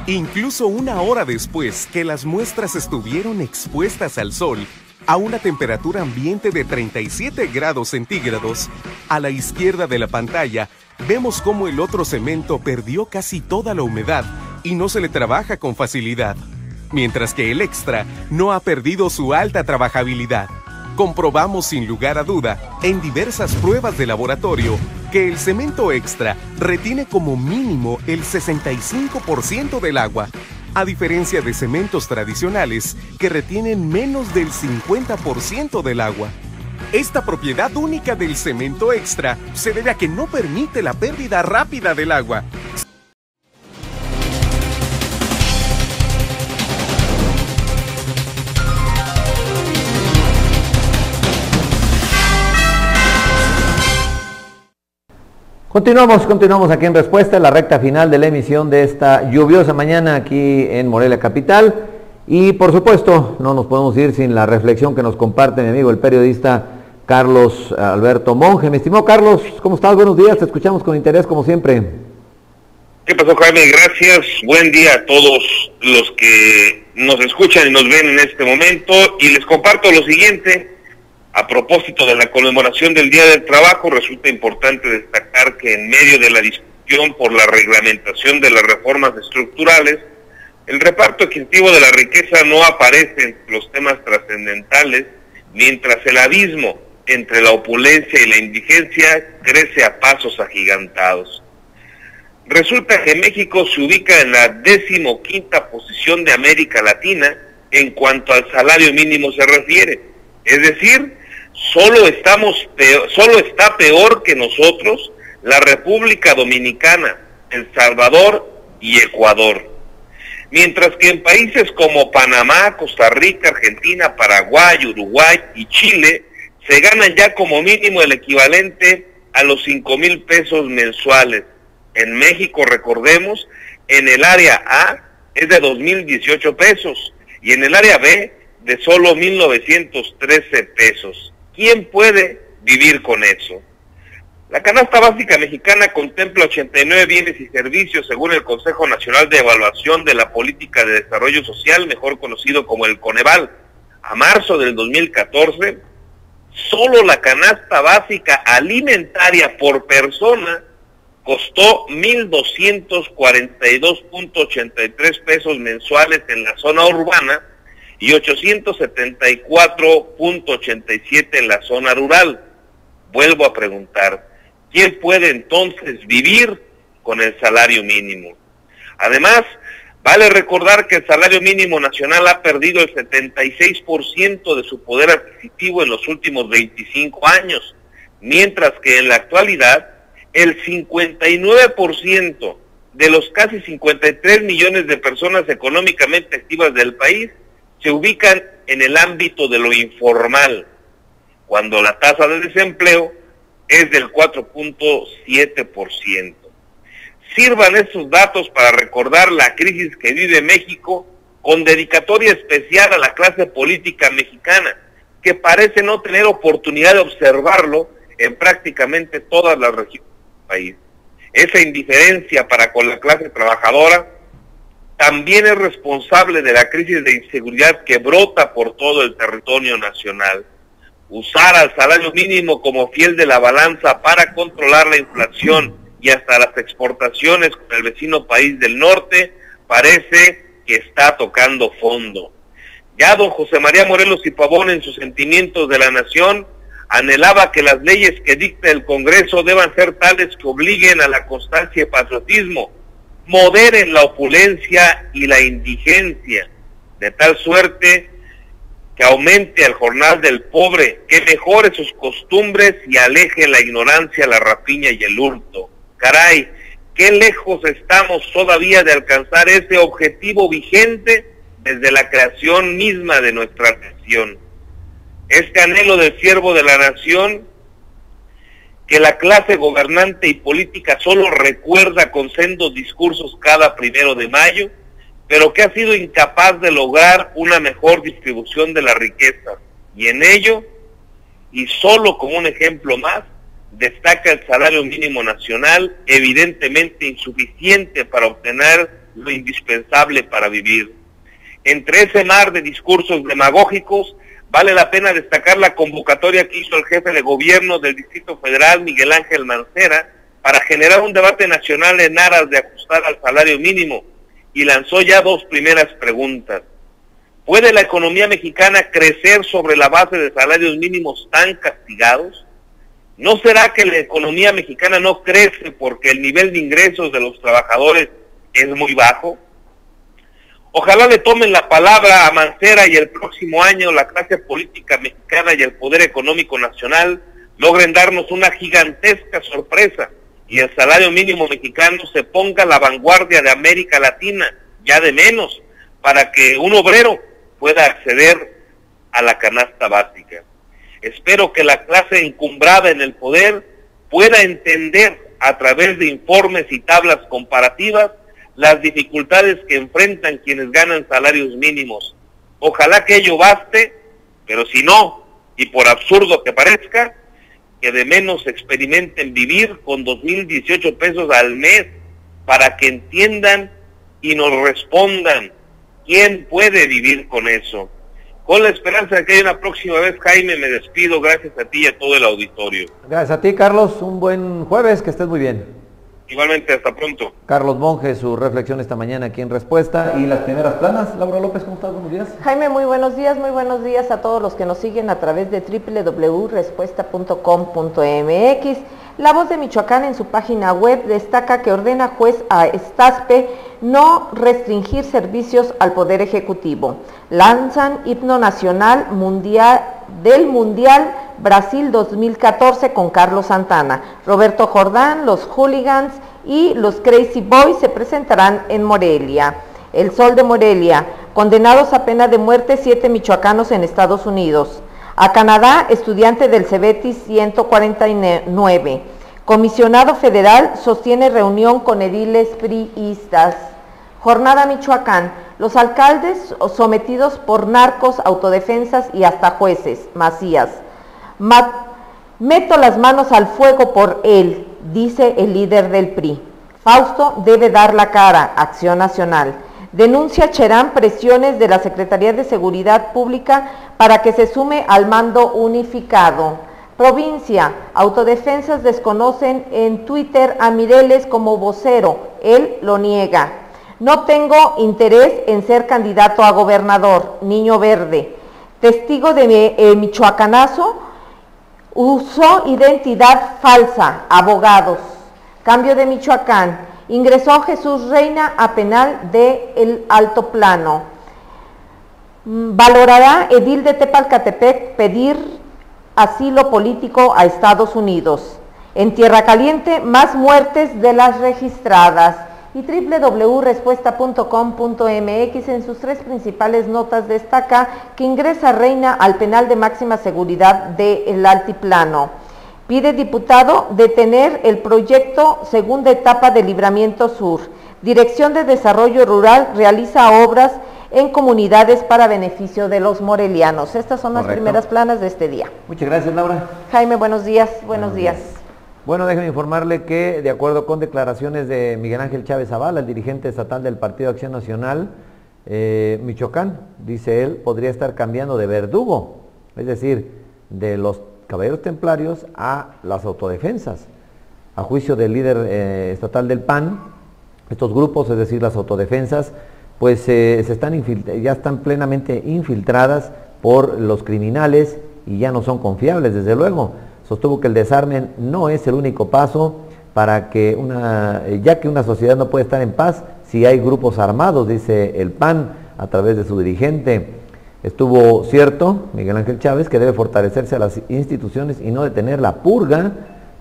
Incluso una hora después que las muestras estuvieron expuestas al sol, a una temperatura ambiente de 37 grados centígrados, a la izquierda de la pantalla, vemos cómo el otro cemento perdió casi toda la humedad y no se le trabaja con facilidad, mientras que el Extra no ha perdido su alta trabajabilidad. Comprobamos sin lugar a duda, en diversas pruebas de laboratorio, que el cemento Extra retiene como mínimo el 65% del agua, a diferencia de cementos tradicionales que retienen menos del 50% del agua. Esta propiedad única del cemento Extra se debe a que no permite la pérdida rápida del agua. Continuamos aquí en Respuesta, la recta final de la emisión de esta lluviosa mañana aquí en Morelia Capital. Y por supuesto, no nos podemos ir sin la reflexión que nos comparte mi amigo el periodista Carlos Alberto Monge. Mi estimado Carlos, ¿cómo estás? Buenos días, te escuchamos con interés como siempre. ¿Qué pasó, Jaime? Gracias. Buen día a todos los que nos escuchan y nos ven en este momento. Y les comparto lo siguiente. A propósito de la conmemoración del Día del Trabajo, resulta importante destacar que en medio de la discusión por la reglamentación de las reformas estructurales, el reparto equitativo de la riqueza no aparece entre los temas trascendentales, mientras el abismo entre la opulencia y la indigencia crece a pasos agigantados. Resulta que México se ubica en la 15ª posición de América Latina en cuanto al salario mínimo se refiere. Es decir, solo está peor que nosotros la República Dominicana, El Salvador y Ecuador. Mientras que en países como Panamá, Costa Rica, Argentina, Paraguay, Uruguay y Chile se ganan ya como mínimo el equivalente a los 5,000 pesos mensuales. En México, recordemos, en el área A es de 2,018 pesos y en el área B de solo 1,913 pesos. ¿Quién puede vivir con eso? La canasta básica mexicana contempla 89 bienes y servicios según el Consejo Nacional de Evaluación de la Política de Desarrollo Social, mejor conocido como el Coneval. A marzo del 2014, solo la canasta básica alimentaria por persona costó 1,242.83 pesos mensuales en la zona urbana y 874.87 en la zona rural. Vuelvo a preguntar, ¿quién puede entonces vivir con el salario mínimo? Además, vale recordar que el salario mínimo nacional ha perdido el 76% de su poder adquisitivo en los últimos 25 años, mientras que en la actualidad el 59% de los casi 53 millones de personas económicamente activas del país se ubican en el ámbito de lo informal, cuando la tasa de desempleo es del 4.7%. Sirvan estos datos para recordar la crisis que vive México, con dedicatoria especial a la clase política mexicana, que parece no tener oportunidad de observarlo en prácticamente todas las regiones del país. Esa indiferencia para con la clase trabajadora también es responsable de la crisis de inseguridad que brota por todo el territorio nacional. Usar al salario mínimo como fiel de la balanza para controlar la inflación y hasta las exportaciones con el vecino país del norte parece que está tocando fondo. Ya don José María Morelos y Pavón, en sus Sentimientos de la Nación, anhelaba que las leyes que dicta el Congreso deban ser tales que obliguen a la constancia y patriotismo, moderen la opulencia y la indigencia, de tal suerte que aumente el jornal del pobre, que mejore sus costumbres y aleje la ignorancia, la rapiña y el hurto. Caray, qué lejos estamos todavía de alcanzar ese objetivo vigente desde la creación misma de nuestra nación. Este anhelo del siervo de la nación, que la clase gobernante y política solo recuerda con sendos discursos cada 1 de mayo, pero que ha sido incapaz de lograr una mejor distribución de la riqueza. Y en ello, y solo como un ejemplo más, destaca el salario mínimo nacional, evidentemente insuficiente para obtener lo indispensable para vivir. Entre ese mar de discursos demagógicos, vale la pena destacar la convocatoria que hizo el jefe de gobierno del Distrito Federal, Miguel Ángel Mancera, para generar un debate nacional en aras de ajustar al salario mínimo, y lanzó ya 2 primeras preguntas. ¿Puede la economía mexicana crecer sobre la base de salarios mínimos tan castigados? ¿No será que la economía mexicana no crece porque el nivel de ingresos de los trabajadores es muy bajo? Ojalá le tomen la palabra a Mancera y el próximo año la clase política mexicana y el poder económico nacional logren darnos una gigantesca sorpresa y el salario mínimo mexicano se ponga a la vanguardia de América Latina, ya de menos, para que un obrero pueda acceder a la canasta básica. Espero que la clase encumbrada en el poder pueda entender a través de informes y tablas comparativas las dificultades que enfrentan quienes ganan salarios mínimos Ojalá que ello baste, pero si no, y por absurdo que parezca, que de menos experimenten vivir con 2,018 pesos al mes, para que entiendan y nos respondan quién puede vivir con eso. Con la esperanza de que haya una próxima vez, Jaime, me despido. Gracias a ti y a todo el auditorio. Gracias a ti, Carlos. Un buen jueves, que estés muy bien. Igualmente, hasta pronto. Carlos Monge, su reflexión esta mañana aquí en Respuesta. Y las primeras planas, Laura López, ¿cómo estás? Buenos días. Jaime, muy buenos días a todos los que nos siguen a través de www.respuesta.com.mx. La Voz de Michoacán en su página web destaca que ordena juez a Staspe no restringir servicios al Poder Ejecutivo. Lanzan himno nacional del Mundial Brasil 2014 con Carlos Santana. Roberto Jordán, los Hooligans y los Crazy Boys se presentarán en Morelia. El Sol de Morelia, condenados a pena de muerte 7 michoacanos en Estados Unidos. A Canadá, estudiante del Cebetis 149. Comisionado federal sostiene reunión con ediles priistas. Jornada Michoacán, los alcaldes sometidos por narcos, autodefensas y hasta jueces. Macías, meto las manos al fuego por él, dice el líder del PRI. Fausto debe dar la cara, Acción Nacional. Denuncia Cherán presiones de la Secretaría de Seguridad Pública para que se sume al mando unificado. Provincia, autodefensas desconocen en Twitter a Mireles como vocero, él lo niega. No tengo interés en ser candidato a gobernador, Niño Verde. Testigo de michoacanazo, usó identidad falsa, abogados. Cambio de Michoacán. Ingresó Jesús Reina a penal de El Altiplano. Valorará edil de Tepalcatepec pedir asilo político a Estados Unidos. En Tierra Caliente, más muertes de las registradas. Y www.respuesta.com.mx en sus 3 principales notas destaca que ingresa Reina al penal de máxima seguridad de El Altiplano. Pide diputado detener el proyecto segunda etapa de Libramiento Sur. Dirección de Desarrollo Rural realiza obras en comunidades para beneficio de los morelianos. Estas son las primeras planas de este día. Muchas gracias, Laura. Jaime, buenos días. Buenos días. Bueno, déjeme informarle que, de acuerdo con declaraciones de Miguel Ángel Chávez Zavala, el dirigente estatal del Partido Acción Nacional, Michoacán, dice él, podría estar cambiando de verdugo, es decir, de los caballeros templarios a las autodefensas. A juicio del líder estatal del PAN, estos grupos, es decir, las autodefensas, pues ya están plenamente infiltradas por los criminales y ya no son confiables, desde luego. Sostuvo que el desarme no es el único paso para que ya que una sociedad no puede estar en paz si hay grupos armados, dice el PAN a través de su dirigente. Estuvo cierto, Miguel Ángel Chávez, que debe fortalecerse a las instituciones y no detener la purga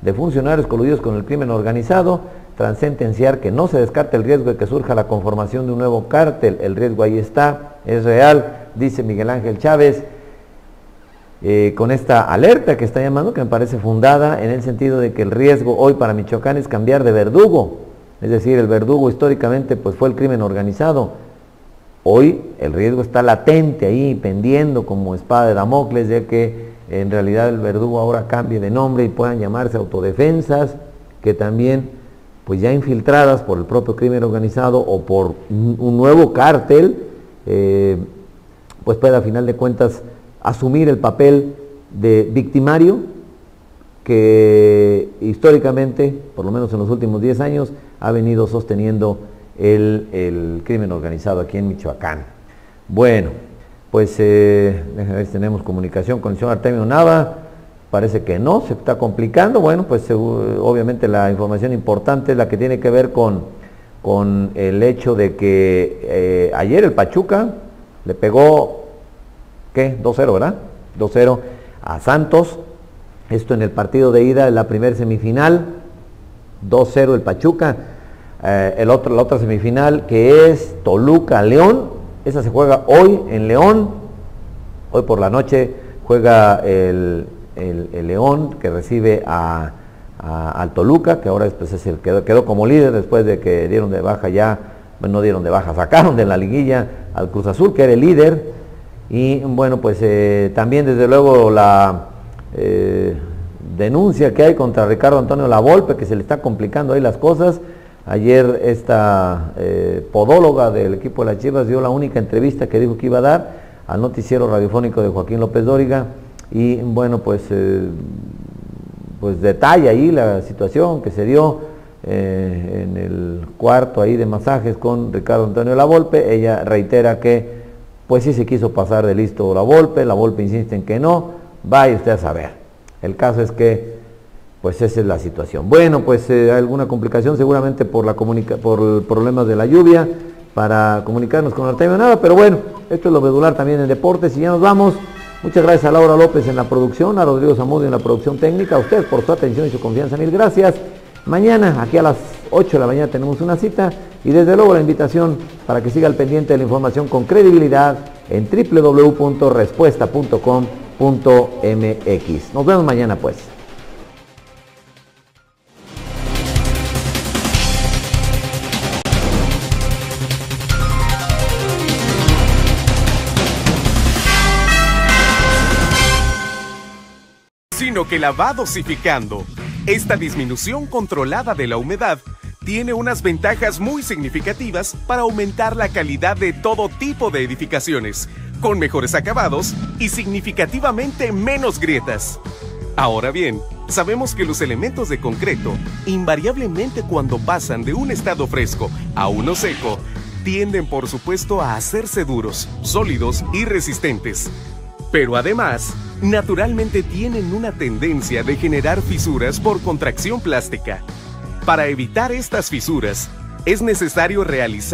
de funcionarios coludidos con el crimen organizado, tras sentenciar que no se descarta el riesgo de que surja la conformación de un nuevo cártel. El riesgo ahí está, es real, dice Miguel Ángel Chávez, con esta alerta que está llamando, que me parece fundada, en el sentido de que el riesgo hoy para Michoacán es cambiar de verdugo, es decir, el verdugo históricamente pues fue el crimen organizado. Hoy el riesgo está latente ahí, pendiendo como espada de Damocles, de que en realidad el verdugo ahora cambie de nombre y puedan llamarse autodefensas, que también, pues ya infiltradas por el propio crimen organizado o por un nuevo cártel, pues pueda a final de cuentas asumir el papel de victimario que históricamente, por lo menos en los últimos 10 años, ha venido sosteniendo el crimen organizado aquí en Michoacán. Bueno, pues déjenme ver si tenemos comunicación con el señor Artemio Nava. Parece que no, se está complicando. Bueno, pues obviamente la información importante es la que tiene que ver con el hecho de que ayer el Pachuca le pegó, ¿qué? 2-0, ¿verdad? 2-0 a Santos. Esto en el partido de ida de la primera semifinal. 2-0 el Pachuca. La otra semifinal, que es Toluca-León, esa se juega hoy en León. Hoy por la noche juega el León, que recibe al Toluca, que ahora pues, es el quedó como líder después de que dieron de baja ya, bueno, no dieron de baja, sacaron de la liguilla al Cruz Azul, que era el líder. Y bueno, pues también desde luego la denuncia que hay contra Ricardo Antonio Lavolpe, que se le está complicando ahí las cosas. Ayer esta podóloga del equipo de las Chivas dio la única entrevista que dijo que iba a dar al noticiero radiofónico de Joaquín López Dóriga, y bueno, pues detalla ahí la situación que se dio en el cuarto ahí de masajes con Ricardo Antonio Lavolpe. Ella reitera que pues sí se quiso pasar de listo Lavolpe insiste en que no, vaya usted a saber. El caso es que pues esa es la situación. Bueno, pues alguna complicación seguramente por problemas de la lluvia para comunicarnos con Artemio Nava, pero bueno, esto es lo medular también en deportes y ya nos vamos. Muchas gracias a Laura López en la producción, a Rodrigo Zamudio en la producción técnica, a ustedes por su atención y su confianza, mil gracias. Mañana, aquí a las 8 de la mañana tenemos una cita y desde luego la invitación para que siga al pendiente de la información con credibilidad en www.respuesta.com.mx. Nos vemos mañana pues. Sino que la va dosificando. Esta disminución controlada de la humedad tiene unas ventajas muy significativas para aumentar la calidad de todo tipo de edificaciones, con mejores acabados y significativamente menos grietas. Ahora bien, sabemos que los elementos de concreto, invariablemente cuando pasan de un estado fresco a uno seco, tienden por supuesto a hacerse duros, sólidos y resistentes. Pero además, naturalmente tienen una tendencia de generar fisuras por contracción plástica. Para evitar estas fisuras, es necesario realizar